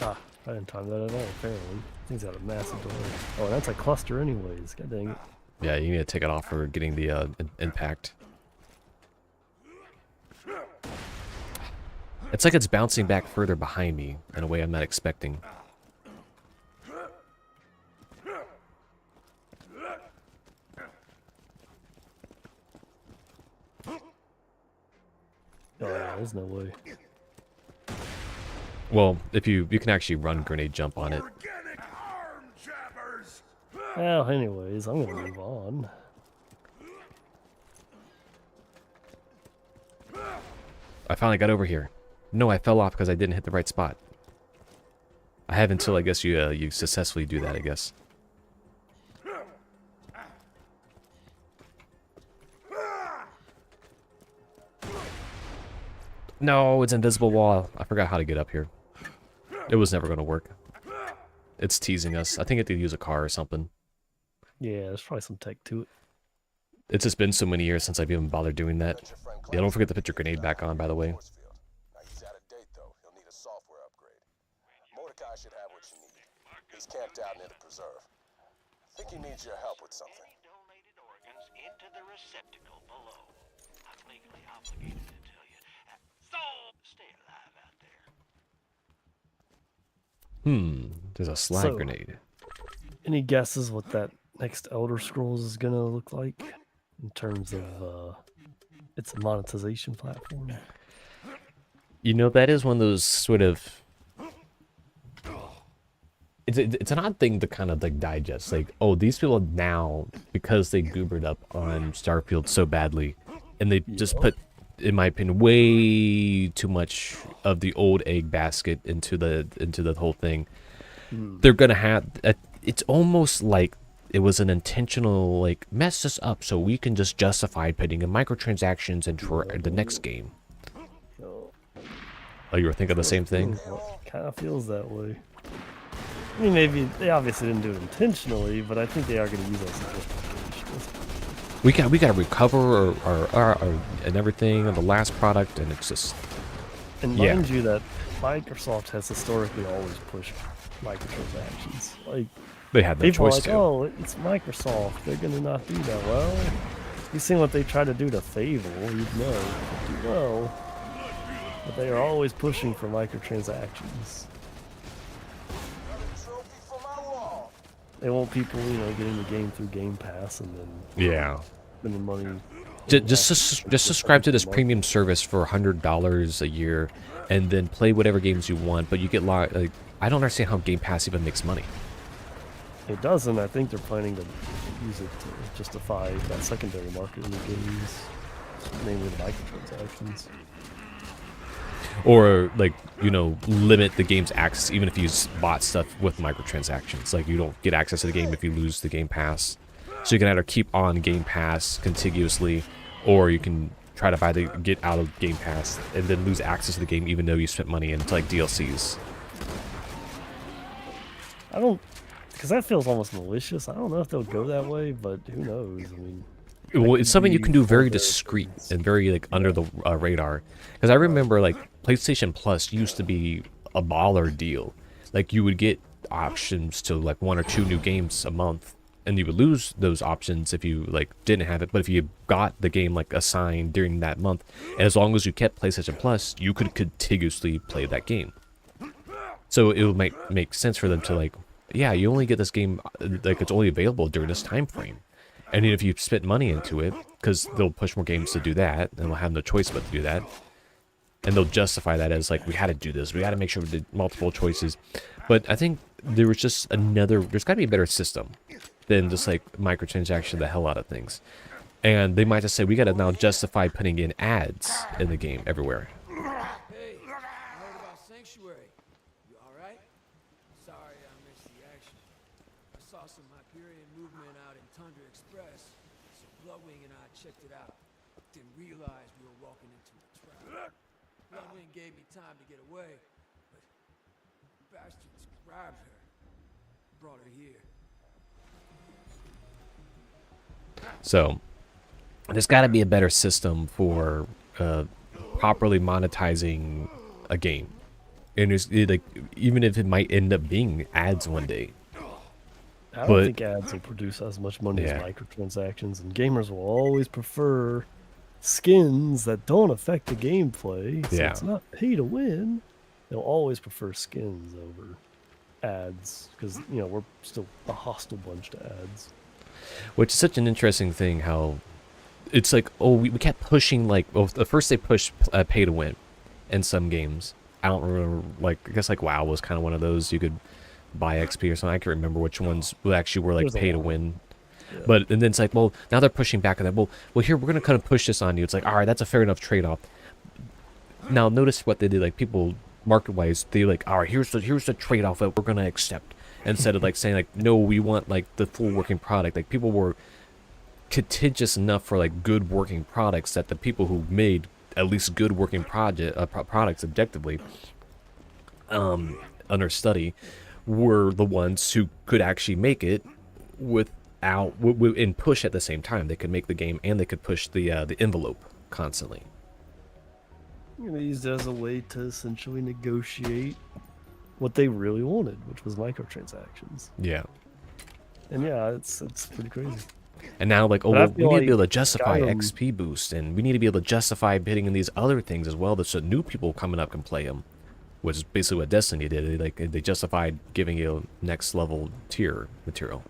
Ah, I didn't time that at all, apparently. Thing's got a massive delay. Oh, and that's a cluster anyways. God dang it. Yeah, you need to take it off for getting the impact. It's like it's bouncing back further behind me in a way I'm not expecting. Oh yeah, there's no way. Well, if you can actually run grenade jump on it. Well, anyways, I'm gonna move on. I finally got over here. No, I fell off because I didn't hit the right spot. I have until, I guess, you successfully do that, I guess. No, it's an invisible wall. I forgot how to get up here. It was never going to work. It's teasing us. I think it could use a car or something. Yeah, there's probably some tech to it. It's just been so many years since I've even bothered doing that. Yeah, don't forget to put your grenade back on, by the way. He's out of date, though. He'll need a software upgrade. Mordecai should have what you need. He's camped out near the preserve. I think he needs your help with something. Donated organs into the receptacle below. I'm legally obligated to tell you. So, stay alive out there. There's a slide grenade. Any guesses what that next Elder Scrolls is gonna look like in terms of its monetization platform? You know, that is one of those sort of... It's an odd thing to kind of like digest. Like, oh, these people now, because they goobered up on Starfield so badly, and they just put, in my opinion, way too much of the old egg basket into the whole thing. They're gonna have... It's almost like it was an intentional, like, mess us up so we can just justify putting in microtransactions into the next game. Oh, you were thinking the same thing? Kind of feels that way. I mean, maybe they obviously didn't do it intentionally, but I think they are going to use us as justification. We got to recover our and everything on the last product, and it's just And Yeah. mind you that Microsoft has historically always pushed microtransactions. Like, They had no people are choice like, to. oh, it's Microsoft. They're going to not do that. Well, you've seen what they tried to do to Fable. You'd know. You know. But they are always pushing for microtransactions. Trophy for my wall. They want people, getting the game through Game Pass and then Yeah. spending money. Just subscribe to this premium service for $100 a year, and then play whatever games you want. But you get like, I don't understand how Game Pass even makes money. It doesn't. I think they're planning to use it to justify that secondary market in the games, namely the microtransactions. Or like, limit the game's access even if you bought stuff with microtransactions. Like, you don't get access to the game if you lose the Game Pass. So you can either keep on Game Pass contiguously, or you can try to get out of Game Pass and then lose access to the game even though you spent money into like DLCs. Because that feels almost malicious. I don't know if they'll go that way, but who knows? I mean, Well, it's something you can do very for the discreet things. and very like under the radar. Because I remember like PlayStation Plus used to be a baller deal. Like, you would get options to like 1 or 2 new games a month, and you would lose those options if you like didn't have it. But if you got the game like assigned during that month, as long as you kept PlayStation Plus, you could contiguously play that game. So it would make sense for them to like, yeah, you only get this game like it's only available during this time frame. And if you spent money into it, because they'll push more games to do that, and they'll have no choice but to do that. And they'll justify that as like, we had to do this. We had to make sure we did multiple choices. But I think there was just there's got to be a better system than just like microtransaction the hell out of things. And they might just say, we got to now justify putting in ads in the game everywhere. Hey, I heard about Sanctuary. You alright? Sorry I missed the action. I saw some Hyperion movement out in Tundra Express, so Bloodwing and I checked it out. Didn't realize we were walking into a trap. Bloodwing gave me time to get away, but bastards grabbed her. Brought her here. So there's got to be a better system for properly monetizing a game. And like, even if it might end up being ads one day. I don't think ads will produce as much money as microtransactions, and gamers will always prefer skins that don't affect the gameplay. So it's not pay to win. They'll always prefer skins over ads because, we're still a hostile bunch to ads. Which is such an interesting thing, how it's like, oh, we kept pushing, like, well, at first they pushed pay to win in some games. I don't remember, like, I guess like WoW was kind of one of those. You could buy XP or something. I can't remember which ones actually were like pay to win. Yeah. But and then it's like, well, now they're pushing back on that. Well, here we're gonna kind of push this on you. It's like, all right, that's a fair enough trade-off. Now notice what they did. Like, people market-wise, they like, all right, here's the trade-off that we're gonna accept. Instead of like saying like, no, we want like the full working product. Like, people were contentious enough for like good working products that the people who made at least good working products objectively under study were the ones who could actually make it without and push at the same time. They could make the game and they could push the envelope constantly. They used it as a way to essentially negotiate what they really wanted, which was microtransactions. Yeah. And yeah, it's pretty crazy. And now, like, oh, well, we need to be able to justify Skyrim, XP boost, and we need to be able to justify bidding in these other things as well, so new people coming up can play them, which is basically what Destiny did. They justified giving you next level tier material.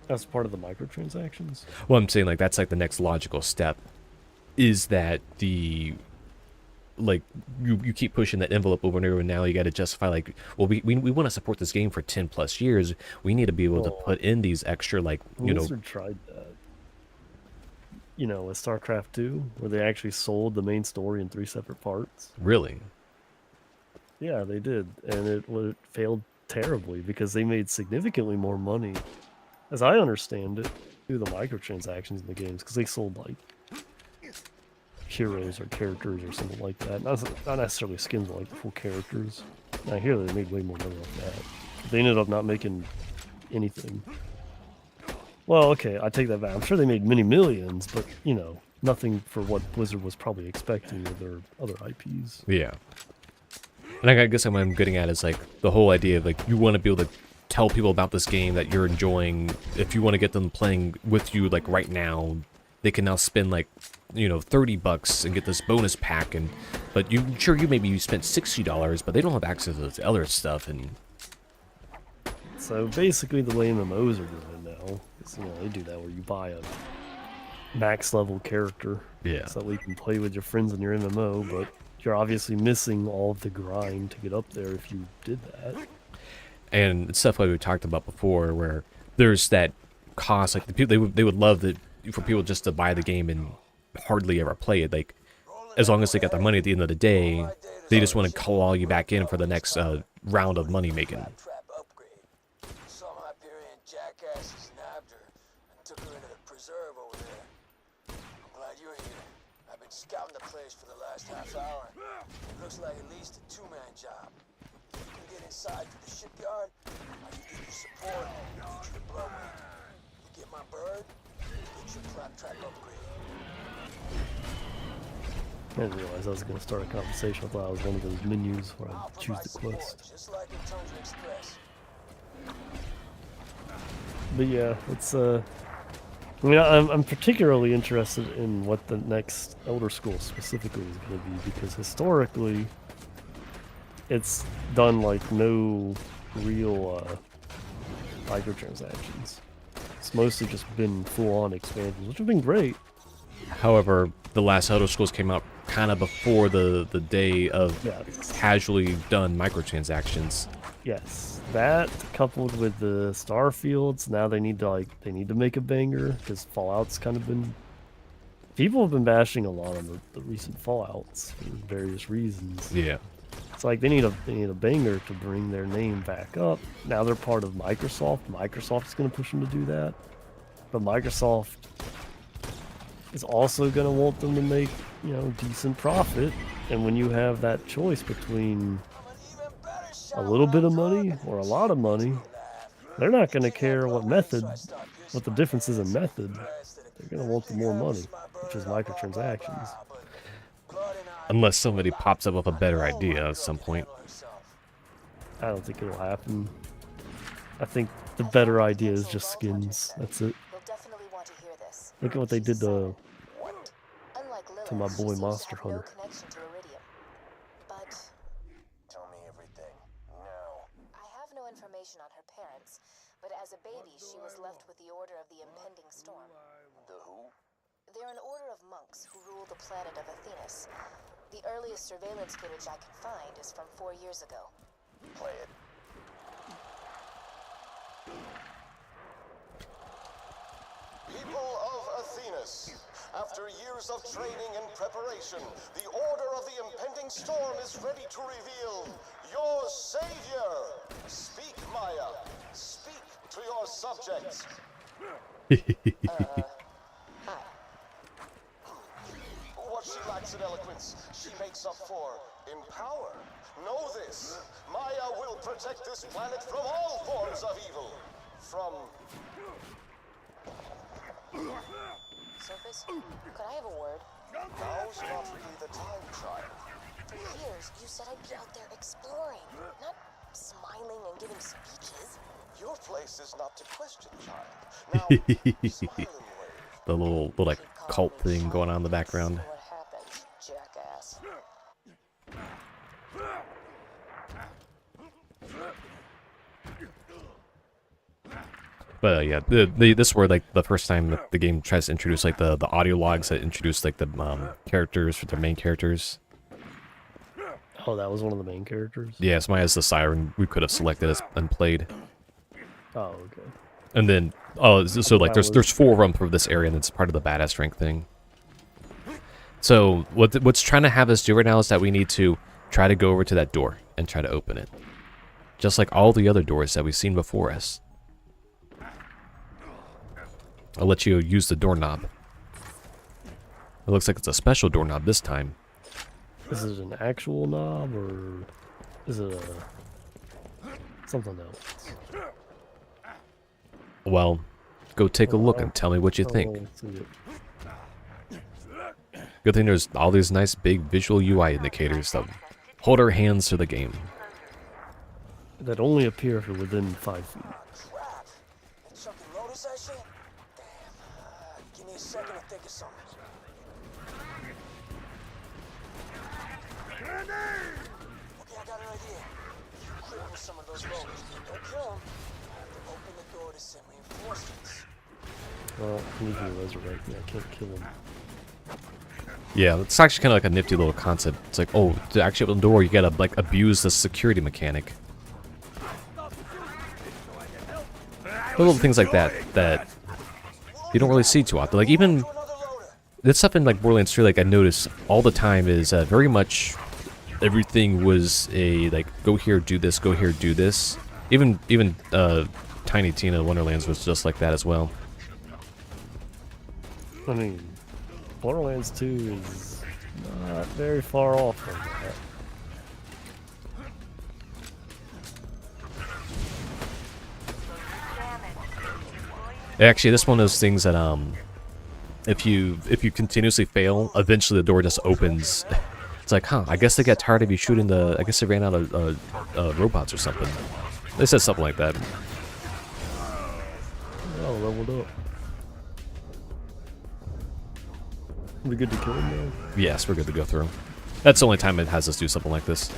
That's part of the microtransactions. Well, I'm saying, like, that's like the next logical step, is that like, you keep pushing that envelope over and over, and now you got to justify, like, well, we want to support this game for 10 plus years. We need to be able to put in these extra, like, Blizzard tried that. With StarCraft 2, where they actually sold the main story in 3 separate parts. Really? Yeah, they did, and it failed terribly because they made significantly more money, as I understand it, through the microtransactions in the games, because they sold like heroes or characters or something like that. Not necessarily skins, like the full characters. Now here they made way more money off that. They ended up not making anything. Well, okay, I take that back. I'm sure they made many millions, but nothing for what Blizzard was probably expecting with their other IPs. Yeah. And I guess what I'm getting at is like the whole idea of like you want to be able to tell people about this game that you're enjoying. If you want to get them playing with you like right now, they can now spend like, you know, $30 and get this bonus pack. And but you maybe you spent $60, but they don't have access to this other stuff. And so basically, the way MMOs are doing it now is, you know, they do that where you buy a max level character, yeah, so that we can play with your friends in your MMO, but you're obviously missing all of the grind to get up there if you did that. And it's stuff like we talked about before, where there's that cost. Like the people, they would love that for people just to buy the game and hardly ever play it. Like as long as they got the money at the end of the day, they just want to call you back in for the next round of money making. Some Hyperion jackasses nabbed her and took her into the preserve over there. I'm glad you're here. I've been scouting the place for the last half hour. It looks like at least a two-man job. You can get inside to the shipyard, I can give you support, teach you to blow me. You get my bird, get your claptrap upgrade. I didn't realize I was going to start a conversation. I thought I was one of those menus where I choose the quest. Just like in Tundra Express. But yeah, it's I mean, I'm particularly interested in what the next Elder Scrolls specifically is going to be, because historically, it's done like no real microtransactions. It's mostly just been full-on expansions, which have been great. However, the last Elder Scrolls came out kind of before the day of casually done microtransactions. Yes, that coupled with the Starfields, now they need to make a banger, because Fallout's kind of been, people have been bashing a lot on the recent Fallouts for various reasons. Yeah. It's like they need a banger to bring their name back up. Now they're part of Microsoft. Microsoft's going to push them to do that, but Microsoft is also going to want them to make, you know, decent profit. And when you have that choice between a little bit of money or a lot of money, they're not going to care what the difference is in method. They're going to want the more money, which is microtransactions. Unless somebody pops up with a better idea at some point. I don't think it'll happen. I think the better idea is just skins. That's it. Look at what they did to my boy Monster Hunter. But tell me everything now. I have no information on her parents, but as a baby she was left with the order of the impending storm. The who? They're an order of monks who rule the planet of Athenas. The earliest surveillance footage I can find is from 4 years ago. Play it. People of Athenas, after years of training and preparation, the order of the impending storm is ready to reveal your savior. Speak, Maya. Speak to your subjects. What she lacks in eloquence, she makes up for in power. Know this, Maya will protect this planet from all forms of evil. From... Surface, could I have a word? Now's not really the time, child. For years, you said I'd be out there exploring, not smiling and giving speeches. Your place is not to question, child. Now, smile and wave. The little like cult thing going on in the background. What happened, jackass? But yeah, this is where like the first time the game tries to introduce like the audio logs that introduce like the characters for the main characters. Oh, that was one of the main characters? Yeah, so Maya's the siren we could have selected as and played. Oh, okay. And then so like there's 4 of them for this area, and it's part of the badass strength thing. So what's trying to have us do right now is that we need to try to go over to that door and try to open it, just like all the other doors that we've seen before us. I'll let you use the doorknob. It looks like it's a special doorknob this time. Is it an actual knob, or is it something else? Well, go take a look and tell me what you think. Good thing there's all these nice big visual UI indicators that hold our hands to the game. That only appear if you're within 5 feet. Crap. That chucking loaders that shit? Damn. Give me a second to think of something. Okay, I got an idea. You cripple some of those loaders. Don't kill them. I have to open the door to send reinforcements. Well, I need to resurrect me. I can't kill him. Yeah, it's actually kind of like a nifty little concept. It's like, oh, to actually open the door, you gotta like abuse the security mechanic. Little things like that that you don't really see too often. Like even this stuff in like Borderlands 3, like I notice all the time is very much everything was a like go here, do this, go here, do this. Even Tiny Tina Wonderlands was just like that as well. I mean, Borderlands 2 is not very far off from that. Actually, this one of those things that if you continuously fail, eventually the door just opens. It's like, huh? I guess they got tired of you shooting the. I guess they ran out of robots or something. They said something like that. Oh, leveled up. We good to kill him now? Yes, we're good to go through. That's the only time it has us do something like this.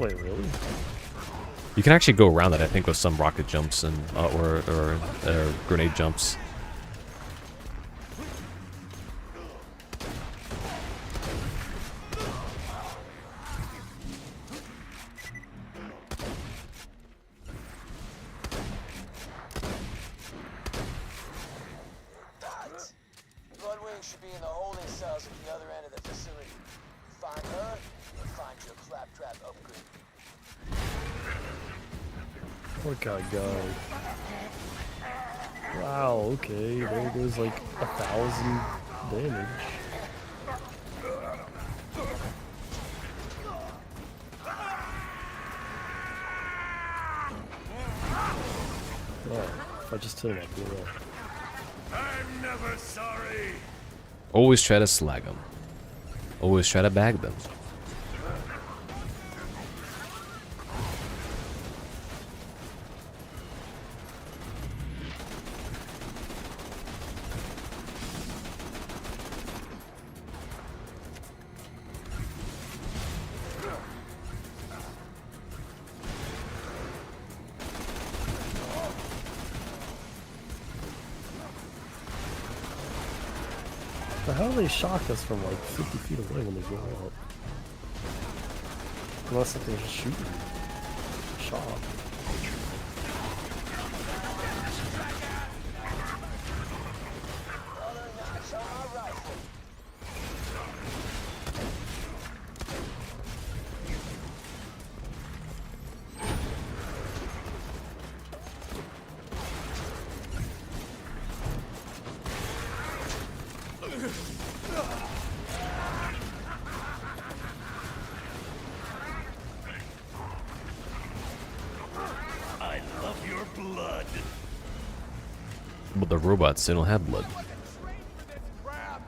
Wait, really? You can actually go around it, I think, with some rocket jumps and or grenade jumps. Bloodwing should be in the holding cells at the other end of the facility. Find her, and find your claptrap upgrade. Poor guy. Wow, okay, there goes like 1,000 damage. Oh, if I just hit him, I blew up. I'm never sorry. Always try to slag them. Always try to bag them. But how do they shock us from like 50 feet away when they go up? Unless if they're just shooting. Shock. I love your blood. But the robots, they don't have blood.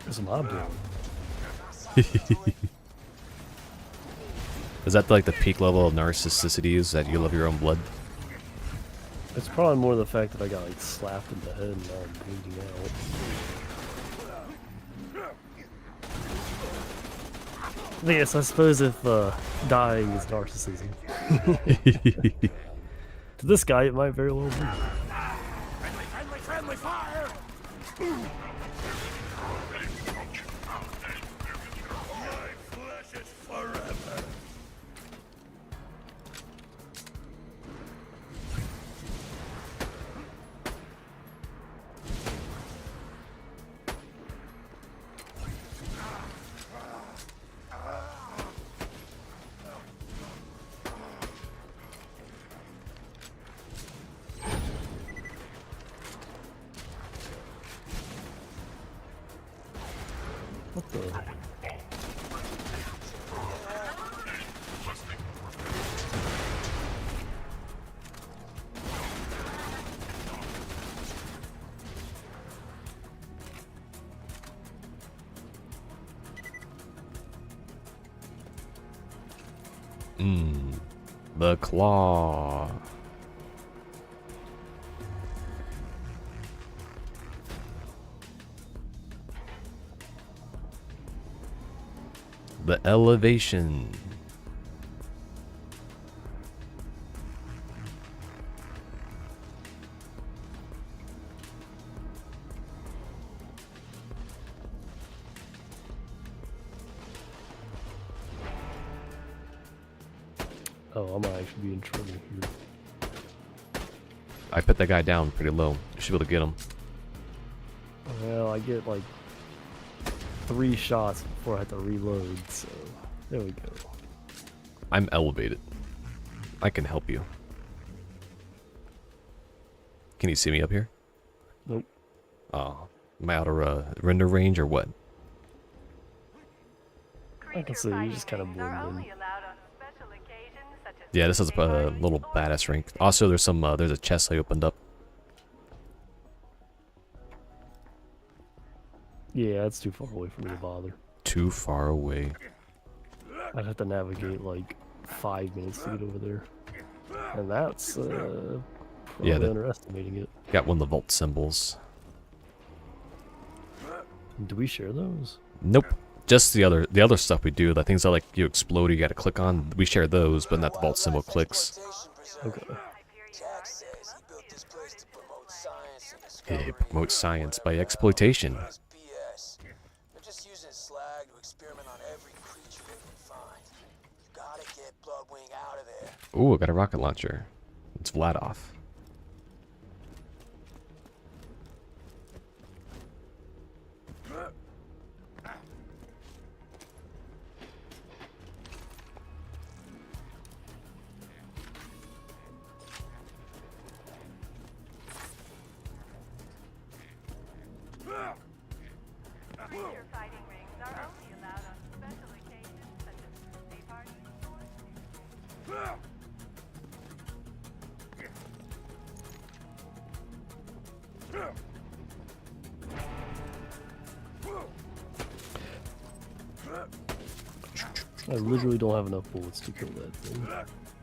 What's my blood? Is that like the peak level of narcissicity, is that you love your own blood? It's probably more the fact that I got like slapped in the head and now I'm bleeding out. Yes, I suppose if dying is narcissism. To this guy, it might very well be. Friendly fire! My flesh is forever. What the? The claw. The elevation. Oh, I might actually be in trouble here. I put that guy down pretty low. You should be able to get him. Well, I get like 3 shots before I have to reload, so there we go. I'm elevated. I can help you. Can you see me up here? Nope. Oh, am I out of render range or what? I can see you just kind of blend in. Yeah, this is a little badass rank. Also, there's some there's a chest I opened up. Yeah, it's too far away for me to bother. Too far away. I'd have to navigate like 5 minutes to get over there. And that's probably Yeah, underestimating it. Got one of the vault symbols. Do we share those? Nope. Just the other stuff we do, the things that like you explode, you gotta click on. We share those, but not the vault symbol clicks. Okay. Yeah, promote science by exploitation. They're just using slag to experiment on every creature they can find. You gotta get Bloodwing out of there. Ooh, I got a rocket launcher. It's Vladov. I literally don't have enough bullets to kill that thing.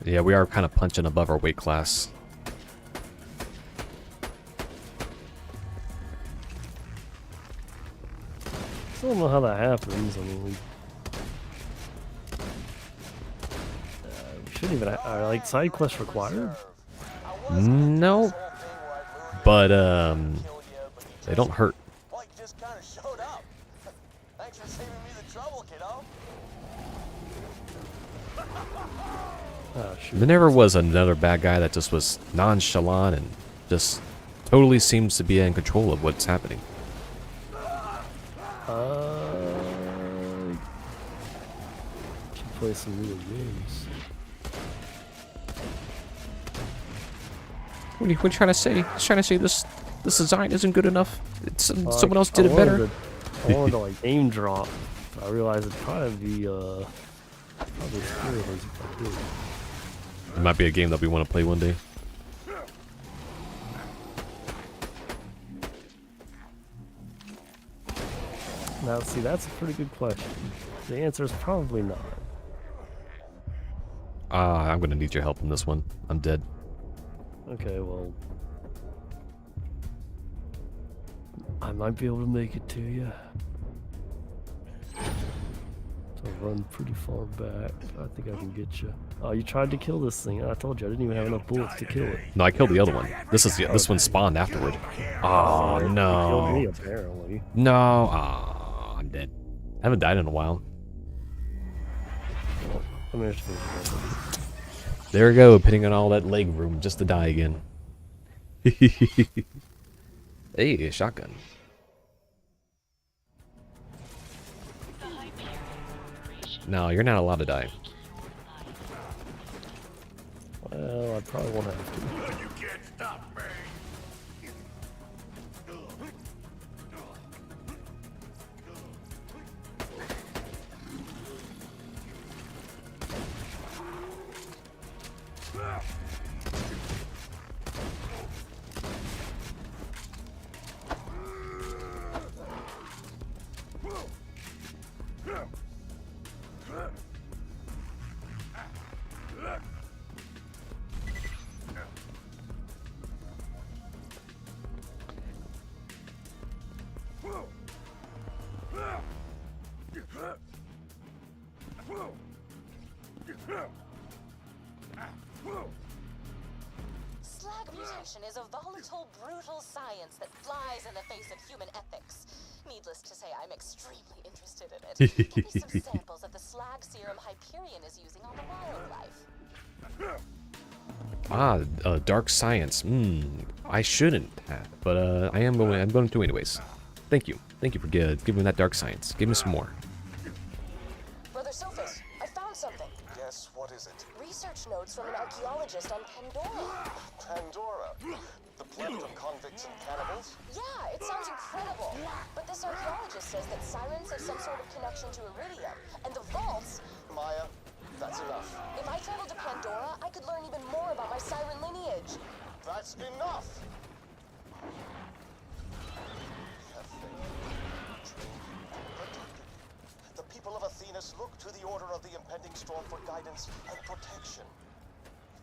Yeah, we are kind of punching above our weight class. I don't know how that happens. I mean, we shouldn't even. Are like side quests required? No, but they don't hurt. Like you just kind of showed up. Thanks for saving me the trouble, kiddo. Oh, shoot. There never was another bad guy that just was nonchalant and just totally seems to be in control of what's happening. Should play some real games. What are you trying to say? He's trying to say this design isn't good enough. It's, someone else did it better. I wanted to like aim drop, but I realized it'd probably be probably spoilers if I did. It might be a game that we want to play one day. Now, see, that's a pretty good question. The answer is probably not. I'm gonna need your help in this one. I'm dead. Okay, well, I might be able to make it to you. So I run pretty far back. I think I can get you. Oh, you tried to kill this thing. I told you I didn't even have enough bullets to kill it. No, I killed the other one. This one spawned afterward. Oh You no. killed me, apparently. No. Oh, I'm dead. I haven't died in a while. Well, let me just finish it. There we go, pitting on all that leg room just to die again. Hey, a shotgun. No, you're not allowed to die. Well, I probably won't have to. You can't stop me. Slag mutation is a volatile, brutal science that flies in the face of human ethics. Needless to say, I'm extremely interested in it. Give me some samples of the slag serum Hyperion is using on the wildlife. Dark science. I shouldn't have, but I'm going to anyways. Thank you for giving me that dark science. Give me some more. Brother Sophus, I found something. Yes, what is it? Research notes from an archaeologist on Pandora. Pandora? The planet of convicts and cannibals? Yeah, it sounds incredible. But this archaeologist says that sirens have some sort of connection to Iridium, and the vaults... Maya, that's enough. If I traveled to Pandora, I could learn even more about my siren lineage. That's enough! The people of Athenas look to the order of the impending storm for guidance and protection.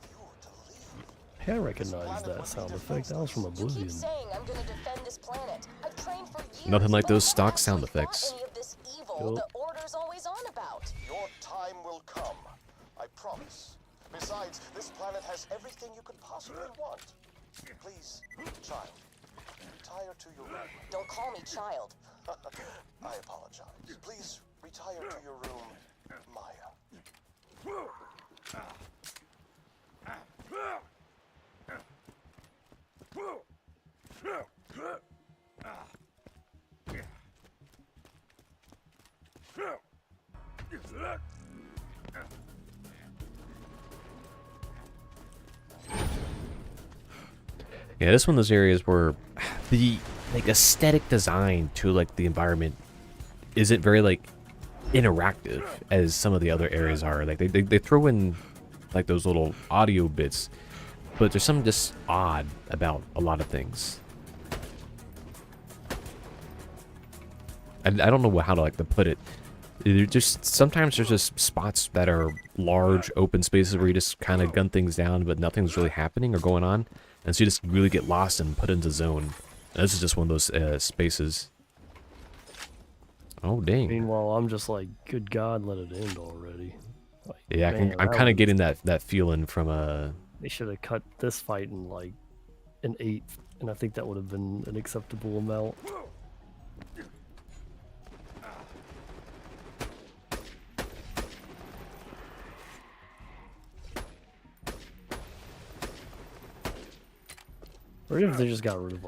If you were to leave... Hey, I recognize that sound effect. That was from Oblivion. Keep saying I'm gonna defend this planet. I've trained for years. Nothing like but those I've stock never sound actually effects. fought any of this evil the Order's always on about. Your time will come. I promise. Besides, this planet has everything you could possibly want. Please, child, retire to your room. Don't call me child. I apologize. Please, retire to your room, Maya. Yeah, this one of those areas where the aesthetic design to the environment isn't very interactive as some of the other areas are. They throw in those little audio bits, but there's something just odd about a lot of things. And I don't know how to put it. Sometimes there's just spots that are large open spaces where you just kind of gun things down, but nothing's really happening or going on, and so you just really get lost and put into zone. And this is just one of those spaces. Oh dang! Meanwhile, I'm just like, good God, let it end already. Yeah, I'm kind of getting that feeling from They should have cut this fight in an 8, and I think that would have been an acceptable amount. Or even if they just got rid of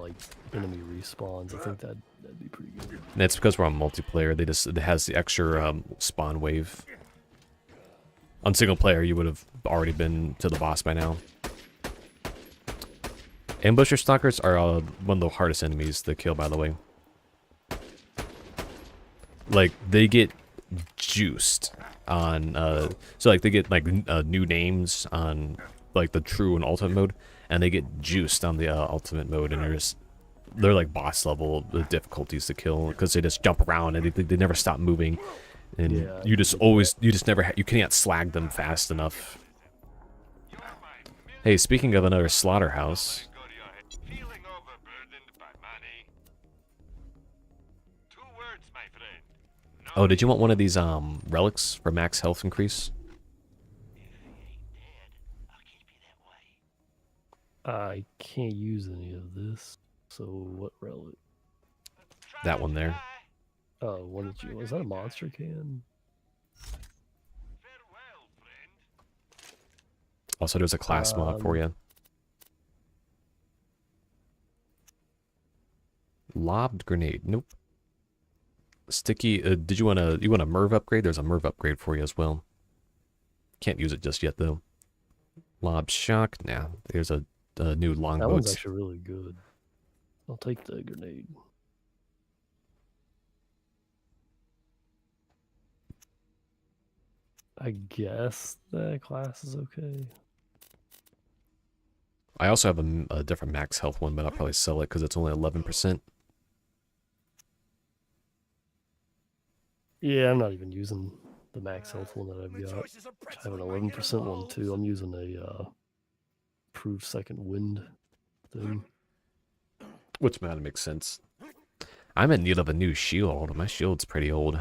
enemy respawns, I think that'd be pretty good. That's because we're on multiplayer. It has the extra spawn wave. On single player, you would have already been to the boss by now. Ambusher stalkers are one of the hardest enemies to kill, by the way. They get juiced on so they get new names on the true and ultimate mode, and they get juiced on the ultimate mode, and they're boss level difficulties to kill because they just jump around and they never stop moving, and yeah, you can't slag them fast enough. Hey, speaking of another slaughterhouse. Oh, did you want one of these relics for max health increase? I can't use any of this. So what relic? That one there. Oh, what did you? Was that a monster can? Also, there's a class mod for you. Lobbed grenade. Nope. Sticky. Did you want a Merv upgrade? There's a Merv upgrade for you as well. Can't use it just yet though. Lob shock. Nah. There's a new longbow. That one's actually really good. I'll take the grenade. I guess that class is okay. I also have a different max health one, but I'll probably sell it because it's only 11%. Yeah, I'm not even using the max health one that I've got. I have an 11% one too. I'm using a improved second wind thing. Which makes sense. I'm in need of a new shield. My shield's pretty old.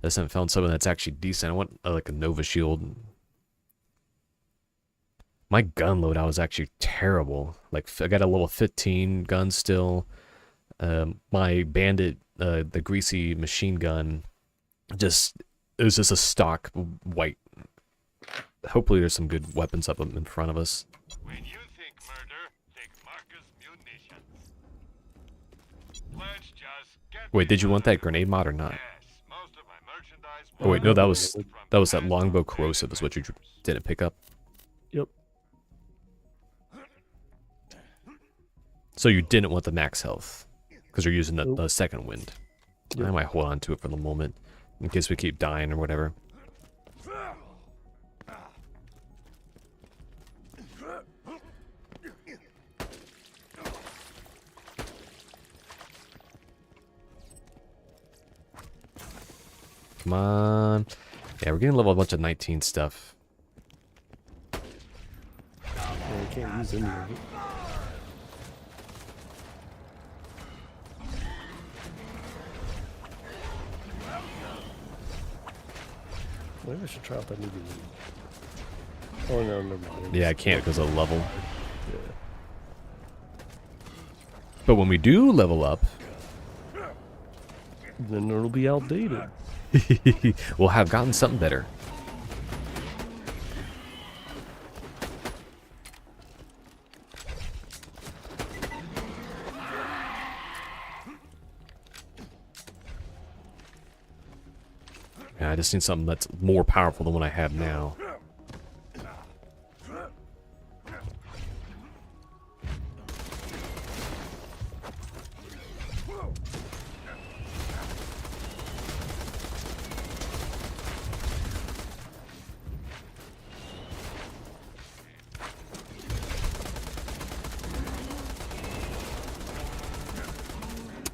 I just haven't found something that's actually decent. I want like a Nova Shield. My gun loadout is actually terrible. Like, I got a level 15 gun still. My Bandit, the greasy machine gun, it was just a stock white. Hopefully there's some good weapons up in front of us. When you think murder, think Marcus munitions. Let's just get Wait, did you want that grenade mod or not? yes, most of my merchandise Oh wait, no, that was that longbow corrosive is what you didn't pick up. Yep. So you didn't want the max health because you're using the second wind. Yep. I might hold on to it for the moment in case we keep dying or whatever. Come on. Yeah, we're getting level a bunch of 19 stuff. Yeah, I can't use any of it. Maybe I should try out that new game. Oh no, never mind. Yeah, I can't because of level. Yeah. But when we do level up, Then it'll be outdated. we'll have gotten something better. Yeah, I just need something that's more powerful than what I have now.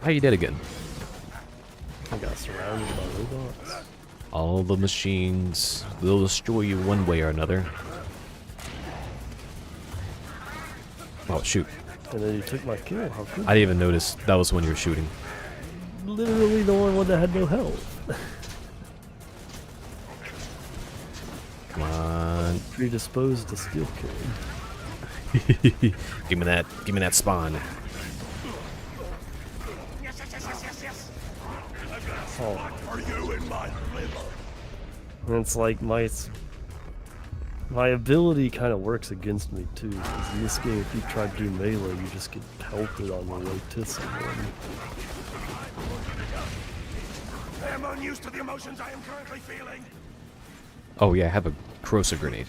How you dead again? I got surrounded by robots. All the machines will destroy you one way or another. Oh, shoot. And then you took my kill. How could I didn't even notice that was when you were shooting. you? Literally the only one that had no health. Come on. Predisposed to skill killing. Give me that spawn. Oh. Are you in my liver? And it's like my ability kind of works against me too. 'Cause in this game, if you try to do melee, you just get pelted on your way to someone. I am unused to the emotions I am currently feeling. Oh yeah, I have a corrosive grenade.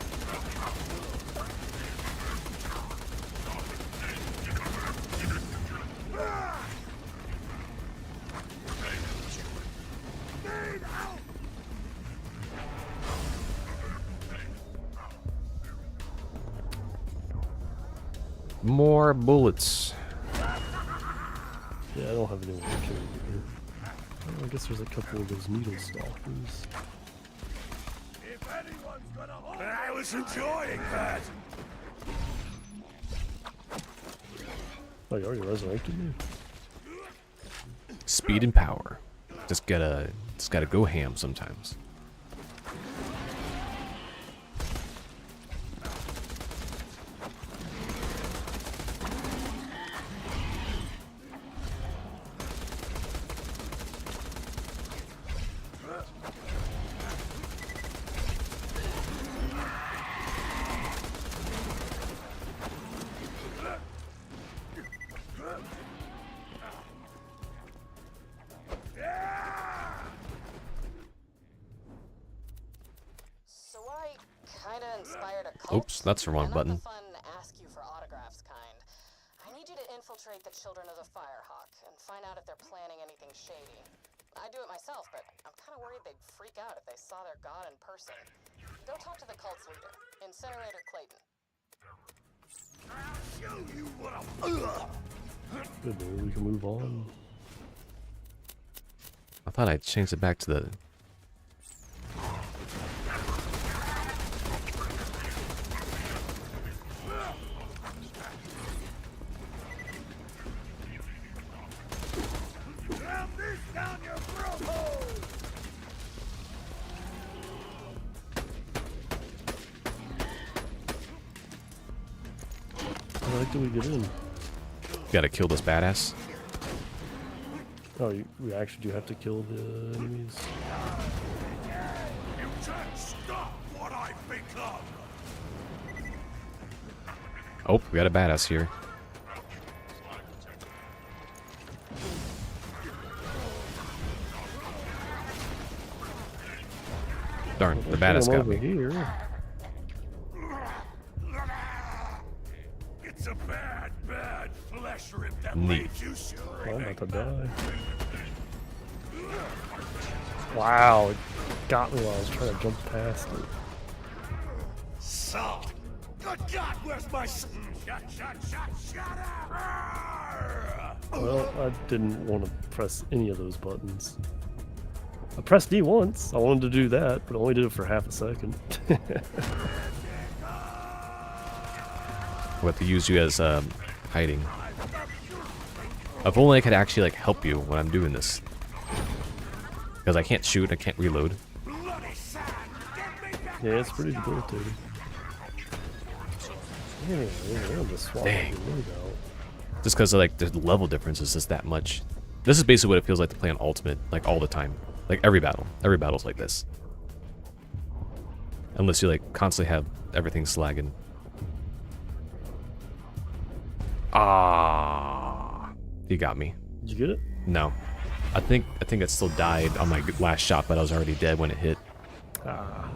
More bullets. Yeah, I don't have anyone to kill here. Well, I guess there's a couple of those needle stalkers. If anyone's gonna hold I was enjoying that. Oh, you already resurrected me? Speed and power. Just gotta go ham sometimes. So I kinda inspired a cult. Oops, that's the wrong And button. not the fun ask you for autographs kind. I need you to infiltrate the Children of the Firehawk and find out if they're planning anything shady. I do it myself, but I'm kind of worried they'd freak out if they saw their god in person. Go talk to the cult's leader, Incinerator Clayton. I'll show you what I'm. Good, maybe we can move on. I thought I changed it back to the... the heck do we get in? Gotta kill this badass. Oh, we actually do have to kill the enemies. You can't stop what I've become. Oh, we got a badass here. Darn, the badass got me. Here. It's a bad, bad flesh rip that Neat. leaves you Oh, I'm screaming. about to die. Wow, it got me while I was trying to jump past it. Son, good God, where's my shut up! Well, I didn't want to press any of those buttons. I pressed D once. I wanted to do that, but only did it for half a second. We'll have to use you as hiding. If only I could actually like help you when I'm doing this. Because I can't shoot, I can't reload. Yeah, it's pretty debilitating. Anyway, we're on the swap. Dang. Just because like the level difference is just that much. This is basically what it feels like to play on Ultimate, like all the time. Like every battle. Every battle's like this. Unless you like constantly have everything slagging. Ah, he got me. Did you get it? No. I think it still died on my last shot, but I was already dead when it hit. Ah.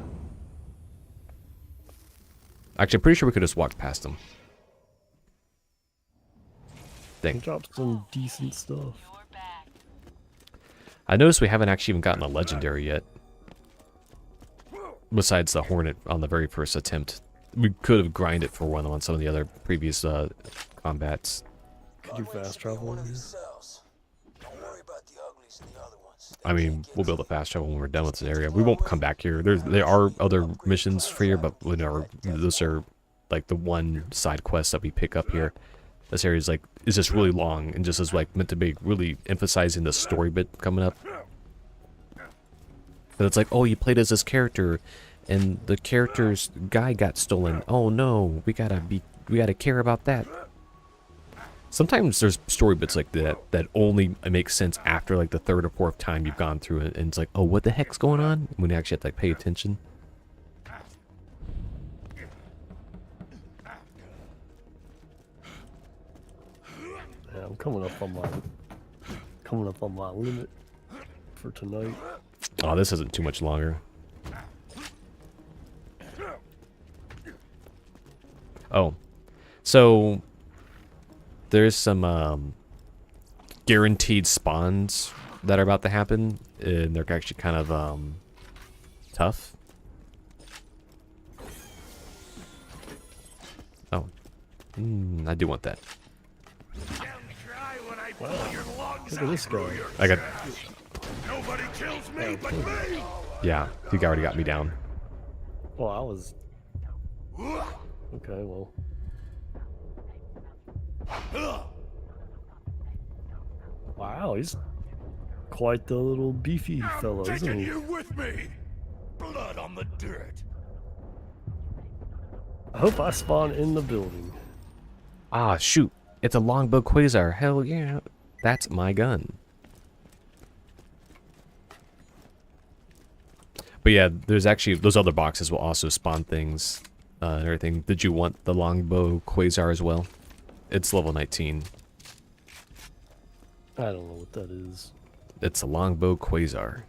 Actually, I'm pretty sure we could just walk past him. He Dang. dropped some decent stuff. I noticed we haven't actually even gotten a legendary yet. Besides the Hornet on the very first attempt. We could have grinded for one on some of the other previous combats. Could you fast travel in here? I mean, we'll be able to fast travel when we're done with this area. We won't come back here. There are other missions for here, but those are like the one side quest that we pick up here. This area is just really long and just is like meant to be really emphasizing the story bit coming up. But it's like, oh, you played as this character, and the character's guy got stolen. Oh no, we gotta care about that. Sometimes there's story bits like that only make sense after like the third or fourth time you've gone through it, and it's like, oh, what the heck's going on? When you actually have to like pay attention. Yeah, I'm coming up on my limit for tonight. Oh, this isn't too much longer. Oh, so there's some guaranteed spawns that are about to happen, and they're actually kind of tough. Oh, I do want that. Wow. Look at this guy. I got. Nobody kills me but me. Yeah, you already got me down. Well, I was. Okay, well. Wow, he's quite the little beefy fellow, isn't Taking he? you with me. Blood on the dirt. I hope I spawn in the building. Ah, shoot. It's a longbow quasar. Hell yeah. That's my gun. But yeah, there's actually, those other boxes will also spawn things and everything. Did you want the longbow quasar as well? It's level 19. I don't know what that is. It's a longbow quasar.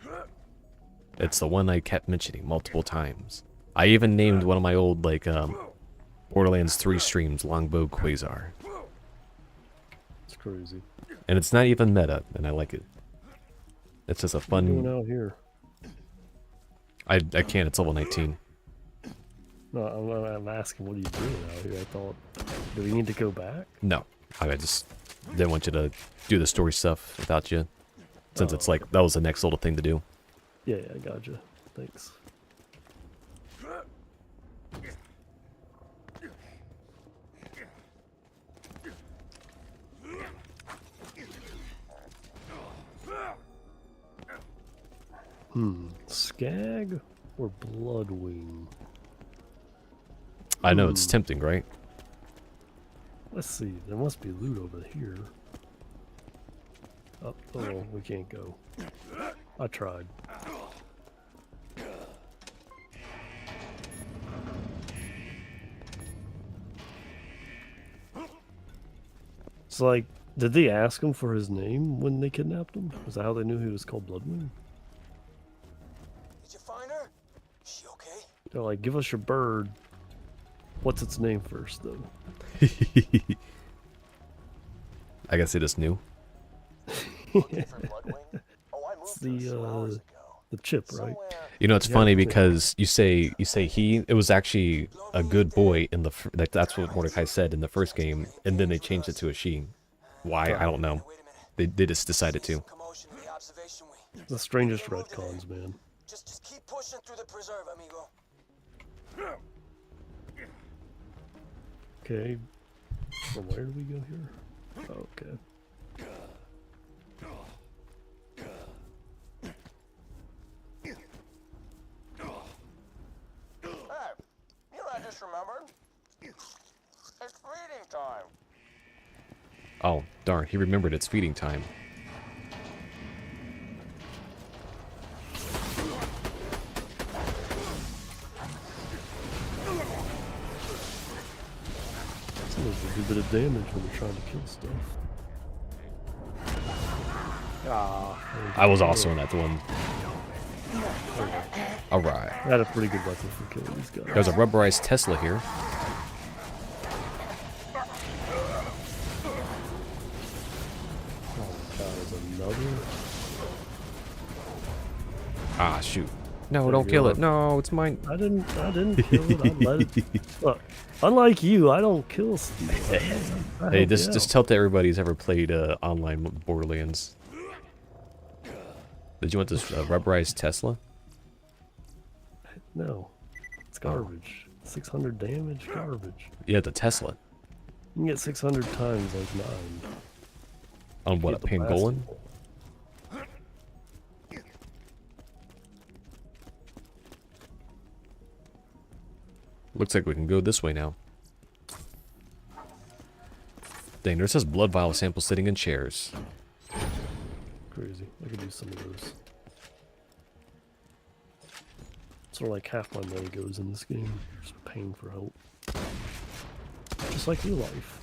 It's the one I kept mentioning multiple times. I even named one of my old, like, Borderlands 3 streams Longbow Quasar. It's crazy. And it's not even meta, and I like it. It's just a What are you fun... doing out here? I can't, it's level 19. No, I'm asking, what are you doing out here? I thought, do we need to go back? No, I just didn't want you to do the story stuff without you. Since it's like, that was the next little thing to do. Yeah, I gotcha. Thanks. Skag or Bloodwing? I know, it's tempting, right? Let's see. There must be loot over here. Oh, we can't go. I tried. It's like, did they ask him for his name when they kidnapped him? Was that how they knew he was called Bloodwing? Did you find her? She okay? They're like, give us your bird. What's its name first, though? I guess it is new. It's the chip, right? You know, it's funny because you say he. It was actually a good boy in the. That's what Mordecai said in the first game, and then they changed it to a she. Why, I don't know. They just decided to. The strangest retcons, man. Just keep pushing through the preserve, amigo. Okay. From where do we go here? Oh, okay. Hey, you know, I just remembered. It's feeding time. Oh, darn, he remembered it's feeding time. Sometimes they do a bit of damage when you're trying to kill stuff. I was also in that one. Alright. I had a pretty good weapon for killing these guys. There's a rubberized Tesla here. Oh my god, there's another? Ah, shoot. No, don't kill it. No, it's mine. I didn't kill it. I let it. Look, unlike you, I don't kill stuff. Hey, just tell to everybody who's ever played online Borderlands. Did you want this rubberized Tesla? No, it's garbage. 600 damage, garbage. Yeah, the Tesla. You can get 600 times like 9. On what, a pangolin? Looks like we can go this way now. Dang, there says blood vial sample sitting in chairs. Crazy. I could use some of those. Sort of like half my money goes in this game. Just paying for help. Just like real life.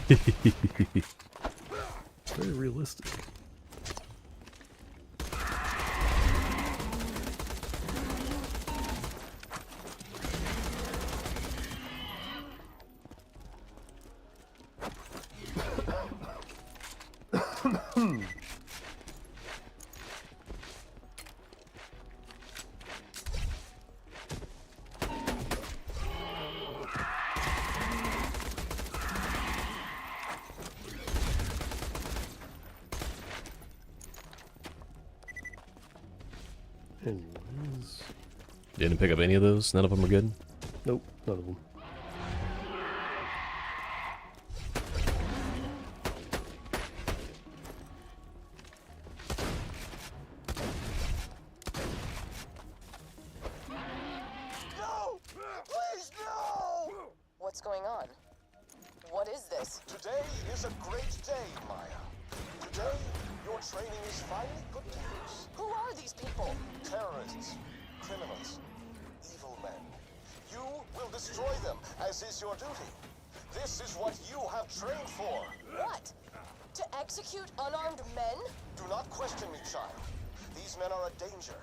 It's very realistic. Anyways. Didn't pick up any of those? None of them are good? Nope, none of them. No! Please, no! What's going on? What is this? Today is a great day, Maya. Today, your training is finally put to use. Who are these people? Terrorists, criminals, evil men. You will destroy them, as is your duty. This is what you have trained for. What? To execute unarmed men? Do not question me, child. These men are a danger.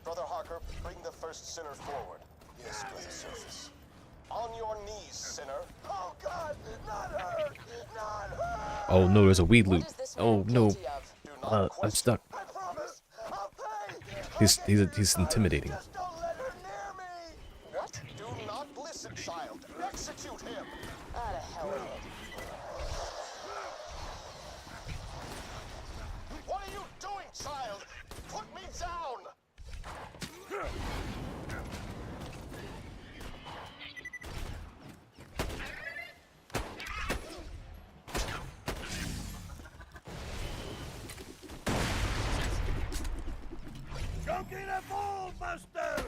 Brother Harker, bring the first sinner forward. Yes, Brother Surface. On your knees, sinner. Oh, God! Not her! Not her! Oh no, there's a weed loop. Oh no. I'm stuck. I promise! I'll pay! He's intimidating. Just don't let her near me! What? Do not listen, child. Execute him! Out of hell with it. What are you doing, child? Put me down! Choking a ball buster!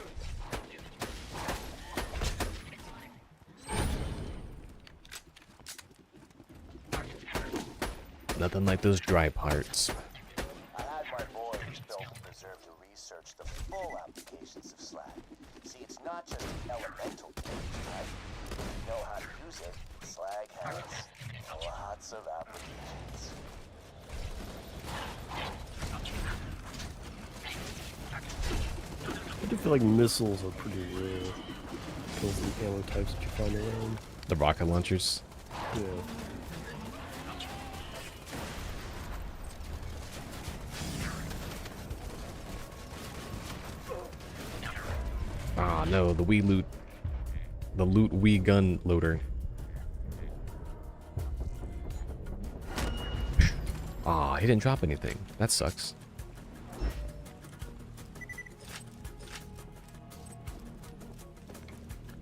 Nothing like those dry parts. I had my boys built and preserved to research the full applications of slag. See, it's not just an elemental change, right? If you know how to use it, slag has lots of applications. I do feel like missiles are pretty rare. Kills the ammo types that you find around. The rocket launchers. Yeah. Ah, no, the Wii loot. The loot Wii gun loader. Ah, he didn't drop anything. That sucks.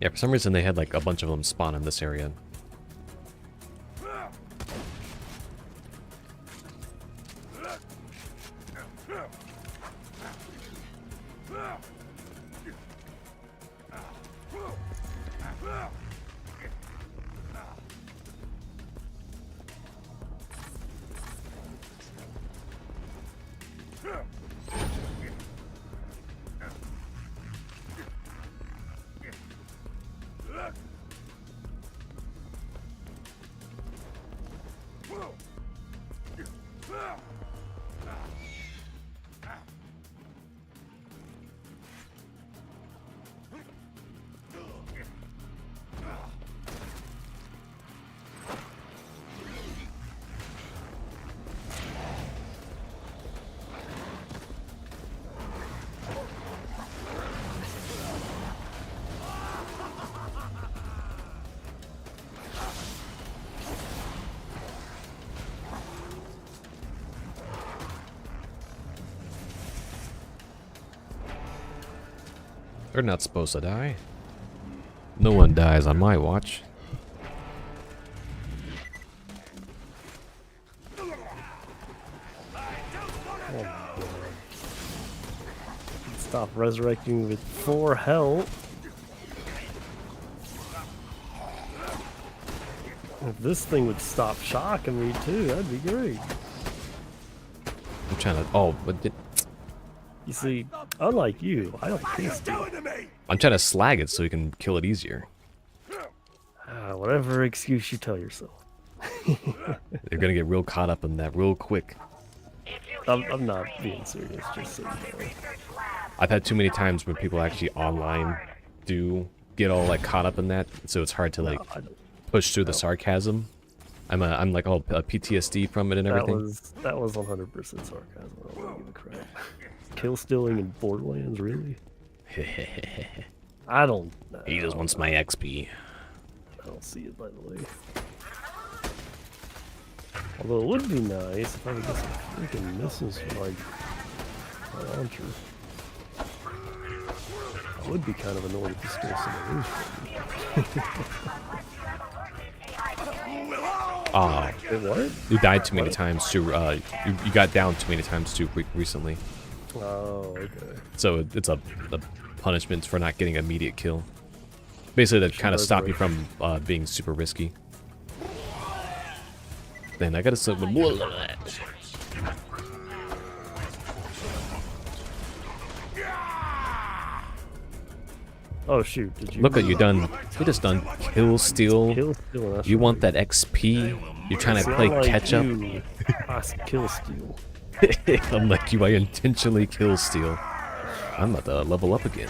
Yeah, for some reason they had like a bunch of them spawn in this area. They're not supposed to die. No one dies on my watch. Stop resurrecting with 4 health. If this thing would stop shocking me too, that'd be great. I'm trying to. Oh, but did. You see, unlike you, I don't kill steal. I'm trying to slag it so you can kill it easier. Whatever excuse you tell yourself. You're gonna get real caught up in that real quick. I'm not being serious, just so you know. I've had too many times when people actually online do get all like caught up in that, so it's hard to like push through the sarcasm. I'm like all PTSD from it and everything. That was 100% sarcasm. I don't give a crap. Kill stealing in Borderlands, really? I don't know. He just wants my XP. I don't see it, by the way. Although it would be nice if I could get some freaking missiles from my launcher. I would be kind of annoyed if you stole some of those from me. What? You died too many times too. You got down too many times too recently. Oh, okay. So it's a punishment for not getting an immediate kill. Basically, to kind of stop you from being super risky. Then I gotta say, oh shoot! Did you look at you done? You just done kill steal. You want that XP? You're trying to play catch up. I kill steal. Unlike you, I intentionally kill steal. I'm about to level up again.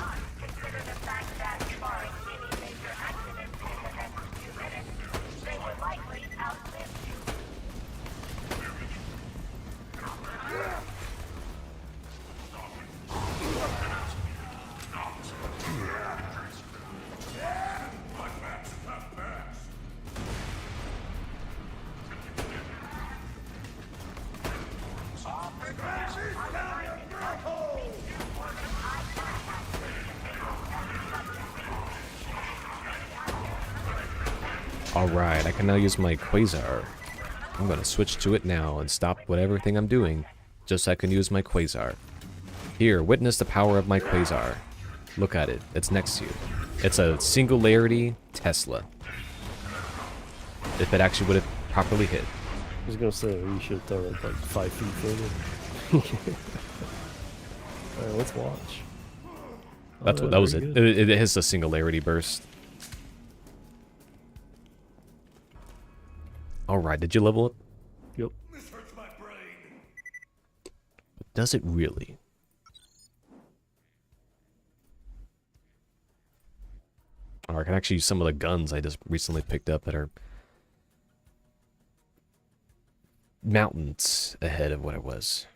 Alright, I can now use my Quasar. I'm gonna switch to it now and stop everything I'm doing, just so I can use my Quasar. Here, witness the power of my Quasar. Look at it, it's next to you. It's a singularity Tesla. If it actually would have properly hit. I was gonna say, you should have thrown it like 5 feet further. Alright, let's watch. That's what that was it. It has a singularity burst. Alright, did you level up? Yep. Does it really? Or I can actually use some of the guns I just recently picked up that are mountains ahead of what it was.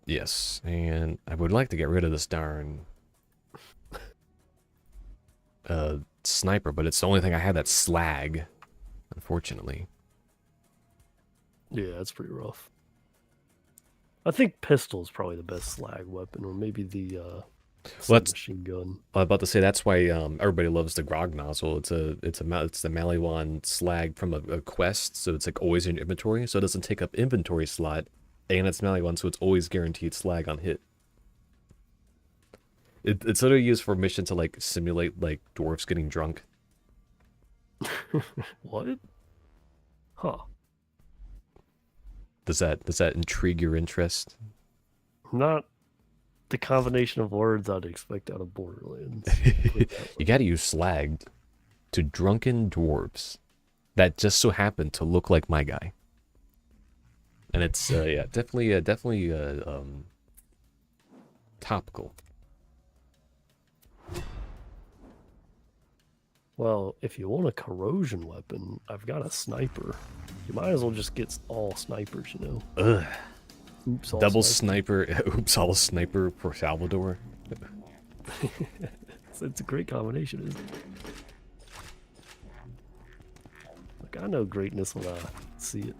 Yes, and I would like to get rid of this darn sniper, but it's the only thing I have that's slag, unfortunately. Yeah, it's pretty rough. I think pistol is probably the best slag weapon, or maybe the machine gun. I was about to say that's why everybody loves the grog nozzle. It's the Maliwan slag from a quest, so it's like always in your inventory, so it doesn't take up inventory slot, and it's Maliwan, so it's always guaranteed slag on hit. It's literally used for a mission to like simulate like dwarves getting drunk. What? Huh. Does that intrigue your interest? Not the combination of words I'd expect out of Borderlands. You gotta use slag to drunken dwarves that just so happen to look like my guy. And it's yeah, definitely topical. Well, if you want a corrosion weapon, I've got a sniper. You might as well just get all snipers, you know. Ugh. Oops, all Double sniper. Oops, all sniper for Salvador. It's a great combination, isn't it? Like, I know greatness when I see it.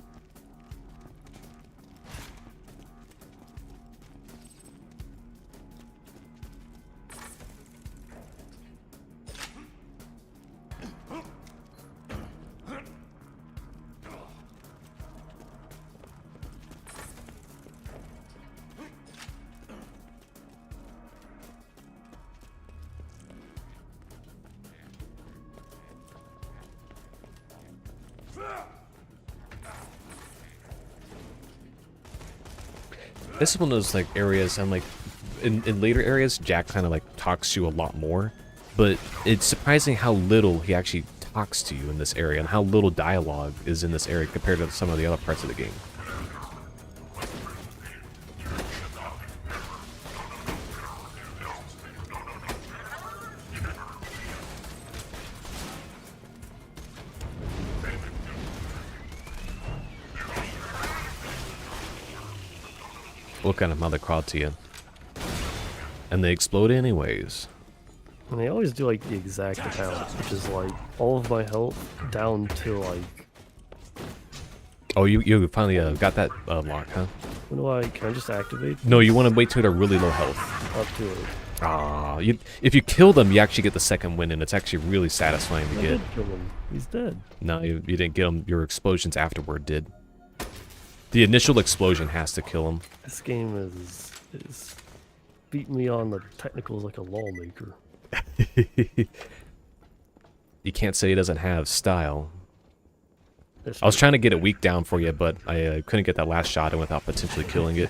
This is one of those like areas I'm like in later areas Jack kind of like talks to you a lot more, but it's surprising how little he actually talks to you in this area and how little dialogue is in this area compared to some of the other parts of the game. What kind of mother crawled to you? And they explode anyways. And they always do like the exact amount, which is like all of my health down to like. Oh, you finally got that lock, huh? Can I just activate? No, you want to wait till they're really low health. Up to it. Ah, if you kill them, you actually get the second win, and it's actually really satisfying to I get. did kill him. He's dead. No, you didn't get him. Your explosions afterward did. The initial explosion has to kill him. This game is beating me on the technicals like a lawmaker. You can't say it doesn't have style. That's I was trying to get it weak down for you, but I couldn't get that last shot in without potentially killing it.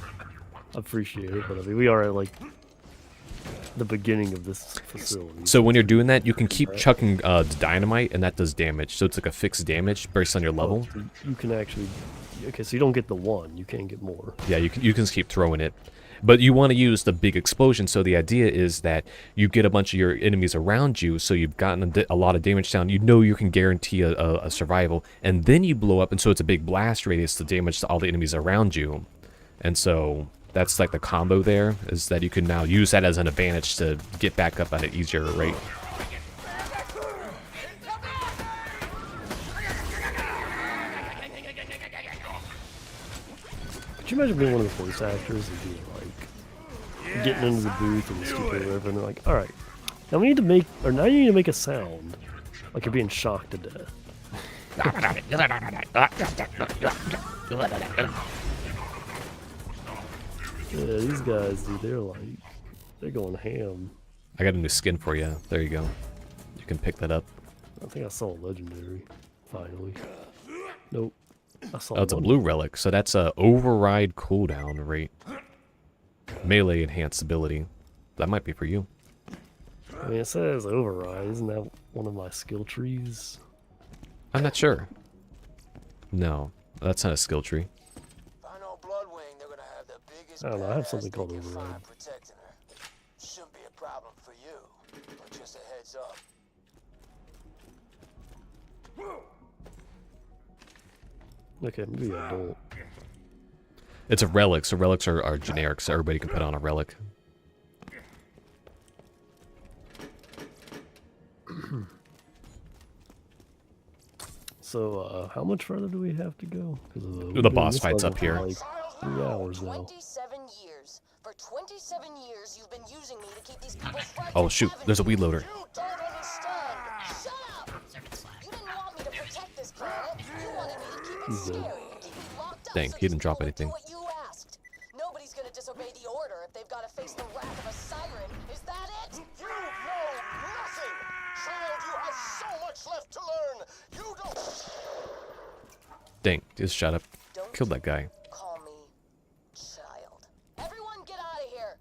I appreciate it, but I mean, we are at like the beginning of this facility. So when you're doing that, you can keep chucking the dynamite, and that does damage. So it's like a fixed damage based on your level. So you can actually, okay, so you don't get the one, you can get more. Yeah, you can just keep throwing it. But you want to use the big explosion, so the idea is that you get a bunch of your enemies around you, so you've gotten a lot of damage down. You know you can guarantee a survival, and then you blow up, and so it's a big blast radius to damage to all the enemies around you. And so that's like the combo there, is that you can now use that as an advantage to get back up at an easier rate. Could you imagine being one of the voice actors and being like, getting into the booth and skipping whatever, and they're like, alright, now we need to make, or now you need to make a sound, like you're being shocked to death. Yeah, these guys, dude, they're going ham. I got a new skin for you. There you go. You can pick that up. I think I saw a legendary, finally. Nope. I saw Oh, it's a one. blue relic, so that's a override cooldown rate. Melee enhanced ability. That might be for you. I mean, it says override. Isn't that one of my skill trees? I'm not sure. No, that's not a skill tree. I know Bloodwing, they're gonna have the biggest I don't know, I have something badass called they can override. find protecting her. Shouldn't be a problem for you, but just a heads up. Okay, maybe I don't. It's a relic, so relics are generic, so everybody can put on a relic. So, how much further do we have to go? The boss fight's up here. Like 3 hours now. 27 years. For 27 years, you've been using me to keep these people frightened. Oh shoot, there's a weed loader. You don't understand. Shut up! You didn't want me to protect this planet. You wanted me to keep it He's dead. scary, keep me locked up Dang, so he didn't these drop people would do anything. what you asked. Nobody's gonna disobey the order if they've got to face the wrath of a siren. Is that it? You know nothing! Child, you have so much left to learn! You don't... Dang, just shut up. Don't Killed that guy. call me child. Everyone get out of here!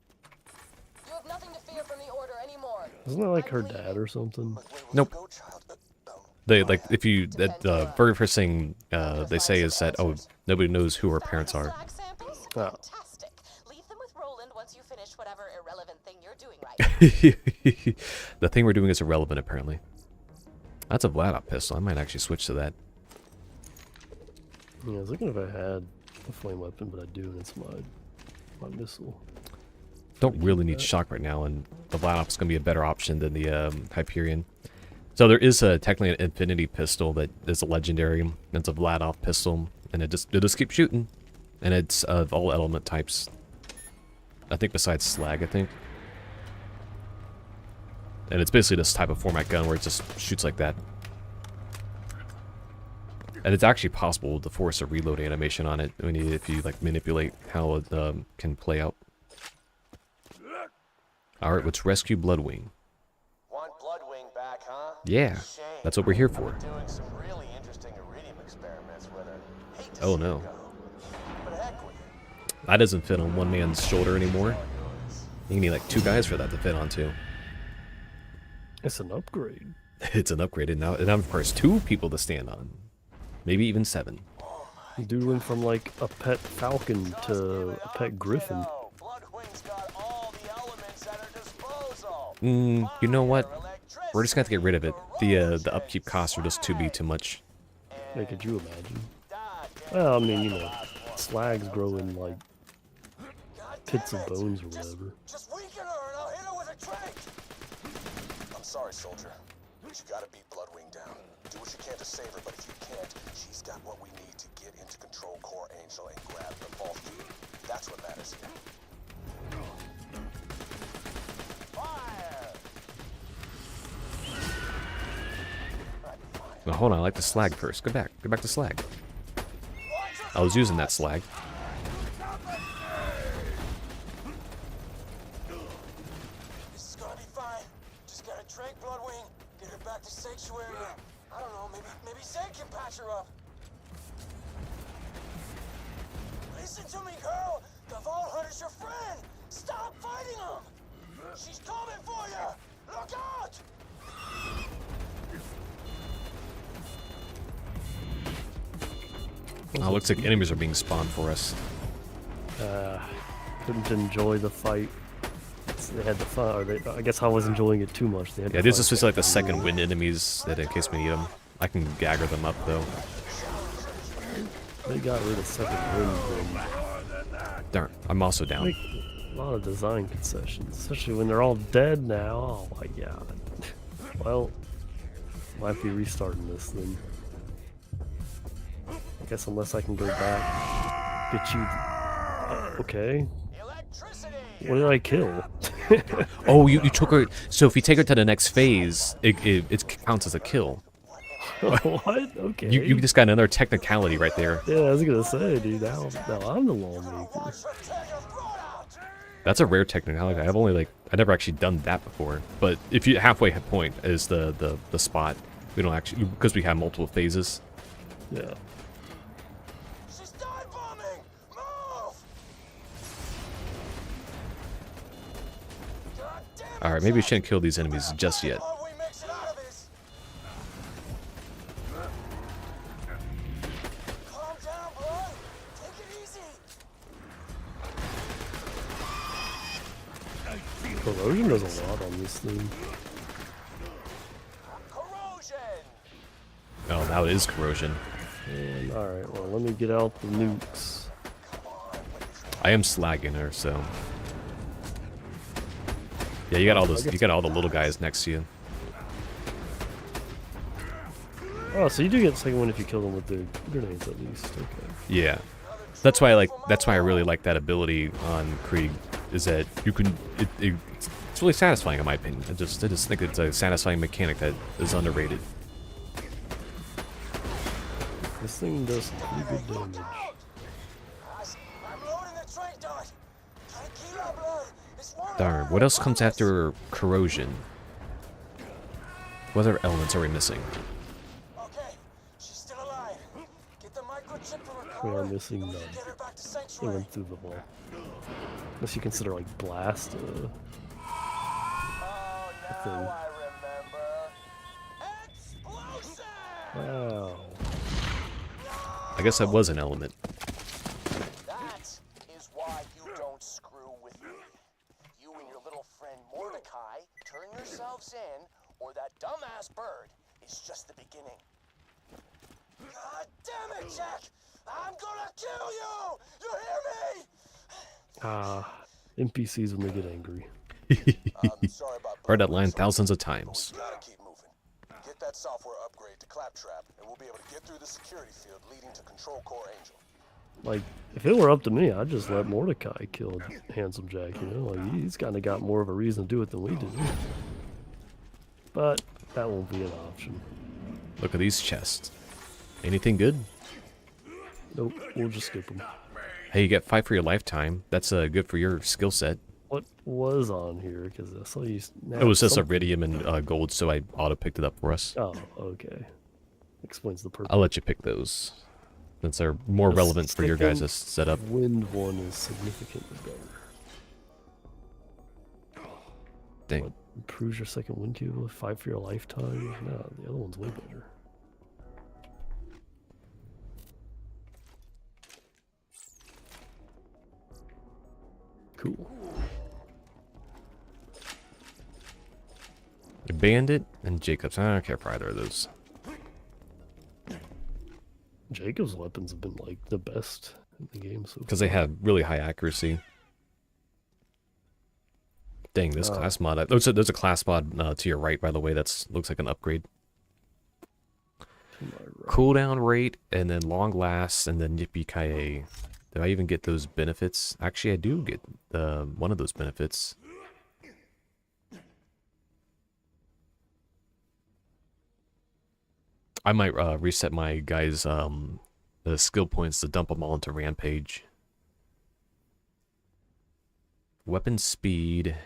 You have nothing to fear from the order anymore. Isn't that like her dad or something? Nope. They like if you that very first thing they say is that nobody knows who her parents are. Flag samples? Oh. Fantastic. Leave them with Roland once you finish whatever irrelevant thing you're doing right now. The thing we're doing is irrelevant apparently. That's a Vlad pistol. I might actually switch to that. Yeah, I was looking if I had a flame weapon, but I do, and it's my missile. Don't really need shock right now, and the Vlad is going to be a better option than the Hyperion. So there is technically an Infinity pistol that is a legendary. It's a Vlad pistol, and it just keeps shooting, and it's of all element types. I think besides slag, I think. And it's basically this type of format gun where it just shoots like that. And it's actually possible to force a reload animation on it if you like manipulate how it can play out. All right, let's rescue Bloodwing. Want Bloodwing back, huh? Yeah, Shame. that's what we're here for. We're doing some really interesting iridium experiments with her. Hate to Oh see no, her go. But heck with it. that doesn't fit on one man's shoulder anymore. You need like 2 guys for that to fit onto. It's an upgrade. It's an upgrade, and now it requires 2 people to stand on. Maybe even 7. Dude went from like a pet falcon to a pet griffin. Bloodwing's got all the elements at her disposal. You know what? We're just gonna have to get rid of it. The upkeep costs are just too much. Yeah, could you imagine? Well, I mean, you know, slags grow in like pits of bones or whatever. Just weaken her and I'll hit her with a trank. I'm sorry, soldier, but you gotta beat Bloodwing down. Do what you can to save her, but if you can't, she's got what we need to get into Control Core Angel and grab the vault key. That's what matters here. Fire! Well, hold on, I like the slag first. Go back to slag. I was using that slag. This is gonna be fine. Just gotta drink Bloodwing, get her back to Sanctuary. I don't know, maybe Zed can patch her up. Listen to me, girl. The Vault Hunter's your friend. Stop fighting him. She's coming for you. Look out! Oh, looks like enemies are being spawned for us. Couldn't enjoy the fight. They had the fun, or I guess I was enjoying it too much. They had Yeah, this is just like the second wind enemies that in case we need them. I can gagger them up though. They got rid of second wind. Darn, I'm also down. Like, a lot of design concessions, especially when they're all dead now. Oh my god. Well, might be restarting this then. I guess unless I can go back, get you. Okay. What did I kill? Oh, you took her. So if you take her to the next phase, it counts as a kill. What? Okay. You just got another technicality right there. Yeah, I was gonna say, dude. Now I'm the lawmaker. That's a rare technicality. I never actually done that before. But if you halfway point is the spot, we don't actually because we have multiple phases. Yeah. Alright, maybe we shouldn't kill these enemies just yet. Corrosion does a lot on this thing. Oh, now it is corrosion. And alright, well, let me get out the nukes. I am slagging her, so. Yeah, you got all those. You got all the little guys next to you. Oh, so you do get the second one if you kill them with the grenades at least. Okay. Yeah, that's why I like. That's why I really like that ability on Krieg. Is that you can. It's really satisfying in my opinion. I just think it's a satisfying mechanic that is underrated. This thing does pretty good damage. Darn, what else comes after corrosion? What other elements are we missing? We are missing none. It went through the wall. Unless you consider like blast a thing. Wow. I guess that was an element. That is why you don't screw with me. You and your little friend Mordecai turn yourselves in, or that dumbass bird is just the beginning. God damn it, Jack! I'm gonna kill you! You hear me? NPCs when they get angry. Heard that line thousands of times. Get that software upgrade to Claptrap, and we'll be able to get through the security field leading to Control Core Angel. Like, if it were up to me, I'd just let Mordecai kill Handsome Jack, you know? Like, he's kind of got more of a reason to do it than we do. But that won't be an option. Look at these chests. Anything good? Nope, we'll just skip them. Hey, you get 5 for your lifetime. That's good for your skill set. What was on here? Because I saw you. It was just iridium and gold, so I auto-picked it up for us. Oh, okay. Explains the purpose. I'll let you pick those, since they're more relevant for your guys' setup. Wind one is significantly better. Dang. What, improves your second wind cube with 5 for your lifetime? No, the other one's way better. Cool. Bandit and Jacobs. I don't care for either of those. Jacob's weapons have been like the best in the game so far. Because they have really high accuracy. Dang, this class mod. There's a class mod to your right, by the way. That's looks like an upgrade. Right. Cooldown rate, and then long last, and then Yippee-ki-yay. Did I even get those benefits? Actually, I do get one of those benefits. I might reset my guys' the skill points to dump them all into Rampage. Weapon speed.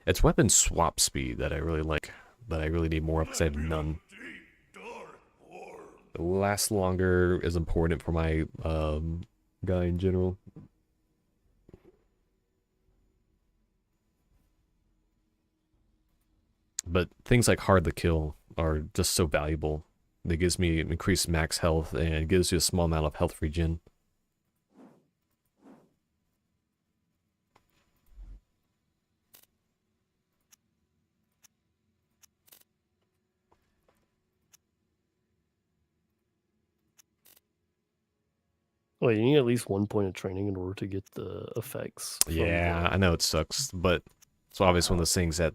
It's weapon swap speed that I really like, but I really need more of because I have none. Last longer is important for my guy in general. But things like hard to kill are just so valuable. It gives me increased max health and it gives you a small amount of health regen. Well, you need at least 1 point of training in order to get the effects. Yeah, I know it sucks, but it's obvious one of those things that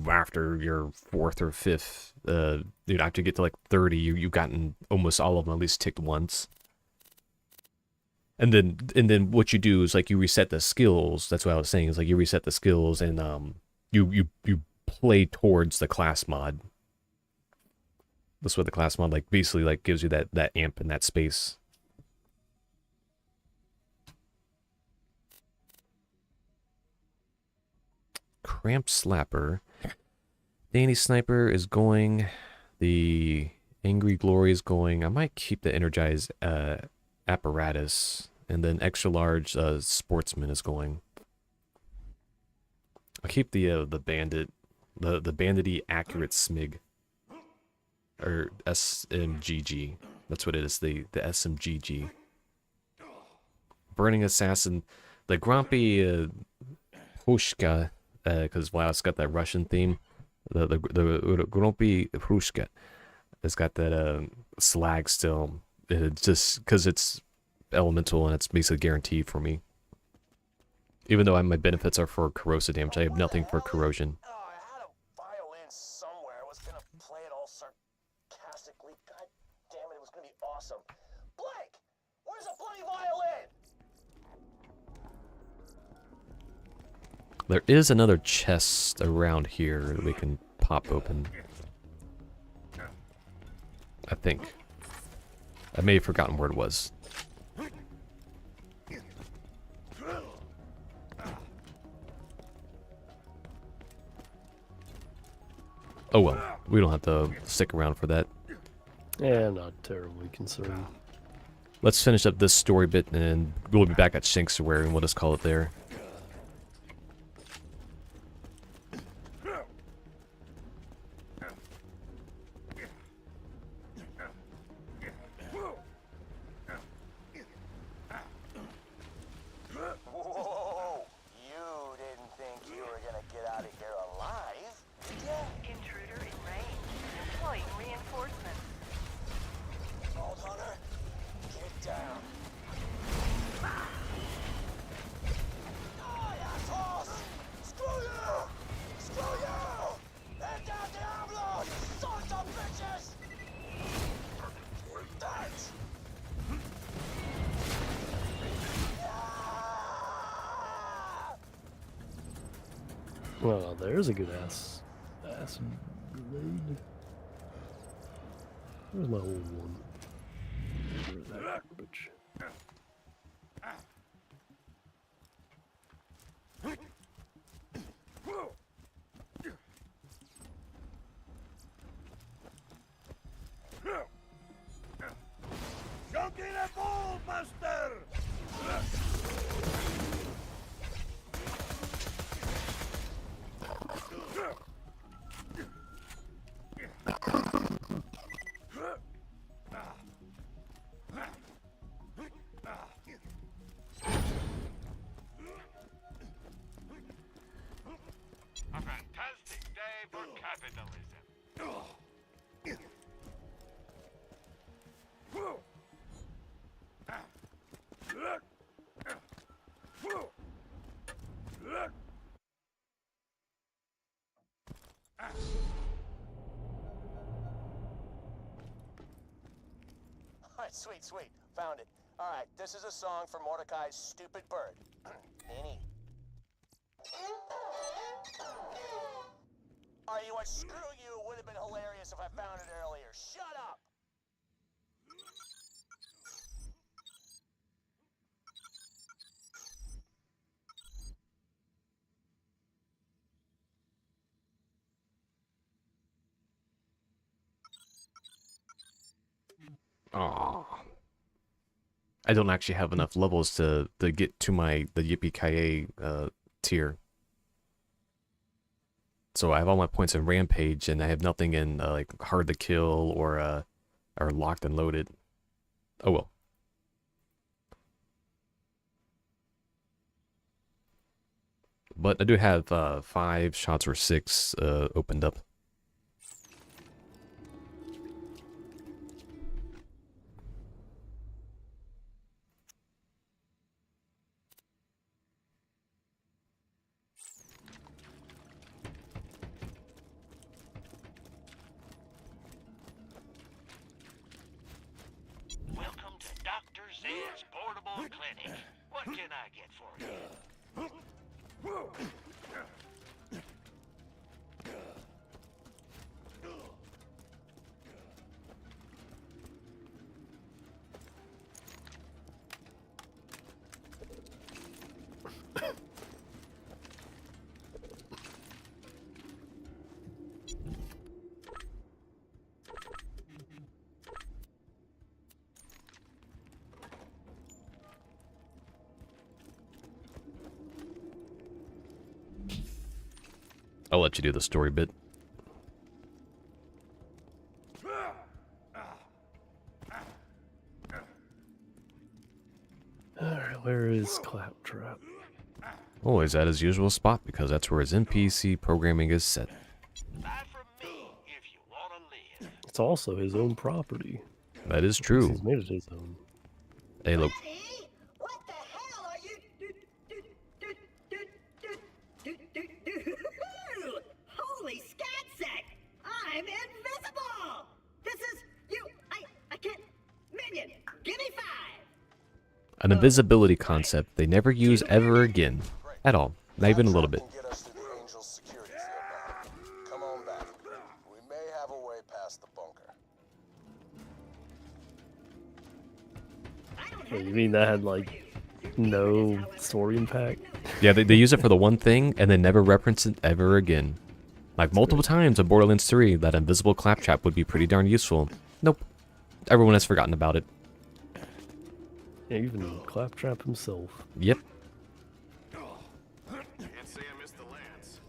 after your 4th or 5th, you'd have to get to like 30. You've gotten almost all of them at least ticked once. And then what you do is like you reset the skills. That's what I was saying. Is like you reset the skills and you play towards the class mod. That's what the class mod like basically like gives you that amp in that space. Cramp Slapper. Danny Sniper is going. The Angry Glory is going. I might keep the Energized Apparatus. And then Extra Large Sportsman is going. I'll keep the bandit, the bandity accurate smig, or SMGG. That's what it is. The SMGG. Burning assassin, the grumpy Pushka, because wow, it's got that Russian theme. The grumpy Pushka. It's got that slag still. It's just because it's elemental and it's basically guaranteed for me. Even though my benefits are for corrosive damage, I have nothing for corrosion. Oh, I had a violin somewhere. I was gonna play it all sarcastically. God damn it, it was gonna be awesome. Blake! Where's the bloody violin? There is another chest around here that we can pop open. I think. I may have forgotten where it was. Oh well, we don't have to stick around for that. Yeah, not terribly concerned. Let's finish up this story bit and we'll be back at Sanctuary and we'll just call it there. Whoa! You didn't think you were gonna get out of here alive, did ya? Intruder in range. Deploying reinforcements. Old Hunter, get down. Die, assholes! Screw you! Screw you! And down Diablo, you sons of bitches! Take that! Well, there's a good ass blade. Where's my old one? Where's that garbage? Junk in a ball, buster! A fantastic day for capitalism. Alright, sweet, sweet. Found it. Alright, this is a song for Mordecai's stupid bird. Annie. Are you what? Screw you! Would have been hilarious if I found it earlier. Shut up! Aww. I don't actually have enough levels to get to the Yippee-Ki-Yay tier. So I have all my points in Rampage, and I have nothing in like Hard to Kill or Locked and Loaded. Oh well. But I do have 5 shots or 6 opened up. Welcome to Dr. Zed's Portable Clinic. What can I get for you? I'll let you do the story bit. Alright, where is Claptrap? Oh, he's at his usual spot because that's where his NPC programming is set. It's also his own property. That is true. He's made it his own. Hey, look. What the hell are you? Holy scatsack! I'm invisible! This is you. I can't. Minion, give me 5. An invisibility concept they never use ever again. At all. Not even a little bit. Come on back. We may have a way past the bunker. Oh, you mean that had like no story impact? Yeah, they use it for the one thing and then never reference it ever again. Like multiple times in Borderlands 3, that invisible claptrap would be pretty darn useful. Nope. Everyone has forgotten about it. Yeah, even Claptrap himself. Yep. Can't say I missed the lance.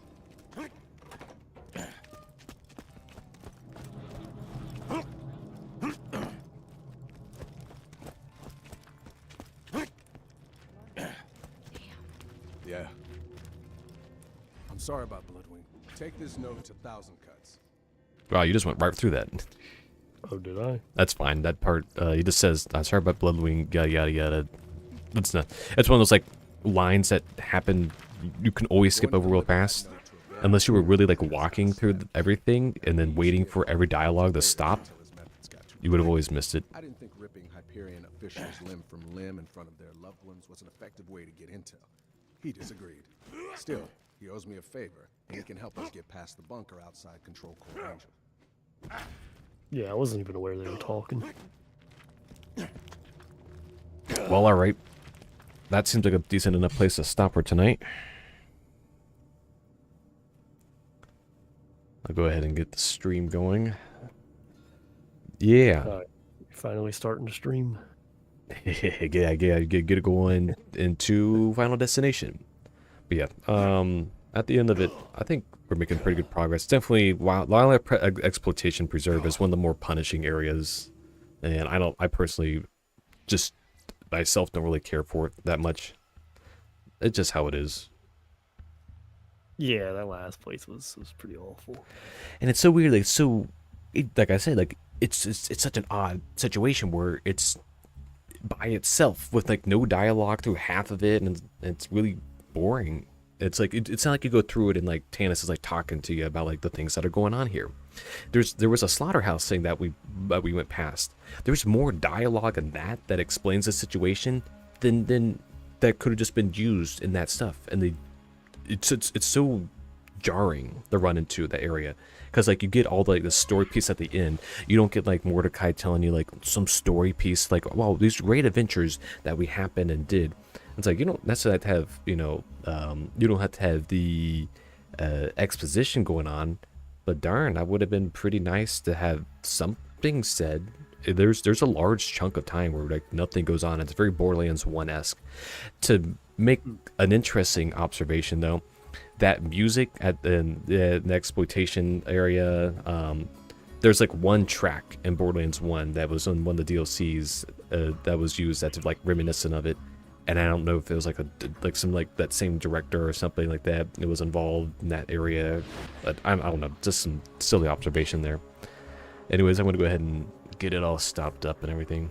Yeah. I'm sorry about Bloodwing. Take this note to 1,000 Cuts. Wow, you just went right through that. Oh, did I? That's fine. That part, he just says, I'm sorry about Bloodwing, yada yada yada. It's not. It's one of those like lines that happen. You can always skip over real fast, unless you were really like walking through everything and then waiting for every dialogue to stop. You would have always missed it. I didn't think ripping Hyperion officials limb from limb in front of their loved ones was an effective way to get intel. He disagreed. Still, he owes me a favor, and he can help us get past the bunker outside Control Core Angel. Yeah, I wasn't even aware they were talking. Well, alright. That seems like a decent enough place to stop for tonight. I'll go ahead and get the stream going. Yeah. Finally starting to stream. Yeah, get it going into Final Destination. But yeah, at the end of it, I think we're making pretty good progress. Definitely, Wildlife Exploitation Preserve is one of the more punishing areas, and I personally, just myself, don't really care for it that much. It's just how it is. Yeah, that last place was pretty awful. And it's so weird, like I said, like it's such an odd situation where it's by itself with like no dialogue through half of it, and it's really boring. It's like it's not like you go through it and like Tannis is like talking to you about like the things that are going on here. There was a slaughterhouse thing that we went past. There's more dialogue in that explains the situation than that could have just been used in that stuff. And it's so jarring to run into that area, because like you get all the story piece at the end. You don't get like Mordecai telling you like some story piece like, wow, these great adventures that we happened and did. It's like you don't necessarily have to have, you don't have to have the exposition going on, but darn, that would have been pretty nice to have something said. There's a large chunk of time where like nothing goes on. It's very Borderlands 1-esque. To make an interesting observation though, that music at the exploitation area, there's like one track in Borderlands 1 that was on one of the DLCs that was used that's like reminiscent of it. And I don't know if it was like that same director or something like that. It was involved in that area, but I don't know. Just some silly observation there. Anyways, I'm gonna go ahead and get it all stopped up and everything.